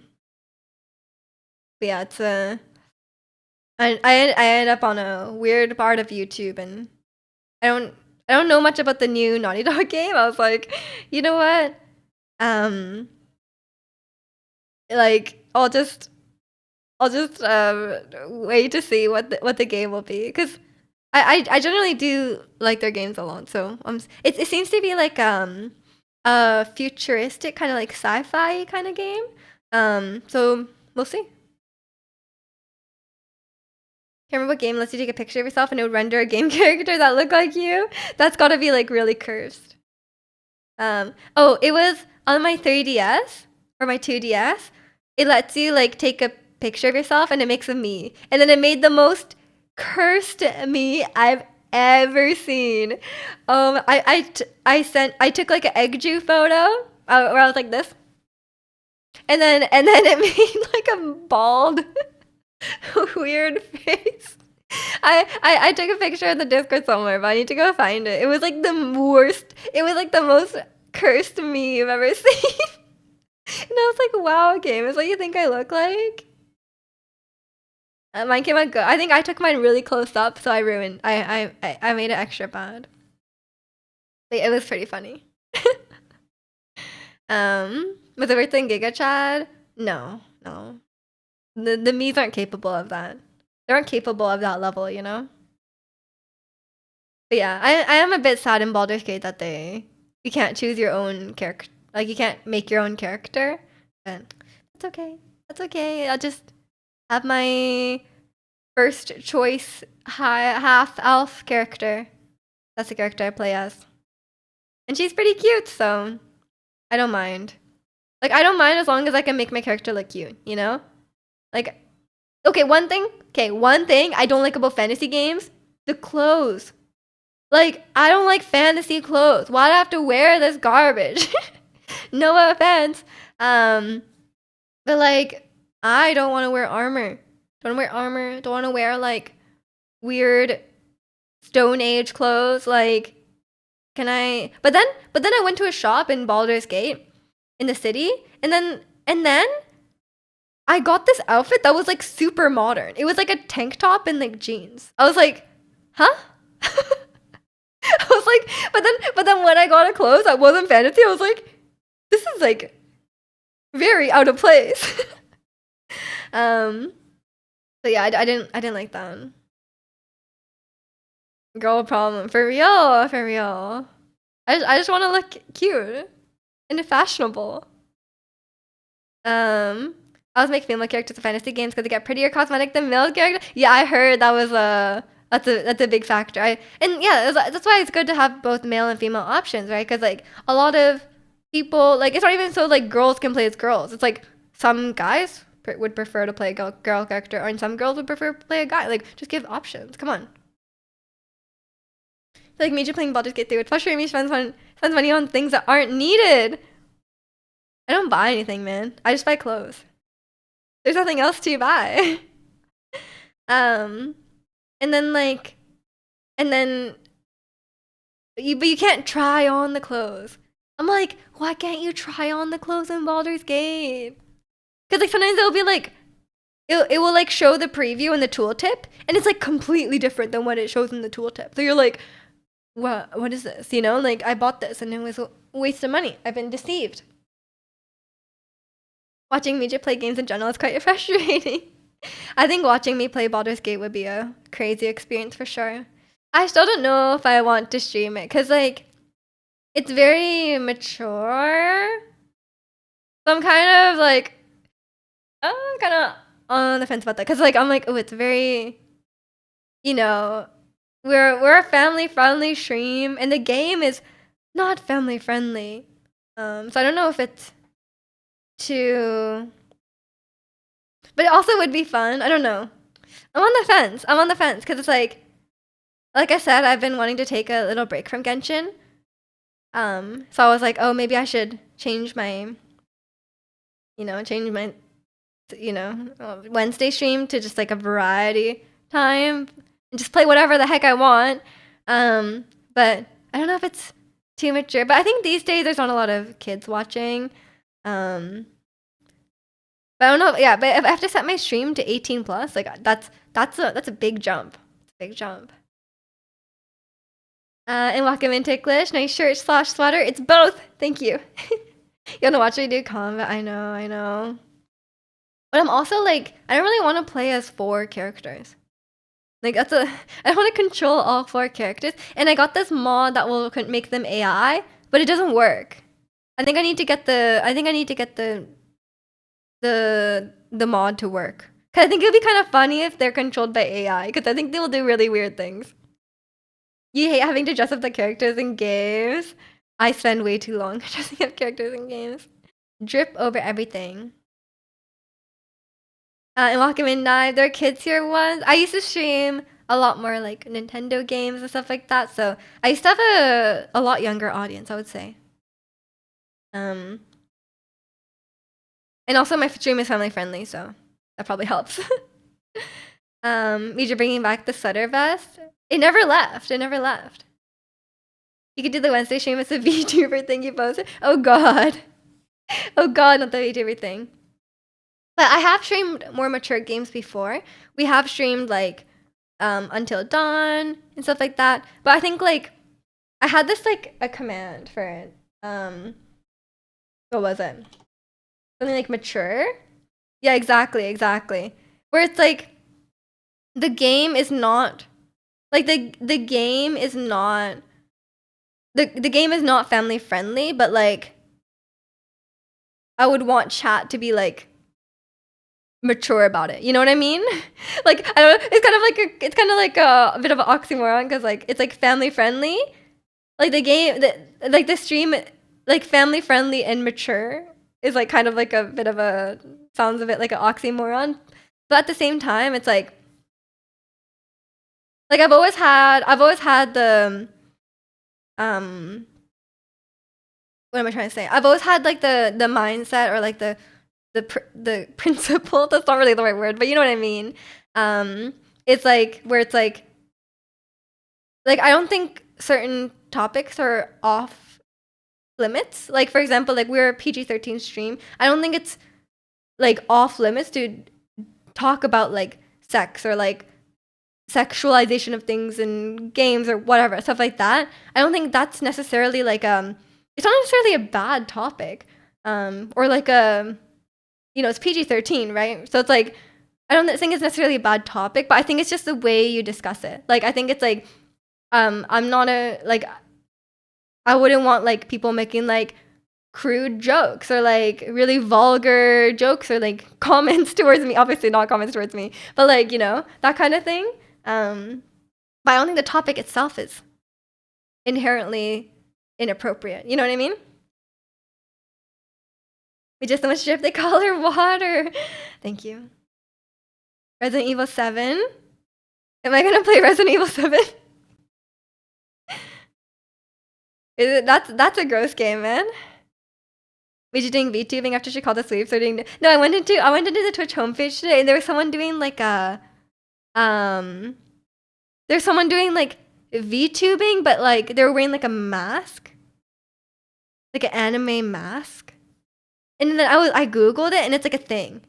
yeah, it's I ended up on a weird part of YouTube, and I don't know much about the new Naughty Dog game. I was like, you know what? Like I'll just wait to see what the game will be, because I generally do like their games a lot. So it seems to be like a futuristic kind of like sci-fi kind of game. So we'll see. Can't remember what game lets you take a picture of yourself and it would render a game character that looked like you. That's got to be like really cursed. Oh, it was on my 3DS or my 2DS. It lets you like take a picture of yourself and it makes a me. And then it made the most cursed me I've ever seen. I took like an egg Jew photo where I was like this. And then it made like a bald weird face. I took a picture in the Discord somewhere, but I need to go find it. It was like the worst. It was like the most cursed me you've ever seen. And I was like, wow, game is what you think I look like? Mine came out good. I think I took mine really close up, so I ruined. I made it extra bad. But it was pretty funny. Was it worth in Giga Chad? No. The me's aren't capable of that. They aren't capable of that level, you know? But yeah, I am a bit sad in Baldur's Gate that you can't choose your own character. Like, you can't make your own character. But that's okay. That's okay. I'll just have my first choice half elf character. That's the character I play as. And she's pretty cute, so I don't mind. Like, I don't mind as long as I can make my character look cute, you know? Like, one thing I don't like about fantasy games, the clothes. Like, I don't like fantasy clothes. Why do I have to wear this garbage? No offense. But like, I don't want to wear armor. Don't want to wear like weird Stone Age clothes. Like, can I? But then I went to a shop in Baldur's Gate in the city, and then I got this outfit that was like super modern. It was like a tank top and like jeans. I was like, huh? I was like, but then when I got it clothes that wasn't fantasy, I was like, this is like very out of place. So yeah, I didn't like that. Girl problem. For real. I just want to look cute and fashionable. I was making female characters in fantasy games because they get prettier cosmetic than male characters. Yeah, I heard that was that's a big factor. That's why it's good to have both male and female options, right? Because like a lot of people, like, it's not even so like girls can play as girls. It's like some guys would prefer to play a girl character, and some girls would prefer to play a guy. Like, just give options. Come on. Like me just playing Baldur's Gate 3 would frustrate me. Spends money on things that aren't needed. I don't buy anything, man. I just buy clothes. There's nothing else to buy. And then like, and then but you can't try on the clothes. I'm like, why can't you try on the clothes in Baldur's Gate? Because like sometimes it'll be like, it will like show the preview and the tooltip, and it's like completely different than what it shows in the tooltip. So you're like, what is this? You know, like I bought this and it was a waste of money. I've been deceived. Watching me play games in general is quite frustrating. I think watching me play Baldur's Gate would be a crazy experience for sure. I still don't know if I want to stream it because like it's very mature. So I'm kind of like, I'm kind of on the fence about that because like I'm like, oh, it's very, you know, we're a family friendly stream and the game is not family friendly. So I don't know if it's too, but it also would be fun. I don't know. I'm on the fence because it's like I said, I've been wanting to take a little break from Genshin. So I was like, oh, maybe I should change my Wednesday stream to just like a variety time and just play whatever the heck I want. But I don't know if it's too mature. But I think these days there's not a lot of kids watching. But I don't know. Yeah, but if I have to set my stream to 18 plus, like that's a big jump. It's a big jump. And welcome in Ticklish. Nice shirt / sweater. It's both. Thank you. You wanna watch me do combat? I know. But I'm also like, I don't really want to play as 4 characters. Like I want to control all 4 characters. And I got this mod that will make them AI, but it doesn't work. I think I need to get the mod to work. Cause I think it'd be kind of funny if they're controlled by AI. Cause I think they'll do really weird things. You hate having to dress up the characters in games. I spend way too long dressing up characters in games. Drip over everything. And welcome in Knive. There are kids here once. I used to stream a lot more like Nintendo games and stuff like that. So I used to have a lot younger audience, I would say. And also my stream is family friendly, so that probably helps. You're bringing back the sweater vest. It never left. You could do the Wednesday stream as a VTuber thing you posted. Oh god, not the VTuber thing. But I have streamed more mature games before. We have streamed like Until Dawn and stuff like that. But I think like I had this like a command for it. What was it? Something like mature? Yeah, exactly. Where it's like the game is not like the game is not the game is not family friendly, but like I would want chat to be like mature about it. You know what I mean? Like I don't know, it's kind of like a bit of an oxymoron because like it's like family friendly. Like the stream like family friendly and mature is like kind of like a bit of a sounds a bit like an oxymoron. But at the same time it's like I've always had the what am I trying to say? I've always had like the mindset or like the principle. That's not really the right word, but you know what I mean. It's like where it's like I don't think certain topics are off limits. Like for example, like we're a PG-13 stream. I don't think it's like off limits to talk about like sex or like sexualization of things in games or whatever, stuff like that. I don't think that's necessarily like it's not necessarily a bad topic. Or like it's PG-13, right? So it's like I don't think it's necessarily a bad topic, but I think it's just the way you discuss it. Like I think it's like I'm not I wouldn't want like people making like crude jokes or like really vulgar jokes or like comments towards me. Obviously not comments towards me, but like, that kind of thing. But I don't think the topic itself is inherently inappropriate. You know what I mean? We just so much drip, they call her water. Thank you. Resident Evil 7? Am I gonna play Resident Evil 7? That's a gross game, man. Was you doing VTubing after she called us sleep? So doing no, I went into the Twitch homepage today, and there was someone doing like a there's someone doing like VTubing, but like they were wearing like a mask, like an anime mask, and then I googled it, and it's like a thing,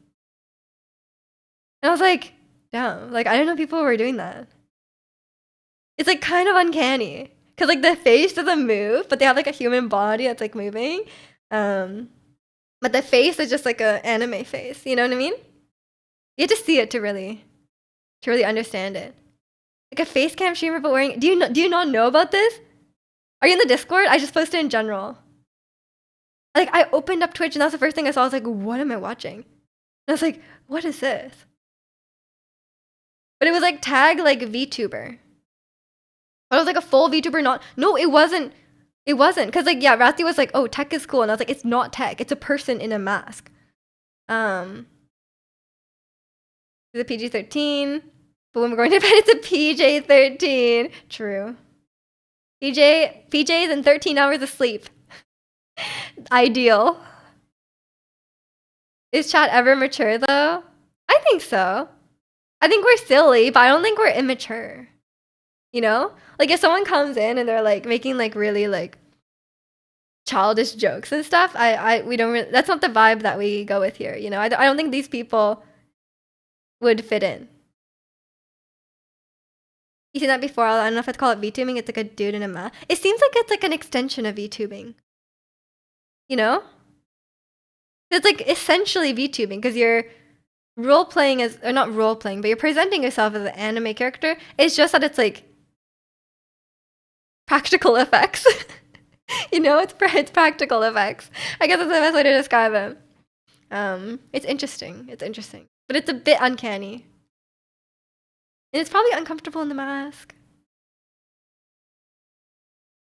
and I was like, damn, like I didn't know people were doing that. It's like kind of uncanny. Cause like the face doesn't move, but they have like a human body that's like moving. But the face is just like a anime face. You know what I mean? You have to see it to really understand it. Like a face cam streamer, but wearing. Do you not know about this? Are you in the Discord? I just posted in general. Like I opened up Twitch and that's the first thing I saw. I was like, what am I watching? And I was like, what is this? But it was like tag like VTuber. But it was like a full VTuber, no, it wasn't. It wasn't. Cause like, yeah, Rathy was like, oh, tech is cool. And I was like, it's not tech. It's a person in a mask. Is it PG-13? But when we're going to bed, it's a PJ-13. True. PJs and 13 hours of sleep. Ideal. Is chat ever mature though? I think so. I think we're silly, but I don't think we're immature. You know? Like if someone comes in and they're like making like really like childish jokes and stuff, we don't really, that's not the vibe that we go with here, you know? I don't think these people would fit in. You seen that before? I don't know if I'd call it VTubing. It's like a dude in a mask. It seems like it's like an extension of VTubing. You know? It's like essentially VTubing because you're role playing as, or not role playing, but you're presenting yourself as an anime character. It's just that it's like practical effects. You know, it's practical effects. I guess that's the best way to describe it. It's interesting. It's interesting, but it's a bit uncanny, and it's probably uncomfortable in the mask.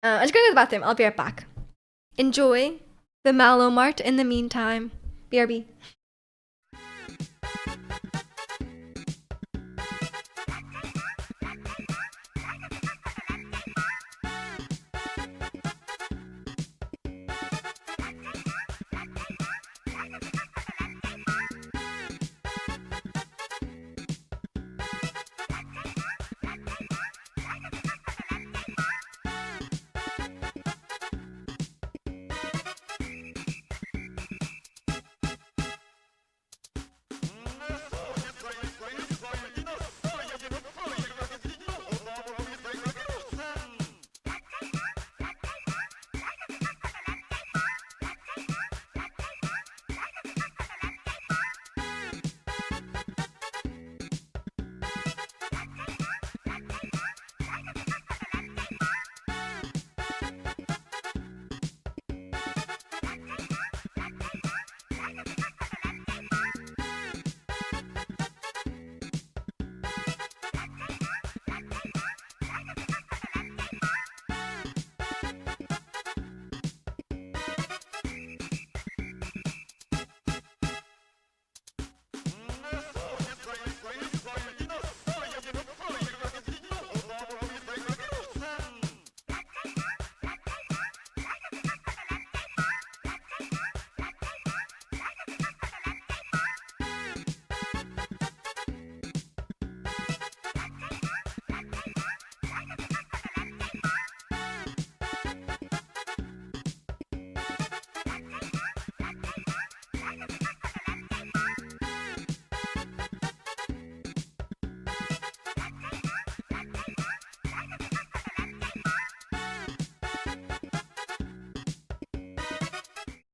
I'm just gonna go to the bathroom. I'll be right back. Enjoy the Mallow Mart in the meantime. BRB.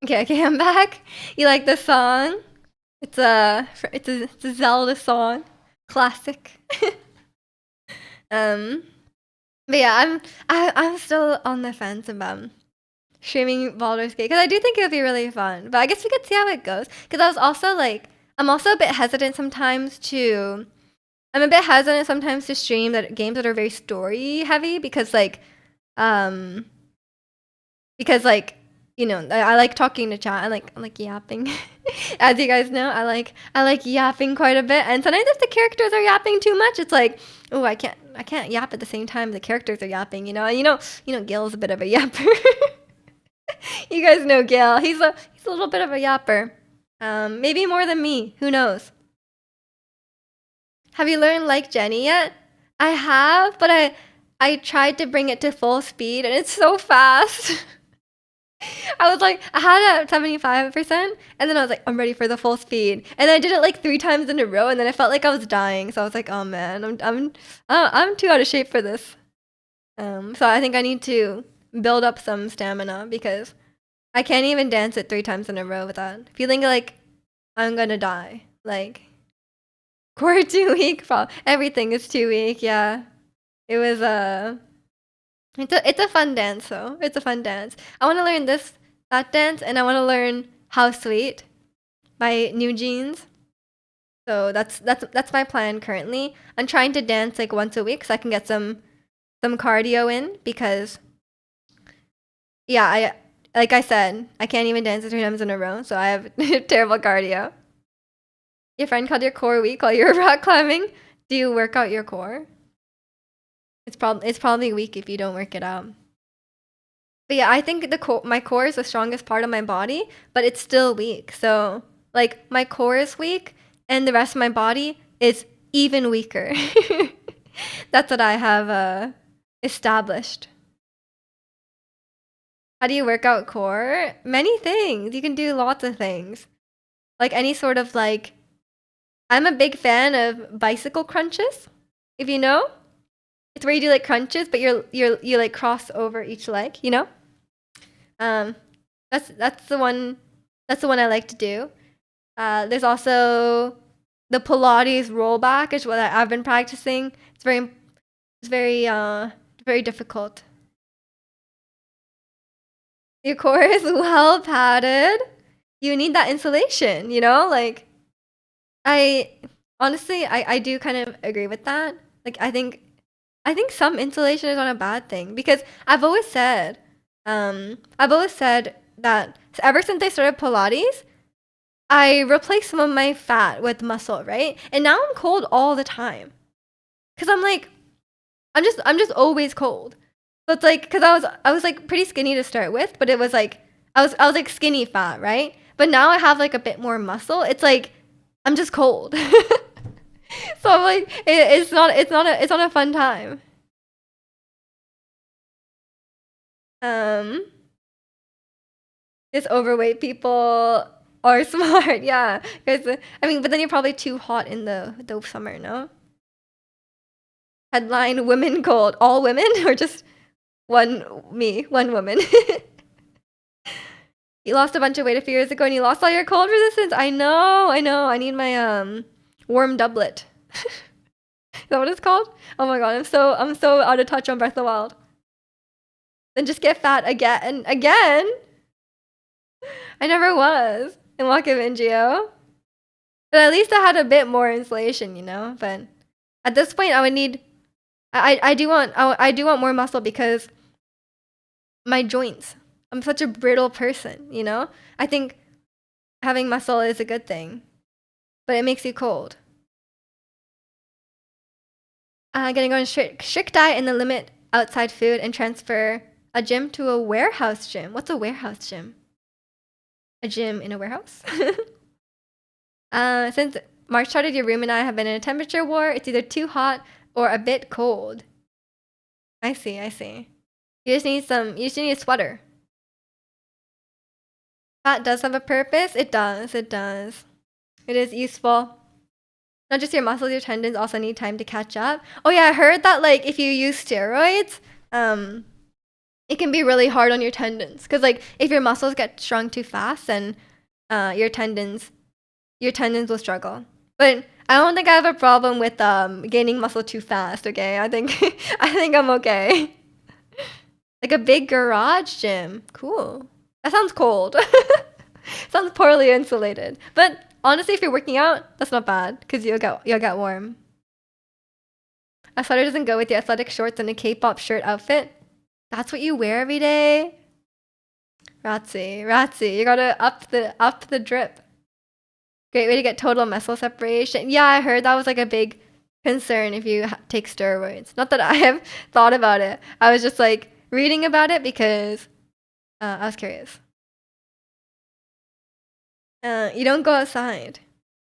Okay, I'm back. You like the song? It's a Zelda song, classic. But yeah, I'm still on the fence about streaming Baldur's Gate because I do think it would be really fun. But I guess we could see how it goes. Because I was also like, I'm also a bit hesitant sometimes to stream that games that are very story heavy because like I like talking to chat. I like yapping. As you guys know, I like yapping quite a bit. And sometimes if the characters are yapping too much, it's like, oh, I can't yap at the same time the characters are yapping. And Gil's a bit of a yapper. You guys know Gil. He's a little bit of a yapper. Maybe more than me. Who knows? Have you learned like Jenny yet? I have, but I tried to bring it to full speed and it's so fast. I was like, I had it at 75%, and then I was like, I'm ready for the full speed. And then I did it like 3 times in a row, and then I felt like I was dying. So I was like, oh man, I'm too out of shape for this. So I think I need to build up some stamina because I can't even dance it 3 times in a row without feeling like I'm gonna die. Like core too weak, everything is too weak. Yeah, it was it's a fun dance though. It's a fun dance. I want to learn that dance, and I want to learn How Sweet by New Jeans. So that's my plan currently. I'm trying to dance like once a week so I can get some cardio in because yeah, I like I said, I can't even dance 3 times in a row, so I have terrible cardio. Your friend called your core weak while you were rock climbing. Do you work out your core? It's probably weak if you don't work it out. But yeah, I think my core is the strongest part of my body, but it's still weak. So like my core is weak, and the rest of my body is even weaker. That's what I have established. How do you work out core? Many things. You can do lots of things. Like any sort of like, I'm a big fan of bicycle crunches. If you know, it's where you do like crunches, but you like cross over each leg. Um, that's the one. That's the one I like to do. There's also the Pilates rollback, is what I've been practicing. It's very difficult. Your core is well padded. You need that insulation. Like I honestly, I do kind of agree with that. Like I think some insulation is not a bad thing because I've always said that ever since I started Pilates, I replaced some of my fat with muscle, right? And now I'm cold all the time. Cause I'm just always cold. So it's like, cause I was like pretty skinny to start with, but it was like I was like skinny fat, right? But now I have like a bit more muscle. It's like I'm just cold. So I'm like, it's not a fun time. Um, just overweight people are smart, yeah. Because I mean, but then you're probably too hot in the summer, no? Headline: Women cold. All women, or just one woman? You lost a bunch of weight a few years ago, and you lost all your cold resistance. I know, I know. I need my warm doublet. Is that what it's called? Oh my god, I'm so out of touch on Breath of the Wild. Then just get fat again and again. I never was in Wakavingio. But at least I had a bit more insulation. But at this point, I would need. I do want more muscle because my joints. I'm such a brittle person. I think having muscle is a good thing, but it makes you cold. Getting on a strict diet and the limit outside food and transfer a gym to a warehouse gym. What's a warehouse gym? A gym in a warehouse? Since March started, your room and I have been in a temperature war. It's either too hot or a bit cold. I see, I see. You just need a sweater. That does have a purpose. It does, it does. It is useful. Not just your muscles, your tendons also need time to catch up. Oh yeah, I heard that like if you use steroids, it can be really hard on your tendons. Cause like if your muscles get shrunk too fast, then your tendons will struggle. But I don't think I have a problem with gaining muscle too fast. Okay, I think I think I'm okay. Like a big garage gym. Cool. That sounds cold. Sounds poorly insulated. But honestly, if you're working out, that's not bad because you'll get warm. A sweater doesn't go with your athletic shorts and a K-pop shirt outfit. That's what you wear every day. Ratsy. You gotta up the drip. Great way to get total muscle separation. Yeah, I heard that was like a big concern if you take steroids. Not that I have thought about it. I was just like reading about it because I was curious. You don't go outside.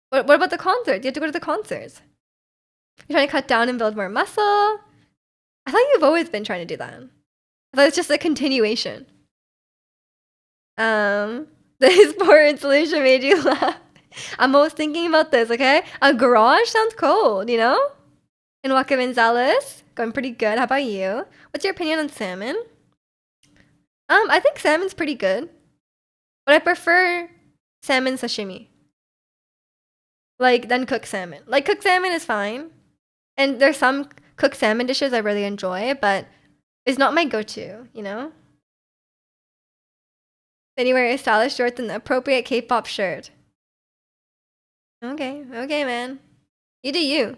What about the concert? You have to go to the concerts. You're trying to cut down and build more muscle. I thought you've always been trying to do that. I thought it's just a continuation. The sport solution made you laugh. I'm always thinking about this, okay? A garage sounds cold, you know? And Waka Gonzalez, going pretty good. How about you? What's your opinion on salmon? I think salmon's pretty good. But I prefer salmon sashimi. Like, than cooked salmon. Like, cooked salmon is fine. And there's some cooked salmon dishes I really enjoy, but it's not my go-to, you know? Then you wear your stylish shorts and the appropriate K-pop shirt. Okay, man. You do you.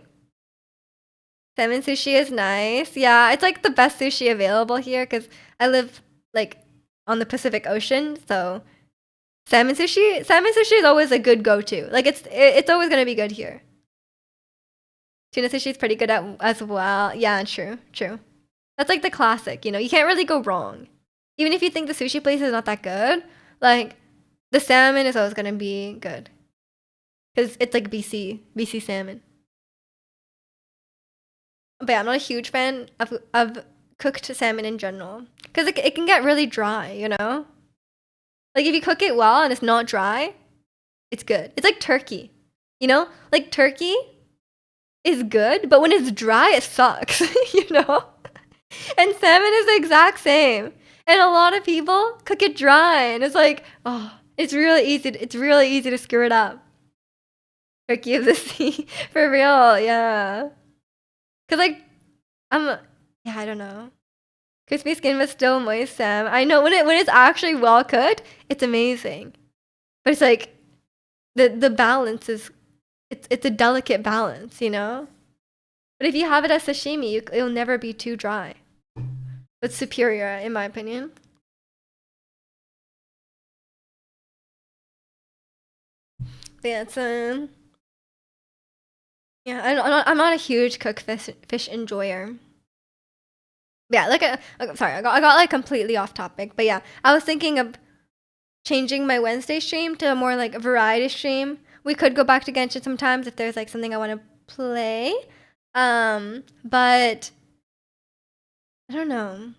Salmon sushi is nice. Yeah, it's like the best sushi available here because I live like on the Pacific Ocean, so salmon sushi is always a good go-to. Like it's always gonna be good here. Tuna sushi is pretty good as well. Yeah, true. That's like the classic. You know, you can't really go wrong. Even if you think the sushi place is not that good, like the salmon is always gonna be good because it's like BC salmon. But yeah, I'm not a huge fan of cooked salmon in general because it can get really dry, you know? Like if you cook it well and it's not dry, it's good. It's like turkey, you know? Like turkey is good, but when it's dry, it sucks, you know? And salmon is the exact same. And a lot of people cook it dry and it's like, oh, it's really easy to screw it up. Turkey of the sea, for real, yeah. Cause like, I don't know. Crispy skin but still moist, Sam. I know when it's actually well cooked, it's amazing. But it's like the balance is, it's a delicate balance, you know. But if you have it as sashimi, it'll never be too dry. It's superior, in my opinion. But yeah, it's yeah, I'm not a huge cooked fish enjoyer. Yeah, sorry, I got like completely off topic, but yeah, I was thinking of changing my Wednesday stream to a more like a variety stream. We could go back to Genshin sometimes if there's like something I want to play, but I don't know,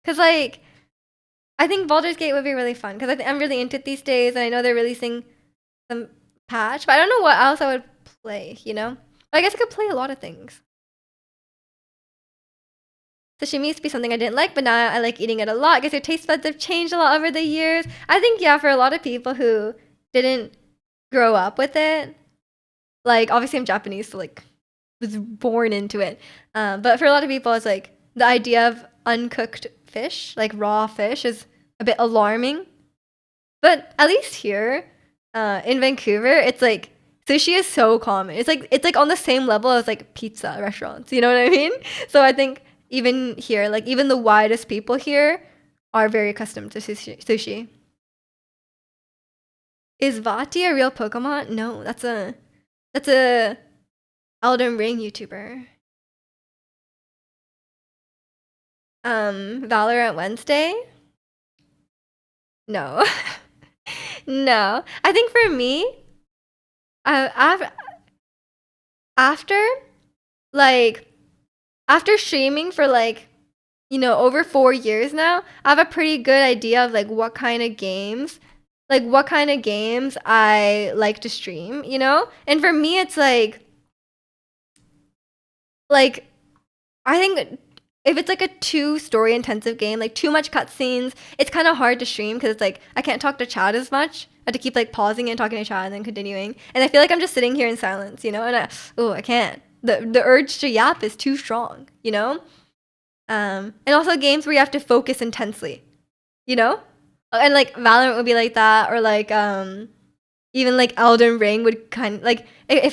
cause like I think Baldur's Gate would be really fun because I'm really into it these days, and I know they're releasing some patch, but I don't know what else I would play, you know? But I guess I could play a lot of things. Sashimi used to be something I didn't like, but now I like eating it a lot. I guess your taste buds have changed a lot over the years. I think, yeah, for a lot of people who didn't grow up with it, like, obviously I'm Japanese, so, like, was born into it. But for a lot of people, it's like the idea of uncooked fish, like raw fish, is a bit alarming. But at least here in Vancouver, it's like sushi is so common. It's like on the same level as like pizza restaurants. You know what I mean? So I think even here, like even the widest people here are very accustomed to sushi. Is Vati a real Pokemon? No, that's a Elden Ring YouTuber. Valorant Wednesday? No. No. I think for me, after like after streaming for like over 4 years now, I have a pretty good idea of like what kind of games I like to stream, and for me it's like I think if it's like a too story intensive game, like too much cutscenes, it's kind of hard to stream because it's like I can't talk to chat as much. I have to keep like pausing and talking to chat and then continuing, and I feel like I'm just sitting here in silence, and I can't. The urge to yap is too strong, and also games where you have to focus intensely, and like Valorant would be like that, or like even like Elden Ring would kind of like if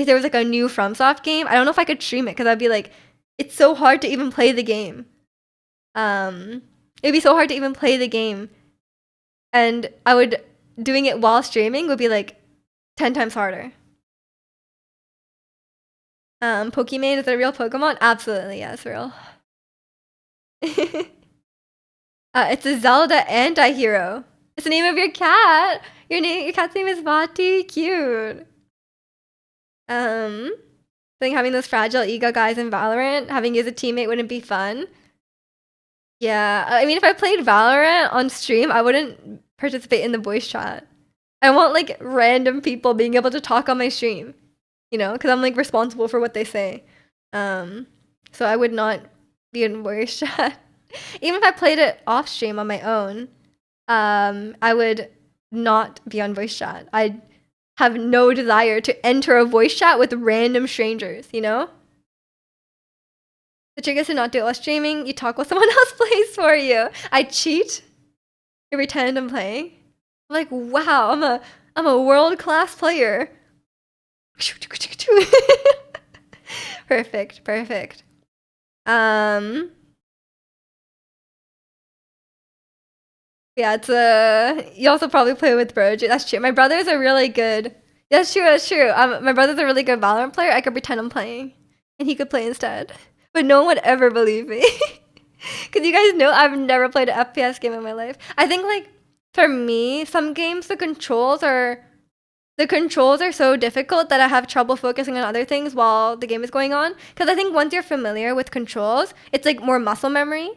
there was like a new FromSoft game, I don't know if I could stream it because I'd be like, it's so hard to even play the game. It'd be so hard to even play the game. And doing it while streaming would be like 10 times harder. Pokimane is a real Pokemon? Absolutely, yes, real. It's a Zelda anti-hero. It's the name of your cat. Your cat's name is Vati. Cute. Think having those fragile ego guys in Valorant, having you as a teammate wouldn't be fun. Yeah, I mean, if I played Valorant on stream, I wouldn't participate in the voice chat. I want like random people being able to talk on my stream, you know, because I'm like responsible for what they say. So I would not be in voice chat. Even if I played it off stream on my own, I would not be on voice chat. I'd have no desire to enter a voice chat with random strangers, you know? The trick is to not do it while streaming. You talk while someone else plays for you. I cheat. I pretend I'm playing. I'm like, wow, I'm a world-class player. Perfect. Yeah, you also probably play with Broji. That's true. My brother's a really good. That's true. My brother's a really good Valorant player. I could pretend I'm playing, and he could play instead. But no one would ever believe me. Because you guys know I've never played an FPS game in my life. I think, like, for me, some games, the controls are so difficult that I have trouble focusing on other things while the game is going on. Because I think once you're familiar with controls, it's, like, more muscle memory.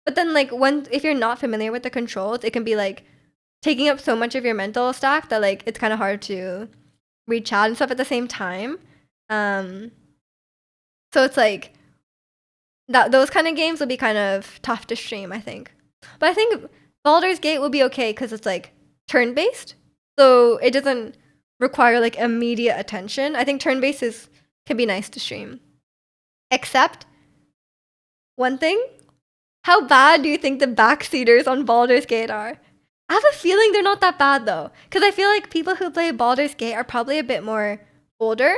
But then, like, if you're not familiar with the controls, it can be, like, taking up so much of your mental stack that, like, it's kind of hard to read chat and stuff at the same time. So it's, like, those kind of games will be kind of tough to stream, I think. But I think Baldur's Gate will be okay because it's, like, turn-based. So it doesn't require, like, immediate attention. I think turn-based can be nice to stream. Except one thing. How bad do you think the backseaters on Baldur's Gate are? I have a feeling they're not that bad though, because I feel like people who play Baldur's Gate are probably a bit more older.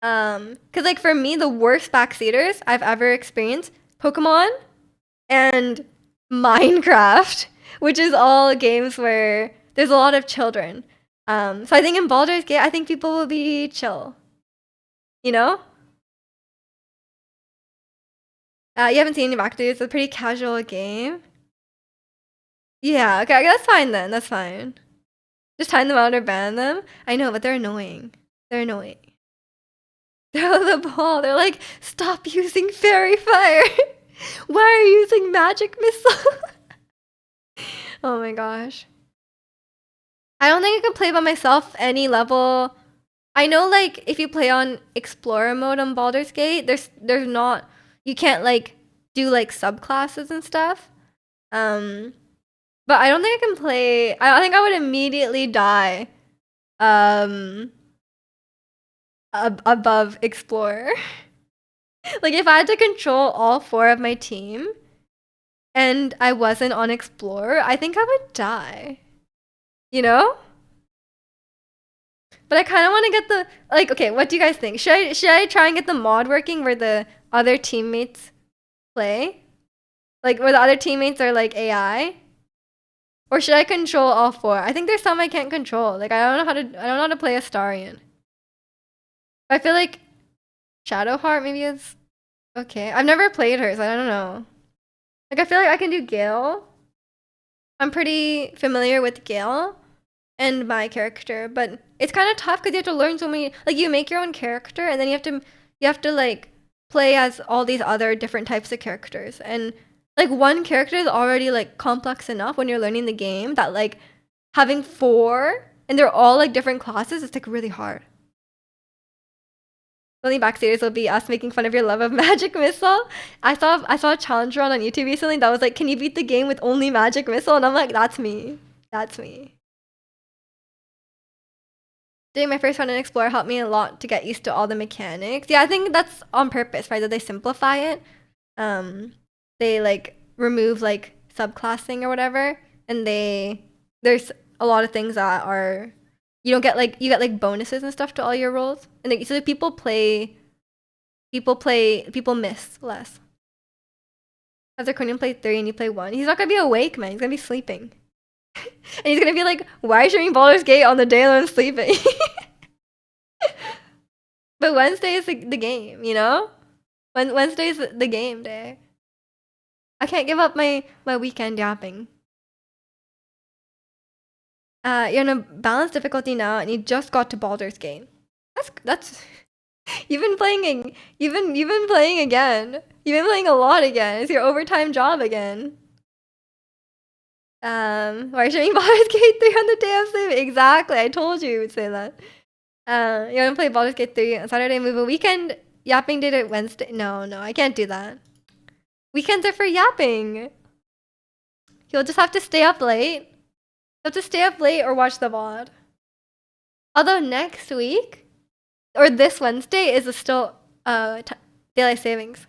Because like for me, the worst backseaters I've ever experienced, Pokemon and Minecraft, which is all games where there's a lot of children. So I think in Baldur's Gate, I think people will be chill. You know? You haven't seen any backseaters. It's a pretty casual game. Yeah, okay, that's fine then. That's fine. Just time them out or ban them. I know, but they're annoying. They're annoying. Throw the ball. They're like, stop using fairy fire. Why are you using magic missile? Oh my gosh. I don't think I can play by myself any level. I know, like, if you play on Explorer mode on Baldur's Gate, there's not, you can't, like, do, like, subclasses and stuff. But I don't think I can play. I think I would immediately die above Explorer. Like if I had to control all 4 of my team and I wasn't on Explorer, I think I would die. You know? But I kind of want to get the like okay, what do you guys think? Should I try and get the mod working where the other teammates play? Like where the other teammates are like AI? Or should I control all 4? I think there's some I can't control. Like I don't know how to play Astarion. I feel like Shadowheart maybe is okay. I've never played her, so I don't know. Like I feel like I can do Gale. I'm pretty familiar with Gale and my character, but it's kind of tough because you have to learn so many. Like you make your own character, and then you have to like play as all these other different types of characters, and like one character is already like complex enough when you're learning the game that like having 4 and they're all like different classes, it's like really hard. The only backseaters will be us making fun of your love of Magic Missile. I saw a challenge run on YouTube recently that was like, can you beat the game with only Magic Missile? And I'm like, that's me. That's me. Doing my first run in Explorer helped me a lot to get used to all the mechanics. Yeah, I think that's on purpose, right? That they simplify it. They like remove like subclassing or whatever, and there's a lot of things that are you get like bonuses and stuff to all your rolls, and so people miss less. Has Zirconium play 3 and you play 1. He's not gonna be awake, man. He's gonna be sleeping. And he's gonna be like, why are you showing Baldur's Gate on the day that I'm sleeping? But Wednesday is the game, you know? Wednesday is the game day. I can't give up my weekend yapping. You're in a balanced difficulty now, and you just got to Baldur's Gate. That's you've been playing again. You've been playing a lot again. It's your overtime job again. Why are you showing Baldur's Gate 3 on the day of sleeping? Exactly. I told you would say that. You're gonna play Baldur's Gate 3 on Saturday, move a weekend yapping day to Wednesday. No, I can't do that. Weekends are for yapping. You'll just have to stay up late. You'll have to stay up late or watch the VOD. Although next week, or this Wednesday, is still daylight savings.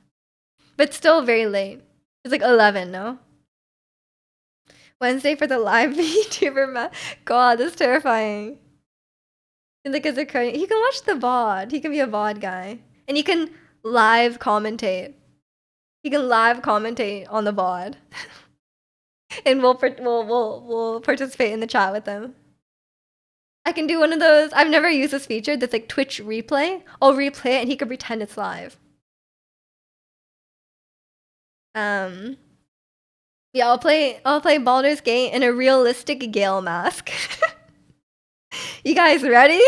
But still very late. It's like 11, no? Wednesday for the live VTuber God, that's terrifying. Like, is it crazy? He can watch the VOD. He can be a VOD guy. And he can live commentate. He can live commentate on the VOD. And we'll participate in the chat with them. I can do one of those. I've never used this feature that's like Twitch replay. I'll replay it and he can pretend it's live. Yeah, I'll play Baldur's Gate in a realistic Gale mask. You guys ready?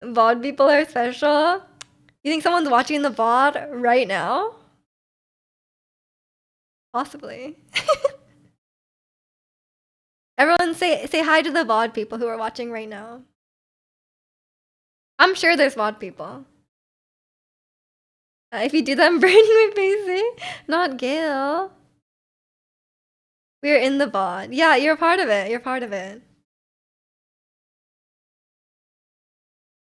VOD people are special. You think someone's watching the VOD right now? Possibly. Everyone say hi to the VOD people who are watching right now. I'm sure there's VOD people. If you do that, I'm burning my PC. Not Gale. We're in the VOD. Yeah, you're part of it. You're part of it.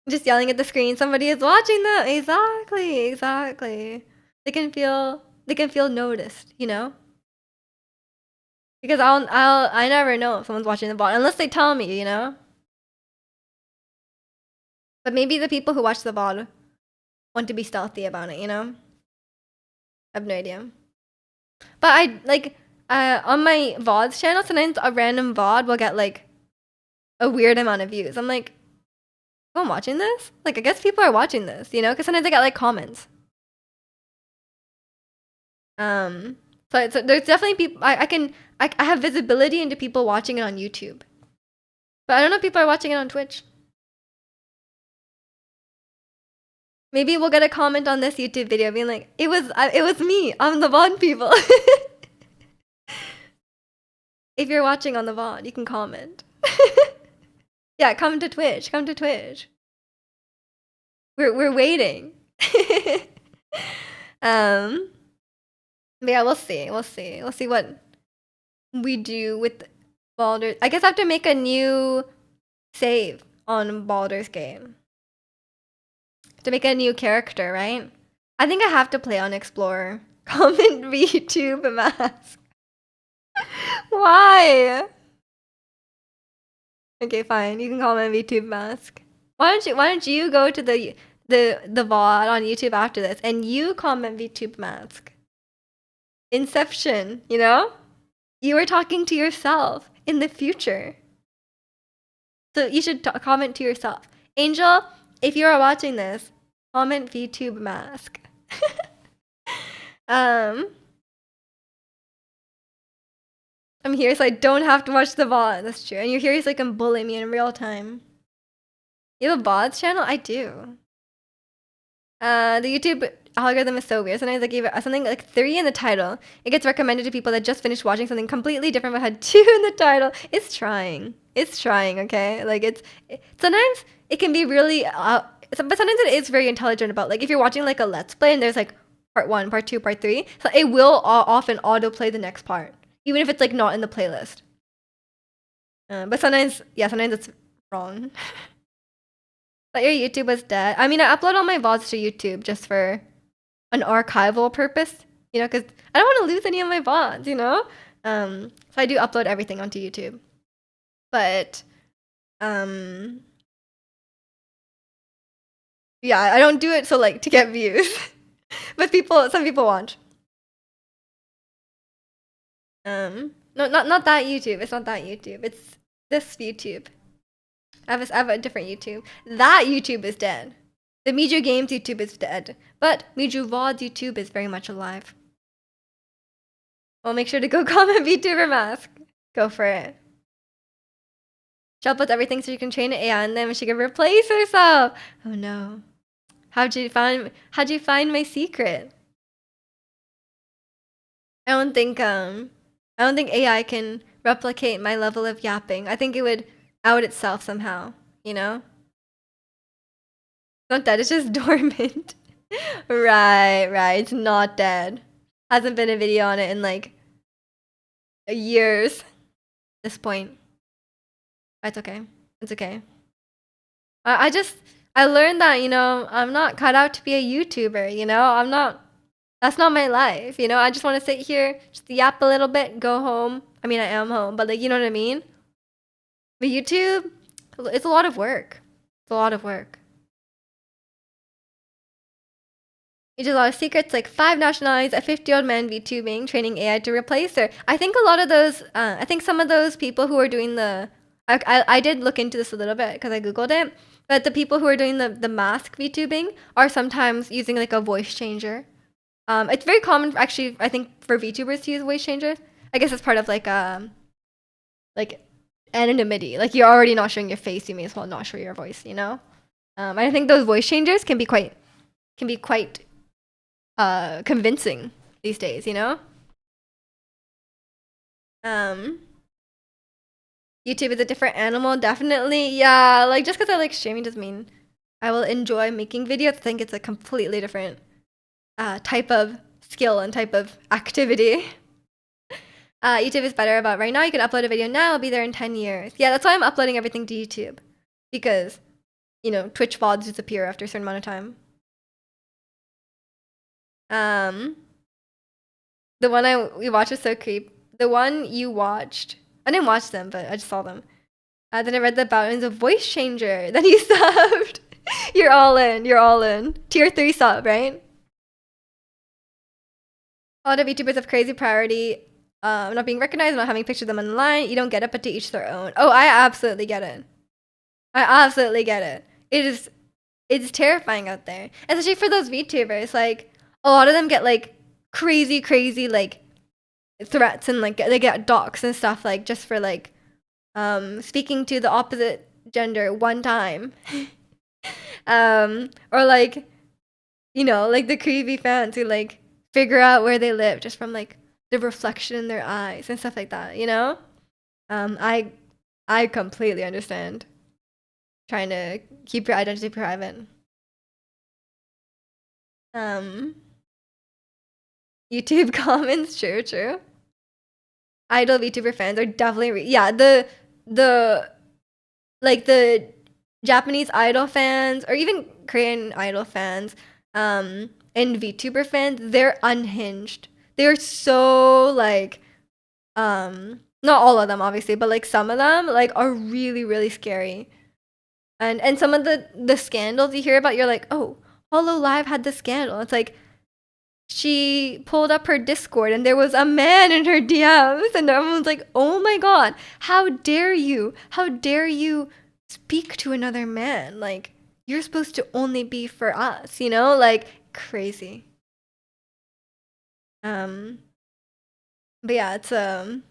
Just yelling at the screen. Somebody is watching them. Exactly. They can feel noticed, you know? Because I never know if someone's watching the VOD unless they tell me, you know? But maybe the people who watch the VOD want to be stealthy about it, you know? I have no idea. But I like on my VODs channel, sometimes a random VOD will get like a weird amount of views. I'm like, oh, I'm watching this? Like, I guess people are watching this, you know? Because sometimes I get like comments. So there's definitely people. I have visibility into people watching it on YouTube, but I don't know if people are watching it on Twitch. Maybe we'll get a comment on this YouTube video being like, it was me. I'm the VOD people. If you're watching on the VOD, you can comment. Yeah, come to Twitch. Come to Twitch. We're waiting. But yeah, we'll see. We'll see what we do with Baldur's. I guess I have to make a new save on Baldur's Gate to make a new character, right? I think I have to play on Explorer. Comment VTube mask. Why? Okay, fine. You can comment VTube mask. Why don't you go to the VOD on YouTube after this and you comment VTube mask? Inception, you know? You were talking to yourself in the future. So you should comment to yourself. Angel, if you are watching this, comment VTube mask. I'm here so I don't have to watch the VOD. That's true. And you're here so you can bully me in real time. You have a VODs channel? I do. The YouTube algorithm is so weird. Sometimes I give it something like 3 in the title. It gets recommended to people that just finished watching something completely different but had 2 in the title. It's trying, okay? Like sometimes it can be really but sometimes it is very intelligent about, like, if you're watching like a Let's Play and there's like part 1, part 2, part 3, so it will often autoplay the next part, even if it's like not in the playlist. But sometimes it's wrong. But your YouTube was dead. I mean, I upload all my VODs to YouTube just for an archival purpose, you know, because I don't want to lose any of my VODs, you know? So I do upload everything onto YouTube. But, yeah, I don't do it so, like, to get views. But some people watch. No, not that YouTube. It's not that YouTube. It's this YouTube. I have a different YouTube. That YouTube is dead. The Miju Games YouTube is dead. But Miju VOD's YouTube is very much alive. Well, make sure to go comment VTuber mask. Go for it. She uploads everything so you can train an AI and then she can replace herself. Oh no. How'd you find my secret? I don't think AI can replicate my level of yapping. I think it would out itself somehow, you know? It's not dead, it's just dormant. Right. It's not dead. Hasn't been a video on it in like years at this point. It's okay. It's okay. I learned that, you know, I'm not cut out to be a YouTuber, you know? That's not my life, you know? I just want to sit here, just yap a little bit, go home. I mean, I am home, but like, you know what I mean? But YouTube, it's a lot of work. It's a lot of work. You did a lot of secrets, like 5 nationalities, a 50-year-old man VTubing, training AI to replace her. I think a lot of those, I think some of those people who are doing I did look into this a little bit because I Googled it, but the people who are doing the mask VTubing are sometimes using like a voice changer. It's very common, actually, I think, for VTubers to use voice changers. I guess it's part of like anonymity. Like you're already not showing your face, you may as well not show your voice, you know? I think those voice changers can be quite convincing these days, you know? YouTube is a different animal, definitely. Yeah, like just because I like streaming doesn't mean I will enjoy making videos. I think it's a completely different type of skill and type of activity. YouTube is better about right now. You can upload a video now, it'll be there in 10 years. Yeah, that's why I'm uploading everything to YouTube. Because, you know, Twitch VODs disappear after a certain amount of time. The one we watched was so creep. The one you watched, I didn't watch them, but I just saw them. Then I read about it, a voice changer. Then you subbed. You're all in. You're all in. Tier 3 sub, right? A lot of YouTubers have crazy priority. Not being recognized, not having pictures of them online. You don't get it, but to each their own. Oh, I absolutely get it. I absolutely get it. It's terrifying out there, especially for those VTubers. Like a lot of them get like crazy like threats and like they get doxxed and stuff like just for like speaking to the opposite gender one time. Or like, you know, like the creepy fans who like figure out where they live just from like the reflection in their eyes and stuff like that, you know? I completely understand trying to keep your identity private. YouTube comments, true. Idol VTuber fans are definitely yeah, the like the Japanese idol fans or even Korean idol fans and VTuber fans, they're unhinged. They're so like not all of them obviously, but like some of them like are really scary. And some of the scandals you hear about, you're like, "Oh, Hollow Live had this scandal." It's like she pulled up her Discord and there was a man in her DMs and everyone's like, "Oh my god, how dare you? How dare you speak to another man? Like you're supposed to only be for us, you know? Like crazy." But yeah, it's some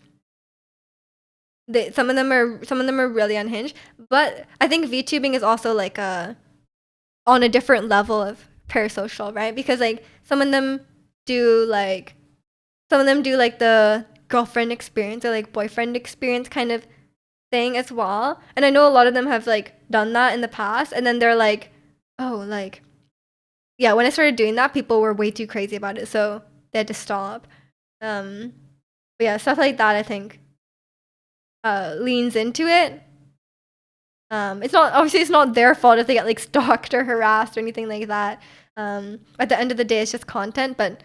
of them are really unhinged, but I think VTubing is also like on a different level of parasocial, right? Because like some of them do like the girlfriend experience or like boyfriend experience kind of thing as well. And I know a lot of them have like done that in the past and then they're like, "Oh, like yeah, when I started doing that, people were way too crazy about it, so they had to stop." But yeah, stuff like that I think leans into it. It's not their fault if they get like stalked or harassed or anything like that. At the end of the day, it's just content. But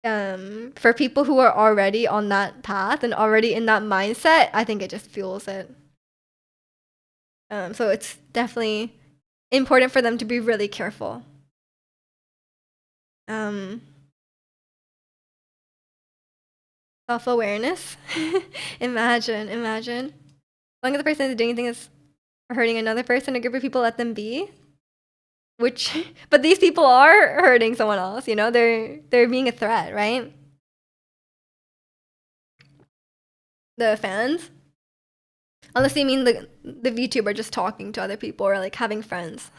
for people who are already on that path and already in that mindset, I think it just fuels it. So it's definitely important for them to be really careful. Um, self-awareness. Imagine. As long as the person is doing anything that's hurting another person, a group of people, let them be. Which, but these people are hurting someone else. You know, they're being a threat, right? The fans. Unless you mean the VTuber just talking to other people or like having friends.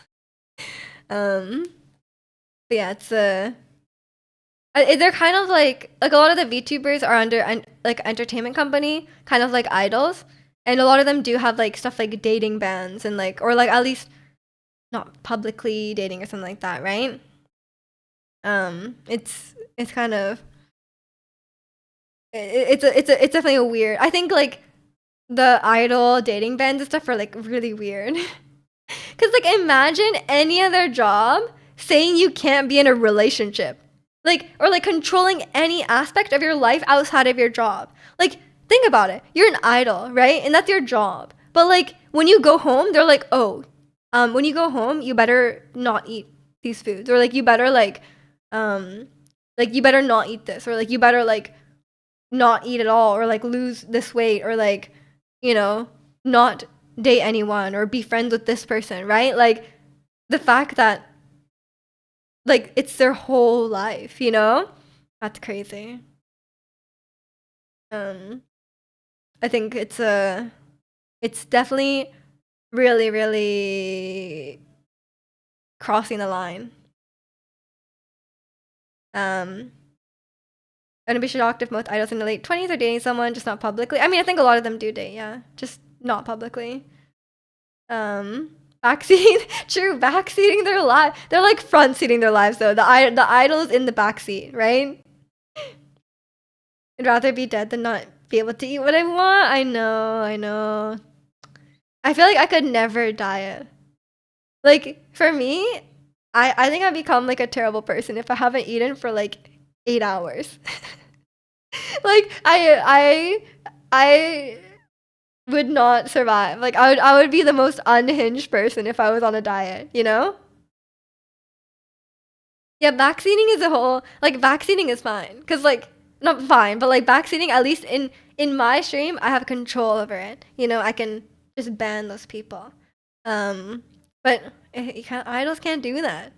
Um, but yeah, it's they're kind of like a lot of the VTubers are under like entertainment company, kind of like idols, and a lot of them do have like stuff like dating bans and like or like at least not publicly dating or something like that, right? It's kind of it's definitely a weird. I think like the idol dating bans and stuff are like really weird. Cause like imagine any other job saying you can't be in a relationship. Like or like controlling any aspect of your life outside of your job. Like think about it. You're an idol, right? And that's your job. But like when you go home, they're like, "Oh, when you go home, you better not eat these foods." Or um like you better not eat this or like you better like not eat at all or like lose this weight or like you know not date anyone or be friends with this person, right? Like the fact that like it's their whole life, you know? That's crazy. um I think it's definitely really crossing the line. um and be shocked if most idols in the late 20s are dating someone, just not publicly. I mean, I think a lot of them do date, yeah, just not publicly. um Backseating. True, backseating their life. They're like front seating their lives though. The idol is in the backseat, right? I'd rather be dead than not be able to eat what I want. I know. I feel like I could never diet. Like for me, I think I've become like a terrible person if I haven't eaten for like 8 hours. Like I would not survive. Like I would be the most unhinged person if I was on a diet, you know? Yeah, backseating is a whole like backseating is fine cuz like not fine, but like backseating at least in my stream I have control over it. You know, I can just ban those people. Um but idols can't do that.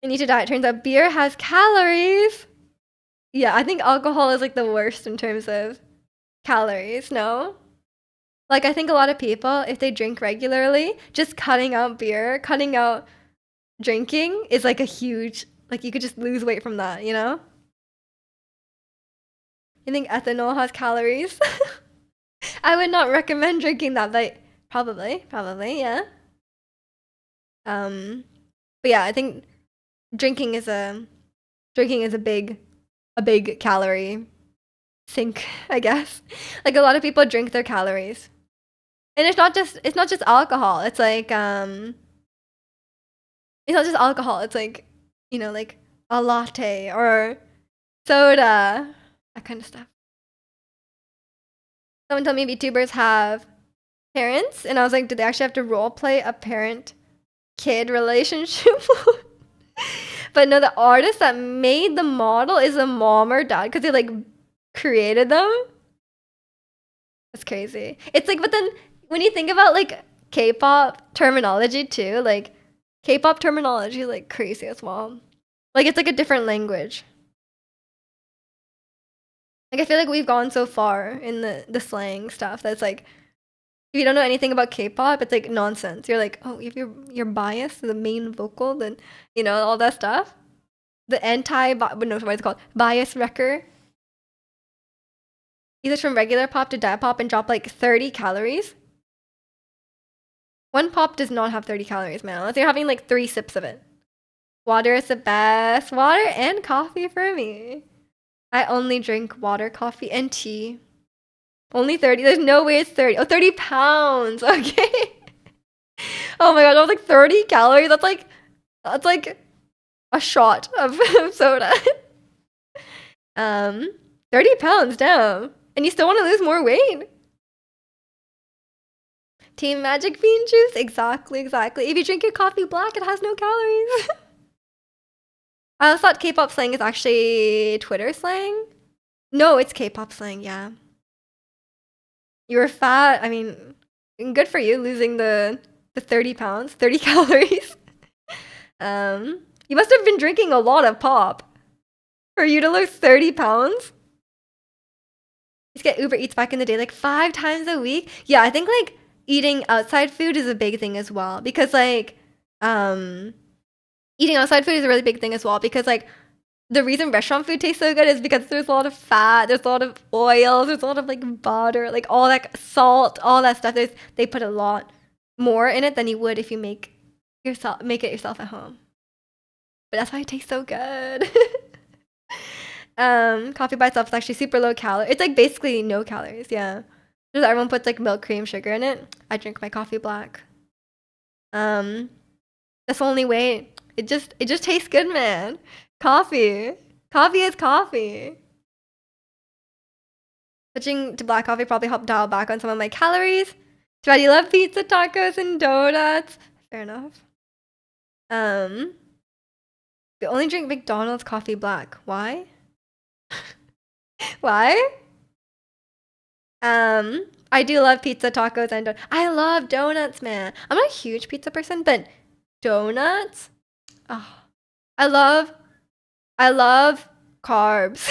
You need to diet. Turns out beer has calories. Yeah, I think alcohol is like the worst in terms of calories, no? Like I think a lot of people if they drink regularly, just cutting out beer, cutting out drinking is like a huge like you could just lose weight from that, you know? You think ethanol has calories? I would not recommend drinking that, but probably, yeah. Um, but yeah, I think drinking is a drinking is a big calorie sink, I guess. Like a lot of people drink their calories. And it's not just alcohol. It's not just alcohol. It's like, you know, like a latte or soda, that kind of stuff. Someone told me VTubers have parents, and I was like, do they actually have to role play a parent kid relationship? But no, the artist that made the model is a mom or dad because they like created them. That's crazy. It's like, but then when you think about like K-pop terminology too, like K-pop terminology is like crazy as well. Like it's like a different language. Like I feel like we've gone so far in the slang stuff that's like if you don't know anything about K-pop, it's like nonsense. You're like, oh, if you're biased to the main vocal, then you know all that stuff. The no, what it's called, bias wrecker. Either from regular pop to diet pop and drop like 30 calories. One pop does not have 30 calories, man. Unless you're having like 3 sips of it. Water is the best. Water and coffee for me. I only drink water, coffee, and tea. Only 30. There's no way it's 30. Oh, 30 pounds. Okay. Oh my god, that was like 30 calories. That's like a shot of soda. Um, 30 pounds down. And you still want to lose more weight? Team Magic Bean Juice. Exactly, exactly. If you drink your coffee black, it has no calories. I also thought K-pop slang is actually Twitter slang. No, it's K-pop slang, yeah. You were fat. I mean, good for you losing the 30 pounds, 30 calories. You must have been drinking a lot of pop for you to lose 30 pounds. Just get Uber Eats back in the day, like 5 times a week. Yeah, I think like eating outside food is a big thing as well because like eating outside food is a really big thing as well because like the reason restaurant food tastes so good is because there's a lot of fat, there's a lot of oils, there's a lot of like butter, like all that salt, all that stuff. They put a lot more in it than you would if you make it yourself at home. But that's why it tastes so good. Coffee by itself is actually super low calorie. It's like basically no calories, yeah. Just everyone puts like milk, cream, sugar in it. I drink my coffee black. That's the only way. It just tastes good, man. Coffee. Coffee is coffee. Switching to black coffee probably helped dial back on some of my calories. Too bad you love pizza, tacos, and donuts. Fair enough. We only drink McDonald's coffee black. Why? Why? I do love pizza, tacos, and I love donuts, man. I'm not a huge pizza person, but donuts. Oh, I love carbs.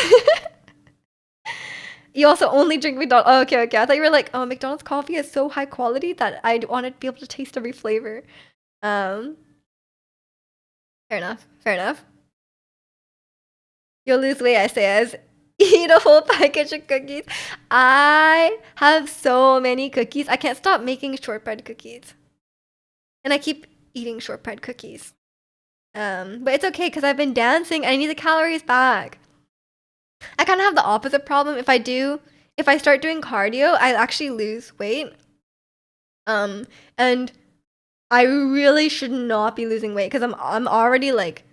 You also only drink McDonald's. Oh, okay, okay. I thought you were like, oh, McDonald's coffee is so high quality that I want to be able to taste every flavor. Fair enough. Fair enough. You'll lose weight, I say, as eat a whole package of cookies. I have so many cookies. I can't stop making shortbread cookies. And I keep eating shortbread cookies. But it's okay because I've been dancing and I need the calories back. I kind of have the opposite problem. If I start doing cardio, I actually lose weight. And I really should not be losing weight because I'm already like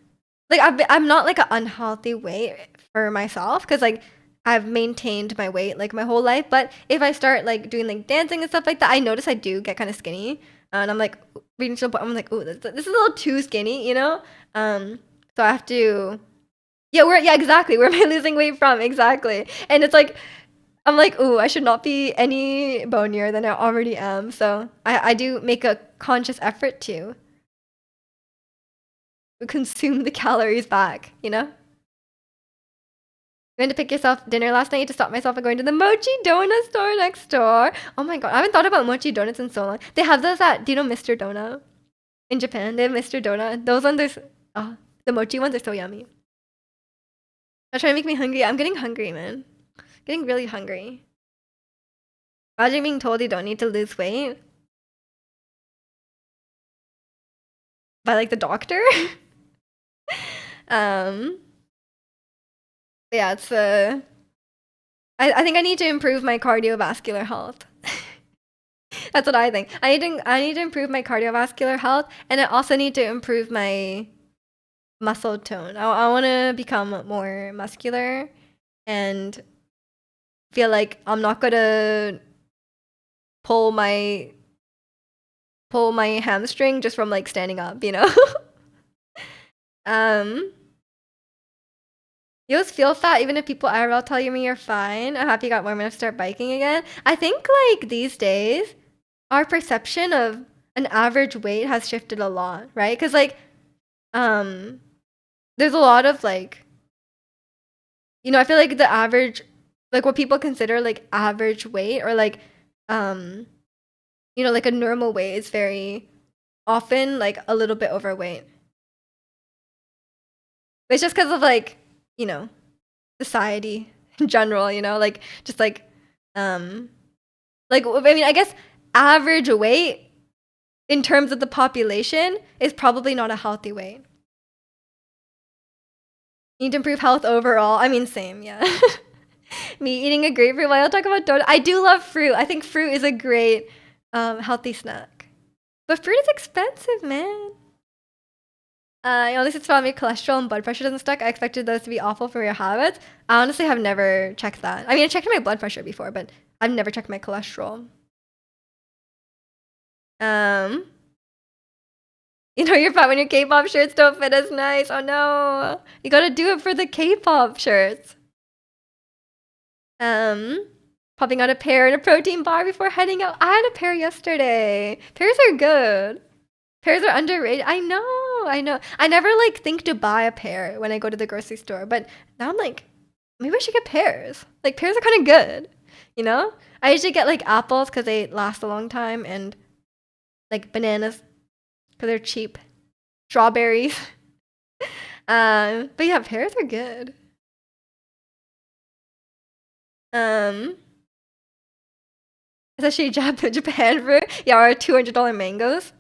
I'm not like an unhealthy weight for myself because like I've maintained my weight like my whole life. But if I start like doing like dancing and stuff like that, I notice I do get kind of skinny, and I'm like reaching to the point I'm like, oh, this is a little too skinny, you know. So I have to. Yeah, exactly. Where am I losing weight from? Exactly. And it's like I'm like, oh, I should not be any bonier than I already am. So I do make a conscious effort to consume the calories back, you know? I went to pick yourself dinner last night to stop myself from going to the Mochi Donut store next door. Oh my god, I haven't thought about Mochi Donuts in so long. They have those at, do you know Mr. Donut? In Japan, they have Mr. Donut. Those ones are, oh, the mochi ones are so yummy. They're trying to make me hungry. I'm getting hungry, man. Getting really hungry. Imagine being told you don't need to lose weight by like the doctor. um, yeah, it's I think I need to improve my cardiovascular health. That's what I think. I need to improve my cardiovascular health, and I also need to improve my muscle tone. I want to become more muscular, and feel like I'm not gonna pull my hamstring just from like standing up, you know. um. You always feel fat even if people IRL tell you you're fine. I'm happy you got warm enough to start biking again. I think like these days, our perception of an average weight has shifted a lot, right? Because like, there's a lot of like, I feel like the average, like what people consider like average weight or like, like a normal weight is very often like a little bit overweight. But it's just because of like, society in general, like just like I mean, I guess average weight in terms of the population is probably not a healthy weight. Need to improve health overall. I mean, same, yeah. Me eating a grapefruit while I talk about donut. I do love fruit. I think fruit is a great healthy snack. But fruit is expensive, man. At least it's about your cholesterol and blood pressure doesn't stuck. I expected those to be awful for your habits. I honestly have never checked that. I mean, I checked my blood pressure before, but I've never checked my cholesterol. Um, you know you're fat when your K-pop shirts don't fit as nice. Oh no. You gotta do it for the K-pop shirts. Popping out a pear and a protein bar before heading out. I had a pear yesterday. Pears are good. Pears are underrated. I know, I know. I never like think to buy a pear when I go to the grocery store, but now I'm like, maybe I should get pears. Like pears are kind of good, you know? I usually get like apples because they last a long time, and like bananas because they're cheap. Strawberries. But yeah, pears are good. Um, Especially Japan fruit. Yeah, our $200 mangoes.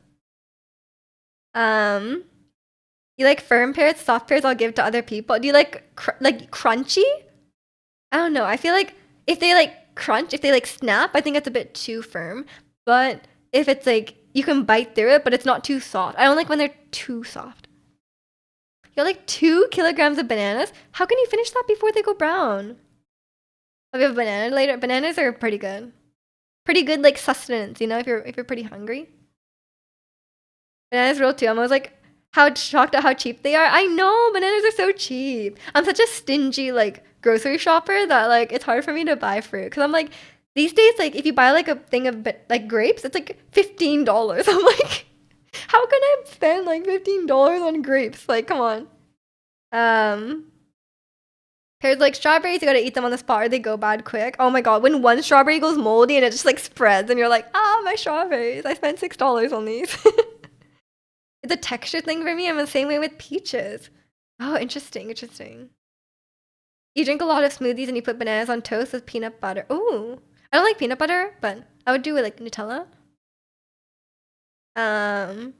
Um, you like firm pears, soft pears? I'll give to other people. Do you like like crunchy? I don't know. I feel like if they like crunch, if they like snap, I think it's a bit too firm. But if it's like you can bite through it, but it's not too soft. I don't like when they're too soft. You have like 2 kilograms of bananas. How can you finish that before they go brown? Oh, we have a banana later. Bananas are pretty good. Pretty good like sustenance, you know, if you're pretty hungry. Bananas real too. I'm always like how shocked at how cheap they are. I know bananas are so cheap. I'm such a stingy like grocery shopper that like it's hard for me to buy fruit because I'm like these days like if you buy like a thing of like grapes, it's like $15. I'm like, how can I spend like $15 on grapes? Like, come on. Um, Pears like strawberries, you gotta eat them on the spot or they go bad quick. Oh my god, when one strawberry goes moldy and it just like spreads and you're like, ah, my strawberries. I spent $6 on these. It's a texture thing for me. I'm the same way with peaches. Oh, interesting, interesting. You drink a lot of smoothies and you put bananas on toast with peanut butter. Ooh. I don't like peanut butter, but I would do it like Nutella. Um,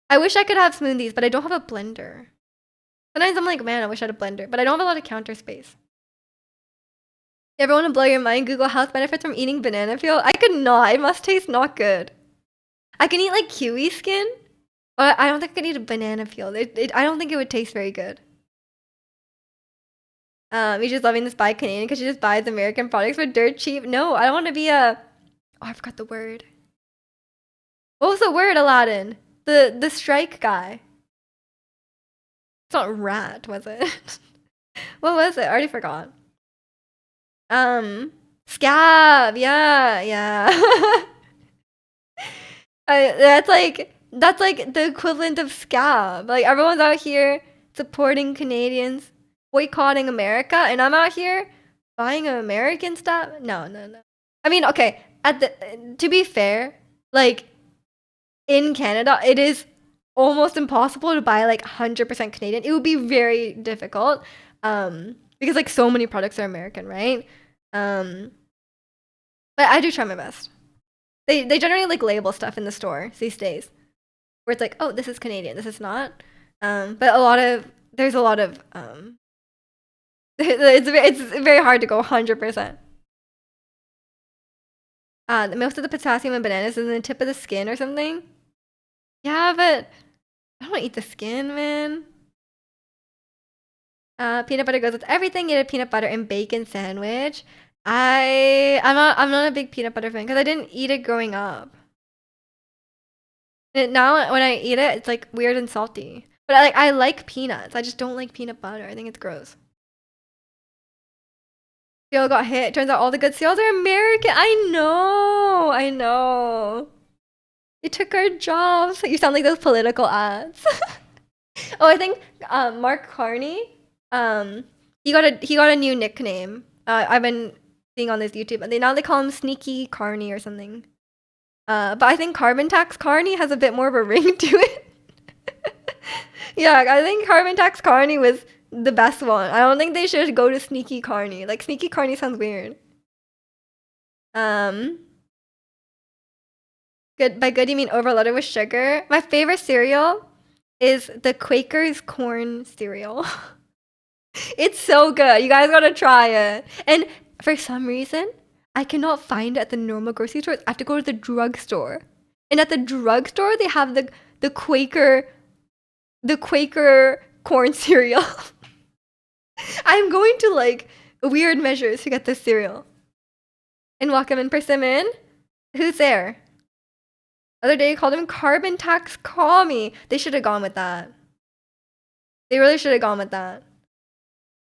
I wish I could have smoothies, but I don't have a blender. Sometimes I'm like, man, I wish I had a blender, but I don't have a lot of counter space. You ever want to blow your mind? Google health benefits from eating banana peel. I could not. It must taste not good. I can eat like kiwi skin, but I don't think I could eat a banana peel. I don't think it would taste very good. You're just loving this buy Canadian because she just buys American products for dirt cheap. No, I don't want to be a. Oh, I forgot the word. What was the word, Aladdin? The strike guy. It's not rat, was it? What was it? I already forgot. Scab. Yeah, yeah. That's like the equivalent of scab. Like everyone's out here supporting Canadians, boycotting America, and I'm out here buying American stuff. No, no, no. I mean, okay. To be fair, like in Canada, it is almost impossible to buy like 100% Canadian. It would be very difficult, because like so many products are American, right? Um, but I do try my best. They generally like label stuff in the store these days where it's like, oh, this is Canadian, this is not. But there's a lot of it's very hard to go 100%. Most of the potassium in bananas is in the tip of the skin or something. Yeah, but I don't want to eat the skin, man. Peanut butter goes with everything. Eat a peanut butter and bacon sandwich. I'm not a big peanut butter fan because I didn't eat it growing up. Now when I eat it, it's like weird and salty. But I like peanuts. I just don't like peanut butter. I think it's gross. Seal got hit. Turns out all the good seals are American. I know. I know. They took our jobs. You sound like those political ads. Oh, I think Mark Carney. He got a new nickname. I've been seeing on this YouTube, and now they call him Sneaky Carney or something. But I think Carbon Tax Carney has a bit more of a ring to it. Yeah, I think Carbon Tax Carney was the best one. I don't think they should go to Sneaky Carney. Like Sneaky Carney sounds weird. Um, Good by good you mean overloaded with sugar. My favorite cereal is the Quaker's corn cereal. It's so good. You guys gotta try it. And for some reason, I cannot find it at the normal grocery stores. I have to go to the drugstore. And at the drugstore, they have the Quaker the Quaker corn cereal. I'm going to like weird measures to get this cereal. And welcome in Persimmon. Who's there? Other day, called him carbon tax commie. They should have gone with that. They really should have gone with that.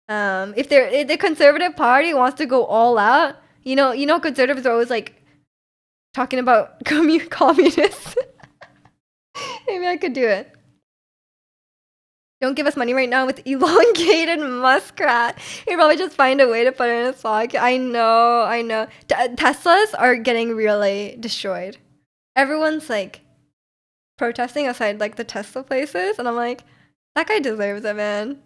If the Conservative Party wants to go all out, conservatives are always like talking about communists. Maybe I could do it. Don't give us money right now with elongated muskrat. He'd probably just find a way to put it in a sock. I know. Teslas are getting really destroyed. Everyone's like protesting outside like the Tesla places, and I'm like, that guy deserves it, man.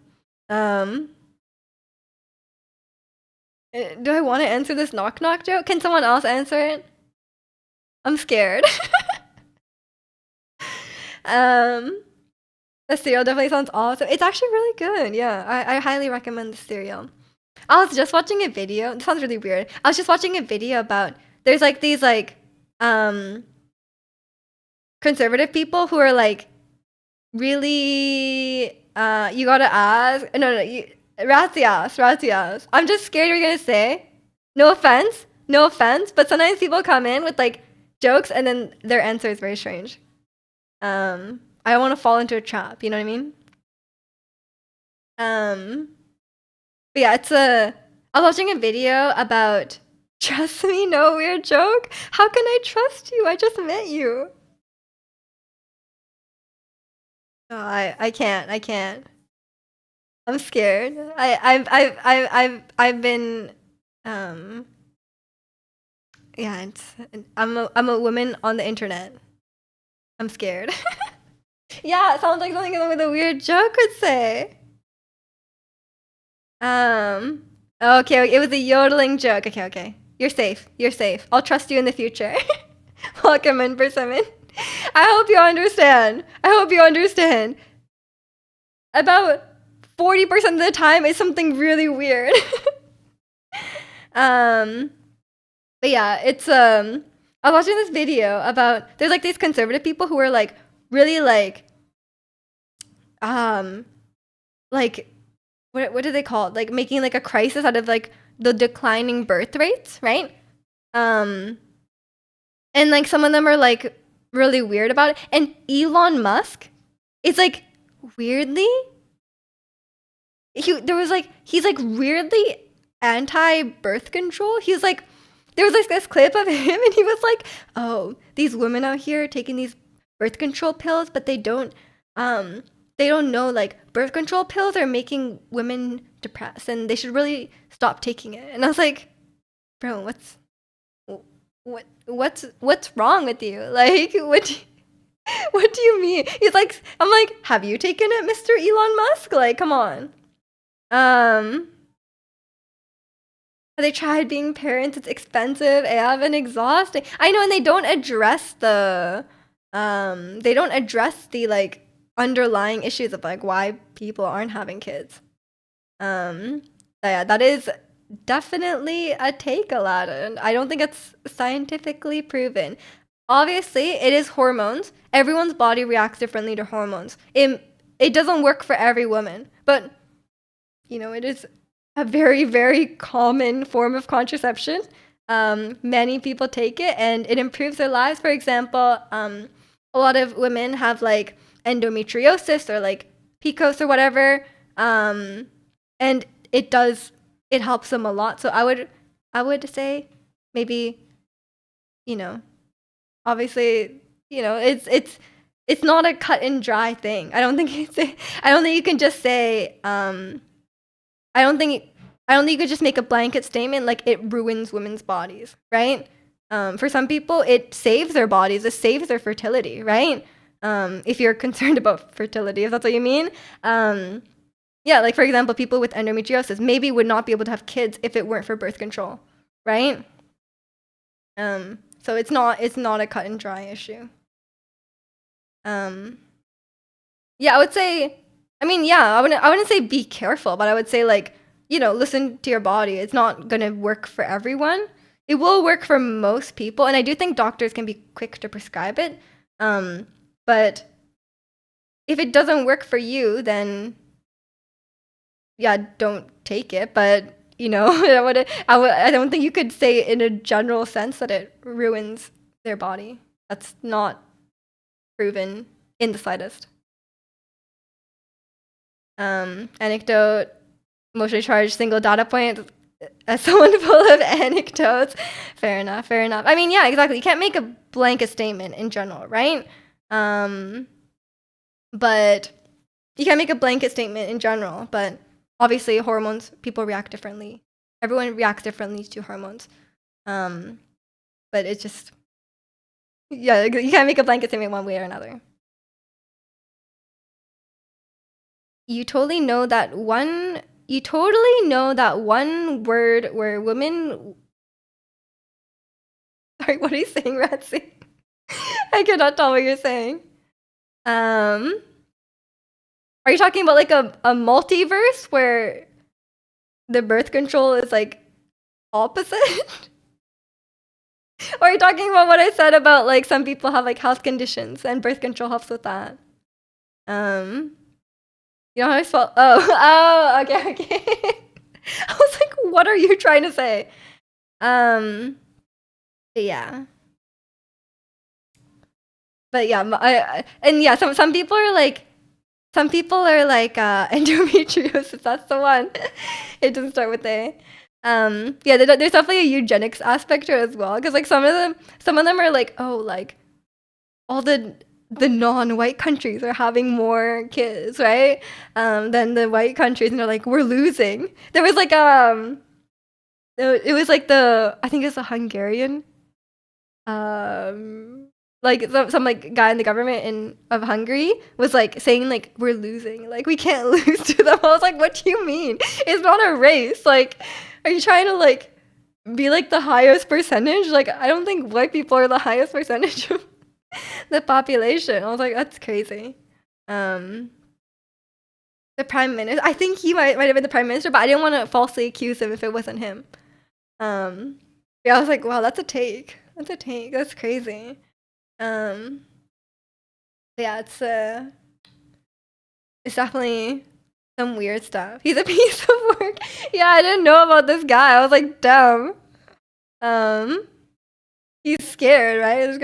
Do I want to answer this knock knock joke? Can someone else answer it? I'm scared. The cereal definitely sounds awesome. It's actually really good. Yeah, I highly recommend the cereal. I was just watching a video. This sounds really weird. I was just watching a video about there's like these like conservative people who are like really you gotta ask rats. I'm just scared you're gonna say no offense, but sometimes people come in with like jokes and then their answer is very strange. I don't want to fall into a trap, you know what I mean? But yeah, I was watching a video about trust me, no weird joke. How can I trust you? I just met you. Oh, I can't. I'm scared. I've been yeah, I'm a woman on the internet. I'm scared. Yeah, it sounds like something with a weird joke would say. Okay, it was a yodeling joke. Okay. You're safe. I'll trust you in the future. Welcome in, Persimmon. I hope you understand. About 40% of the time it's something really weird. But yeah, it's I was watching this video about there's like these conservative people who are like really like what do they call it? Like making like a crisis out of like the declining birth rates, right? And like some of them are like really weird about it. And Elon Musk is like weirdly he's like weirdly anti birth control. He's like there was like this clip of him and he was like, "Oh, these women out here taking these birth control pills, but they don't know like birth control pills are making women depressed and they should really stop taking it." And I was like, "Bro, what's wrong with you? Like what do you mean?" He's like, I'm like, "Have you taken it, Mr. Elon Musk? Like, come on." Have they tried being parents? It's expensive, AF, and exhausting. I know, and they don't address the like underlying issues of like why people aren't having kids. Yeah, that is definitely a take, Aladdin. I don't think it's scientifically proven. Obviously, it is hormones. Everyone's body reacts differently to hormones. It doesn't work for every woman, but it is a very, very common form of contraception. Many people take it and it improves their lives. For example, a lot of women have like endometriosis or like PCOS or whatever. And it helps them a lot. So I would say maybe, obviously, it's not a cut and dry thing. I don't think you can just say, I don't think you could just make a blanket statement like it ruins women's bodies, right? For some people, it saves their bodies, it saves their fertility, right? If you're concerned about fertility, if that's what you mean. Yeah, like for example, people with endometriosis maybe would not be able to have kids if it weren't for birth control, right? So it's not a cut and dry issue. Yeah, I would say. I mean, yeah, I wouldn't say be careful, but I would say like listen to your body. It's not gonna work for everyone. It will work for most people, and I do think doctors can be quick to prescribe it. But if it doesn't work for you, then yeah, don't take it. But I don't think you could say in a general sense that it ruins their body. That's not proven in the slightest. Anecdote, emotionally charged single data point. As someone full of anecdotes. Fair enough. I mean, yeah, exactly. You can't make a blanket statement in general, right? But you can't make a blanket statement in general. But obviously, hormones, people react differently. Everyone reacts differently to hormones. But it's just, yeah, you can't make a blanket statement one way or another. You totally know that one word where women. Sorry, what are you saying, Ratsy? I cannot tell what you're saying. Are you talking about like a multiverse where the birth control is like opposite? Or are you talking about what I said about like some people have like health conditions and birth control helps with that? You know how I spell? Oh, okay. I was like, what are you trying to say? Yeah. But yeah, and yeah, some people are like endometriosis. That's the one. It doesn't start with A. Yeah, there's definitely a eugenics aspect to it as well. Because like some of them are like, oh, like all the non-white countries are having more kids, right? Than the white countries, and they're like, we're losing. There was like it was like I think it's a Hungarian like some like guy in the government of Hungary was like saying like we're losing, like we can't lose to them. I was like, what do you mean? It's not a race. Like, are you trying to like be like the highest percentage? Like, I don't think white people are the highest percentage of the population. I was like, that's crazy. The prime minister. I think he might have been the prime minister, but I didn't want to falsely accuse him if it wasn't him. Yeah, I was like, wow, that's a take. That's crazy. Yeah, it's definitely some weird stuff. He's a piece of work. Yeah, I didn't know about this guy. I was like, damn. He's scared, right?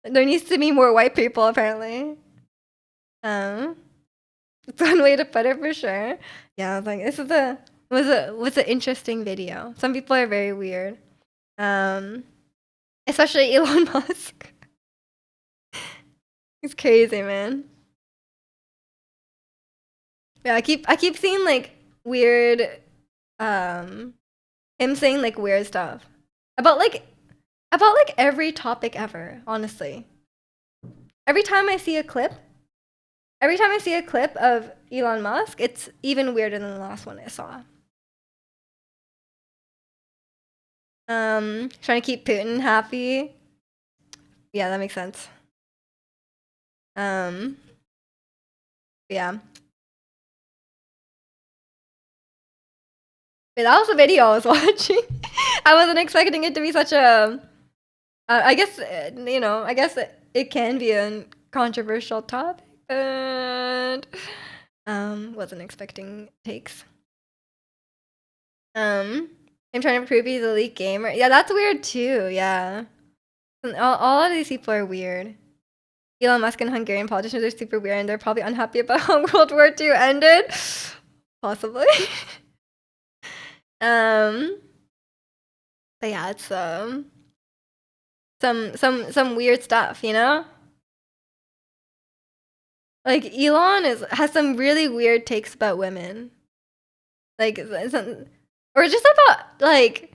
There needs to be more white people apparently. It's one way to put it for sure. Yeah, I was like, this is was an interesting video. Some people are very weird. Especially Elon Musk. He's crazy, man. Yeah, I keep seeing like weird him saying like weird stuff about like every topic ever, honestly. Every time I see a clip of Elon Musk, it's even weirder than the last one I saw. Trying to keep Putin happy. Yeah, that makes sense. Yeah. Wait, that was the video I was watching. I wasn't expecting it to be such a. I guess I guess it can be a controversial topic, but wasn't expecting takes. I'm trying to prove he's a elite gamer. Yeah, that's weird too. Yeah, all of these people are weird. Elon Musk and Hungarian politicians are super weird, and they're probably unhappy about how World War II ended. Possibly. But yeah, it's some weird stuff, you know? Like Elon has some really weird takes about women. Like or just about like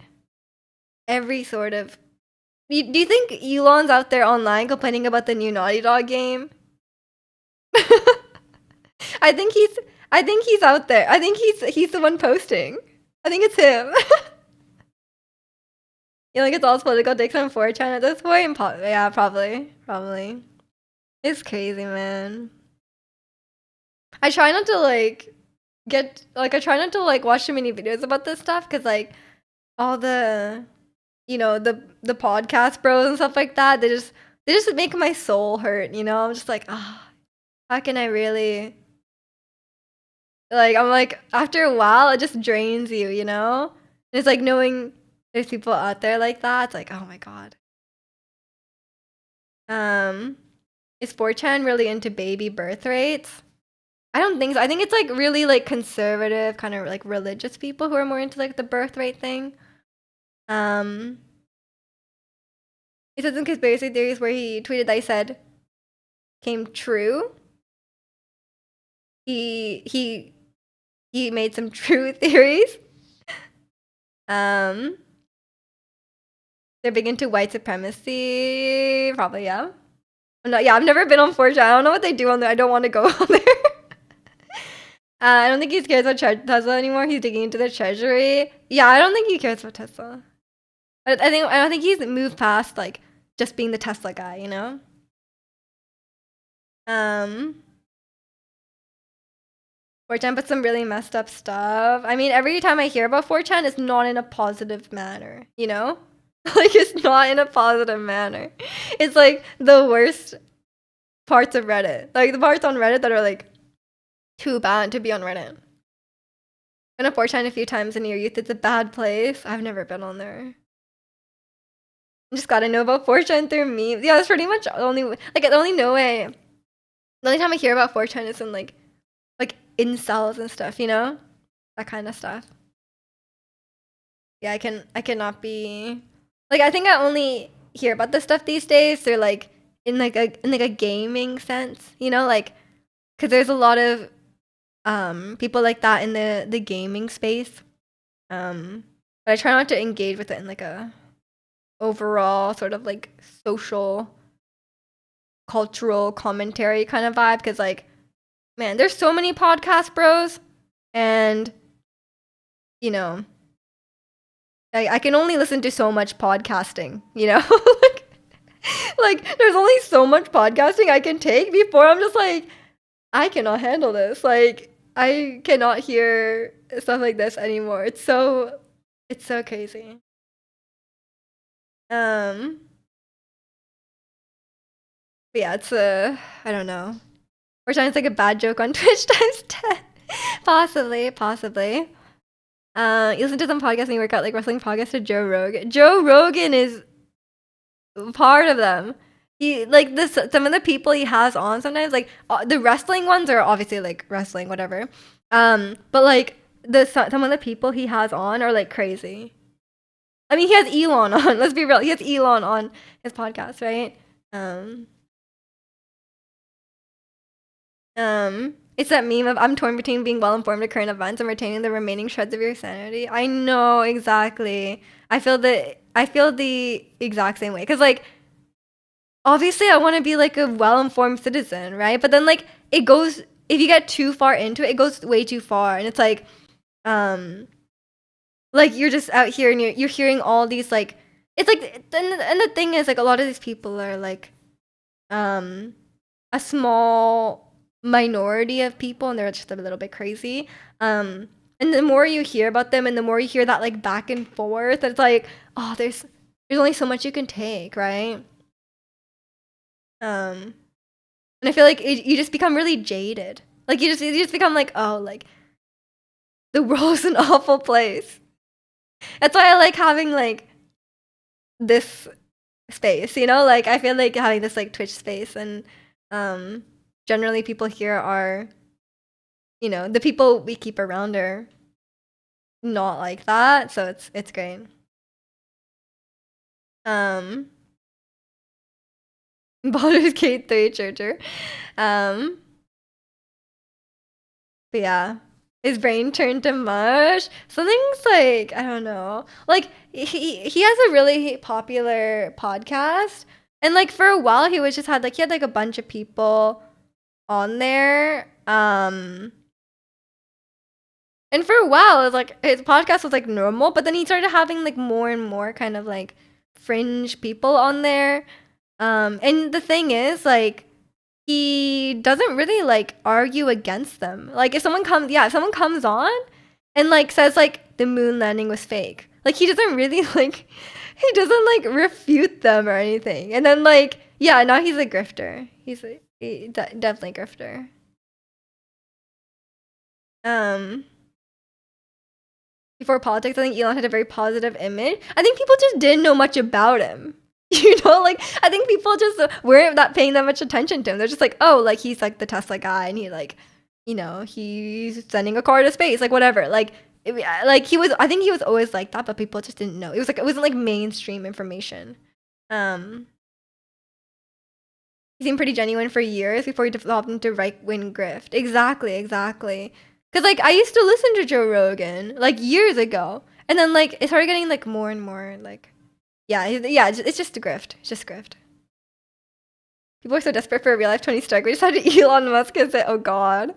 every sort of. Do you think Elon's out there online complaining about the new Naughty Dog game? I think he's out there. I think he's the one posting. I think it's him. You know, like it's all political takes on 4chan at this point. Yeah, probably. It's crazy, man. I try not to like watch too many videos about this stuff because like all the the podcast bros and stuff like that, they just make my soul hurt, you know? I'm just like, how can I really like, I'm like, after a while it just drains you, you know? And it's like knowing there's people out there like that, it's like, oh my god. Is 4chan really into baby birth rates? I don't think so. I think it's like really like conservative, kind of like religious people who are more into like the birth rate thing. Um, he said some conspiracy theories where he tweeted that he said came true. He he made some true theories. Um, they're big into white supremacy. Probably, yeah. No, yeah, I've never been on 4chan. I don't know what they do on there. I don't want to go on there. I don't think he cares about Tesla anymore. He's digging into the treasury. Yeah, I don't think he cares about Tesla. I don't think he's moved past like just being the Tesla guy, you know? Um 4chan put some really messed up stuff. I mean, every time I hear about 4chan, it's not in a positive manner, you know? Like it's not in a positive manner. It's like the worst parts of Reddit. Like the parts on Reddit that are like too bad to be on Reddit. Been on 4chan a few times in your youth. It's a bad place. I've never been on there. I just gotta know about 4chan through memes. Yeah, that's pretty much the only like the only no way. The only time I hear about 4chan is in like incels and stuff, you know? That kind of stuff. Yeah, I cannot be like I think I only hear about this stuff these days through like in like a gaming sense, you know, like because there's a lot of people like that in the gaming space. But I try not to engage with it in like a overall sort of like social cultural commentary kind of vibe because like man, there's so many podcast bros and you know I can only listen to so much podcasting, you know? like there's only so much podcasting I can take before I'm just like I cannot handle this. Like I cannot hear stuff like this anymore. It's so crazy. Um but yeah, it's I don't know. Or trying to like a bad joke on Twitch times 10. Possibly. You listen to some podcasts and you work out like wrestling podcasts to Joe Rogan. Joe Rogan is part of them. He like this some of the people he has on sometimes like the wrestling ones are obviously like wrestling whatever. But like some of the people he has on are like crazy. I mean, he has Elon on. Let's be real. He has Elon on his podcast, right? Um it's that meme of I'm torn between being well informed of current events and retaining the remaining shreds of your sanity. I know exactly. I feel the exact same way because like obviously I want to be like a well-informed citizen, right? But then like it goes if you get too far into it, it goes way too far, and it's um like you're just out here and you're hearing all these like it's like and the thing is like a lot of these people are like um a small minority of people and they're just a little bit crazy. And the more you hear about them and the more you hear that like back and forth, it's like, oh, there's only so much you can take, right? And I feel like you just become really jaded. Like you just become like, oh, like the world's an awful place. That's why I like having like this space, you know? Like I feel like having this like Twitch space and generally people here are you know, the people we keep around are not like that, so it's great. Baldur's Gate 3 Churcher. Um but yeah. His brain turned to mush. Something's like, I don't know. Like he has a really popular podcast. And like for a while he was just had like he had like a bunch of people on there. And for a while, it was like his podcast was like normal, but then he started having like more and more kind of like fringe people on there. And the thing is, like, he doesn't really like argue against them. Like, if someone comes on and like says like the moon landing was fake, like he doesn't really like, he doesn't like refute them or anything. And then like, yeah, now he's a grifter. Definitely a grifter. Um. Before politics, I think Elon had a very positive image. I think people just didn't know much about him. Like I think people just weren't that paying that much attention to him. They're just like, oh, like he's like the Tesla guy, and he like, he's sending a car to space, like whatever. Like, like he was. I think he was always like that, but people just didn't know. It wasn't like mainstream information. Um, he seemed pretty genuine for years before he developed into right wing grift. Exactly, exactly. Because like I used to listen to Joe Rogan like years ago, and then like it started getting like more and more like, yeah, yeah. It's just a grift. It's just grift. People are so desperate for a real life Tony Stark. We just had to Elon Musk and say, oh god.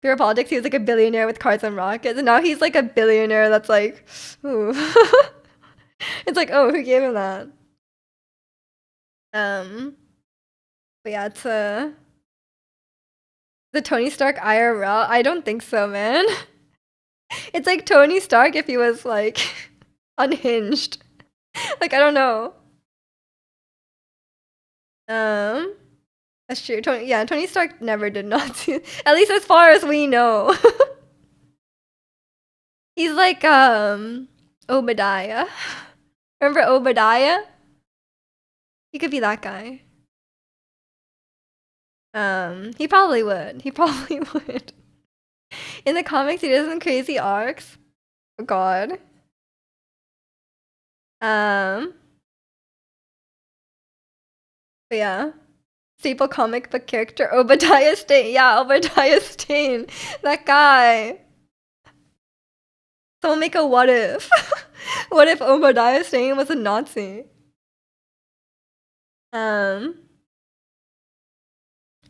Pure politics, he was like a billionaire with cars and rockets, and now he's like a billionaire that's like, ooh. It's like, oh, who gave him that? But yeah, it's the Tony Stark IRL. I don't think so, man. It's like Tony Stark if he was like unhinged. Like I don't know. That's true. Tony Stark never did Nazi. At least as far as we know. He's like Obadiah. Remember Obadiah? He could be that guy. He probably would. He probably would. In the comics, he does some crazy arcs. Oh god. But yeah. Staple comic book character Obadiah Stane. Yeah, Obadiah Stane. That guy. Someone make a what if. What if Obadiah Stane was a Nazi?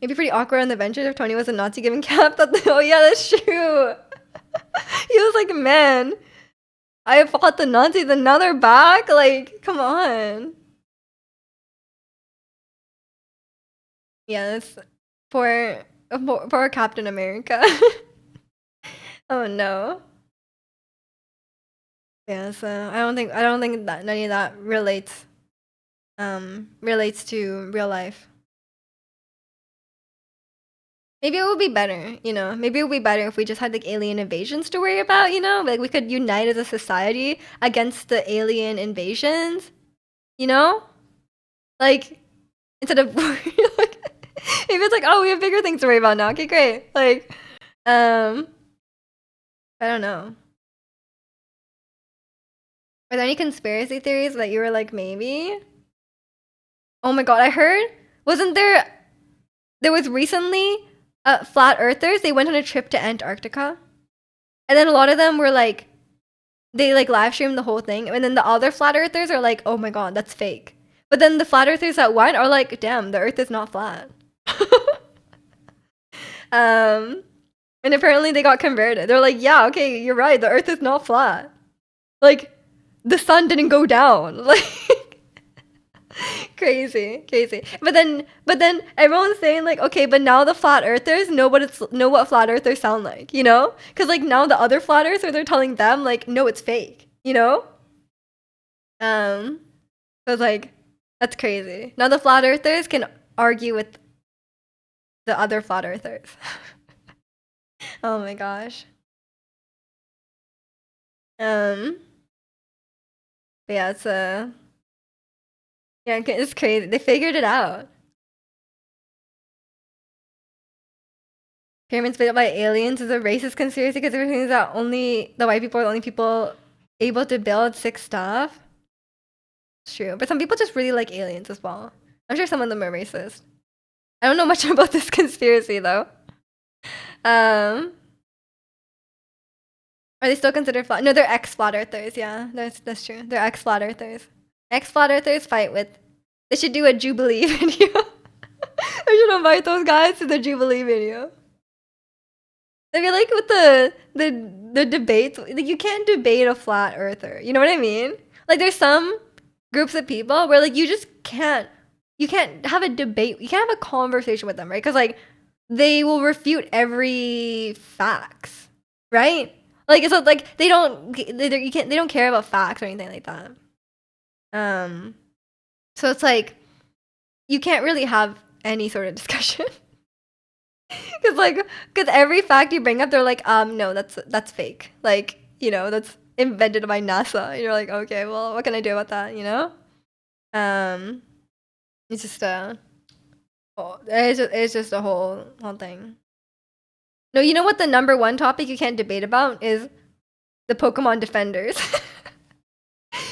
It'd be pretty awkward on the benches if Tony was a Nazi giving cap. Oh yeah, that's true. He was like, man, I fought the Nazis and now they're back? Like, come on. Yes. For Captain America. Oh no. Yeah, so I don't think that any of that relates to real life. Maybe it would be better, maybe it would be better if we just had like alien invasions to worry about, like we could unite as a society against the alien invasions, like instead of like maybe it's like, oh, we have bigger things to worry about now. Okay, great. Like I don't know. Are there any conspiracy theories that you were like, maybe? Oh my god, I heard, wasn't there was recently flat earthers, they went on a trip to Antarctica, and then a lot of them were like, they like live streamed the whole thing, and then the other flat earthers are like, oh my god, that's fake. But then the flat earthers that went are like, damn, the earth is not flat. And apparently they got converted. They're like, yeah, okay, you're right, the earth is not flat. Like, the sun didn't go down. Like, crazy. But then everyone's saying like, okay, but now the flat earthers know what flat earthers sound like, because like now the other flat earthers, they're telling them like, no, it's fake, so it's like, that's crazy. Now the flat earthers can argue with the other flat earthers. Oh my gosh. But yeah, it's crazy. They figured it out. Pyramids built by aliens is a racist conspiracy because everything is that only the white people are the only people able to build sick stuff. It's true, but some people just really like aliens as well. I'm sure some of them are racist. I don't know much about this conspiracy though. Are they still considered flat? No, they're ex-flat earthers. Yeah, that's true. They're ex-flat earthers. Ex-flat earthers fight with. They should do a Jubilee video. I should invite those guys to the Jubilee video. I feel like with the debates, like you can't debate a flat earther. You know what I mean? Like there's some groups of people where like you just can't. You can't have a debate. You can't have a conversation with them, right? Because like they will refute every facts, right? Like so, like they don't care about facts or anything like that. So it's like you can't really have any sort of discussion. Because every fact you bring up, they're like, no, that's fake. Like, that's invented by NASA. And you're like, okay, well, what can I do about that? You know? It's just it's just a whole thing. No, you know what the number one topic you can't debate about is the Pokemon defenders.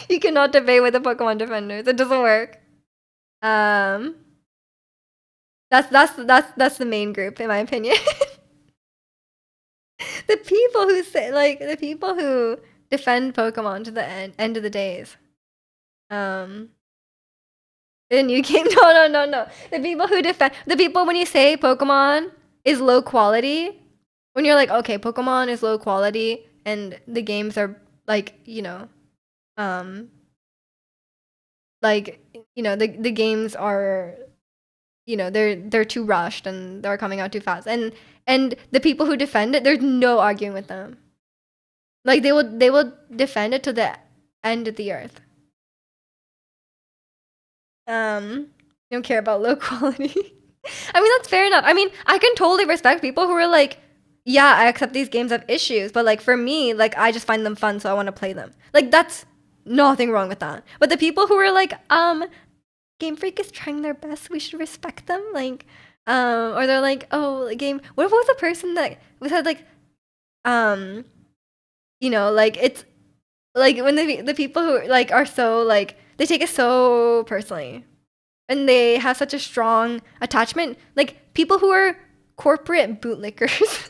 You cannot debate with the Pokemon defenders. It doesn't work. That's the main group in my opinion. The people who say the people who defend Pokemon to the end of the days. The new game. No. The people who defend when you say Pokemon is low quality, when you're like, okay, Pokemon is low quality and the games are the games are they're too rushed and they're coming out too fast. And the people who defend it, there's no arguing with them. Like they will defend it to the end of the earth. Don't care about low quality. I mean, that's fair enough. I mean, I can totally respect people who are like, yeah, I accept these games have issues, but like for me, like I just find them fun, so I want to play them. Like that's nothing wrong with that. But the people who are like, Game Freak is trying their best, we should respect them. Like, or they're like, oh, game. What was the person that said like, like it's like when the people who like are so like they take it so personally, and they have such a strong attachment. Like people who are corporate bootlickers,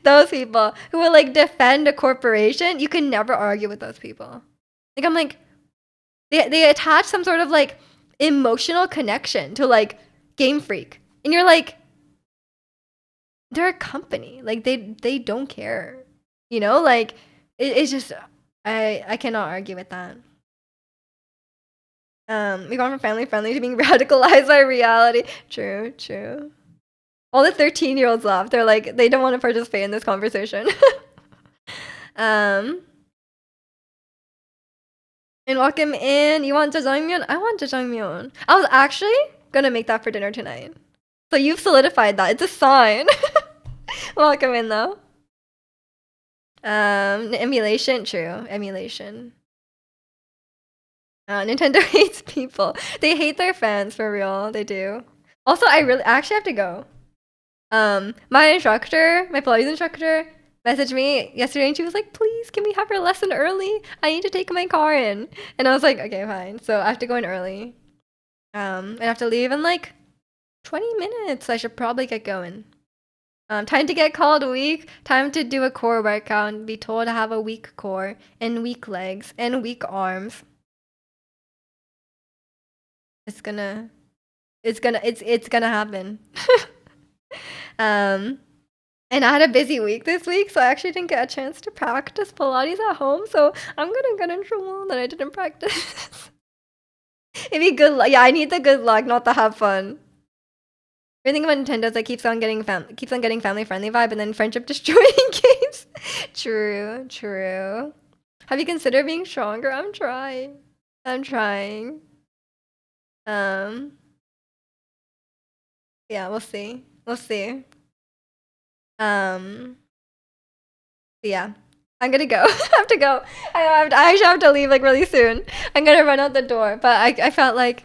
those people who will like defend a corporation, you can never argue with those people. Like I'm like, they attach some sort of like emotional connection to like Game Freak, and you're like, they're a company, like they don't care, like it's just I cannot argue with that. We gone from family friendly to being radicalized by reality. True. All the 13-year-olds left. They're like, they don't want to participate in this conversation. And welcome in. You want jjajangmyeon? I want jjajangmyeon. I was actually gonna make that for dinner tonight. So you've solidified that. It's a sign. Welcome in though. Emulation, true. Emulation. Nintendo hates people. They hate their fans for real. They do. Also, I actually have to go. My Pilates instructor, messaged me yesterday and she was like, please, can we have our lesson early? I need to take my car in. And I was like, okay, fine. So I have to go in early. I have to leave in like 20 minutes. I should probably get going. Time to get called weak. Time to do a core workout and be told to have a weak core and weak legs and weak arms. It's gonna happen. And I had a busy week this week, so I actually didn't get a chance to practice Pilates at home. So I'm gonna get in trouble that I didn't practice. It'd be good luck. Yeah, I need the good luck, not the have fun. Everything about Nintendo is like keeps on getting family friendly vibe, and then friendship destroying games. True. Have you considered being stronger? I'm trying. Yeah, we'll see. Yeah, I'm gonna go. I have to go. I actually have to leave like really soon. I'm gonna run out the door. But I felt like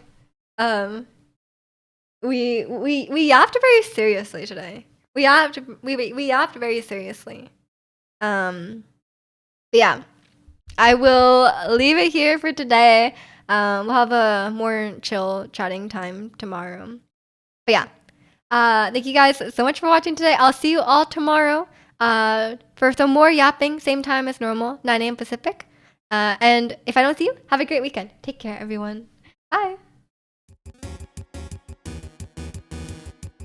we yapped very seriously today. We yapped very seriously. Yeah, I will leave it here for today. We'll have a more chill chatting time tomorrow. But yeah, thank you guys so much for watching today. I'll see you all tomorrow for some more yapping, same time as normal, 9 a.m. Pacific. And if I don't see you, have a great weekend. Take care, everyone. Bye.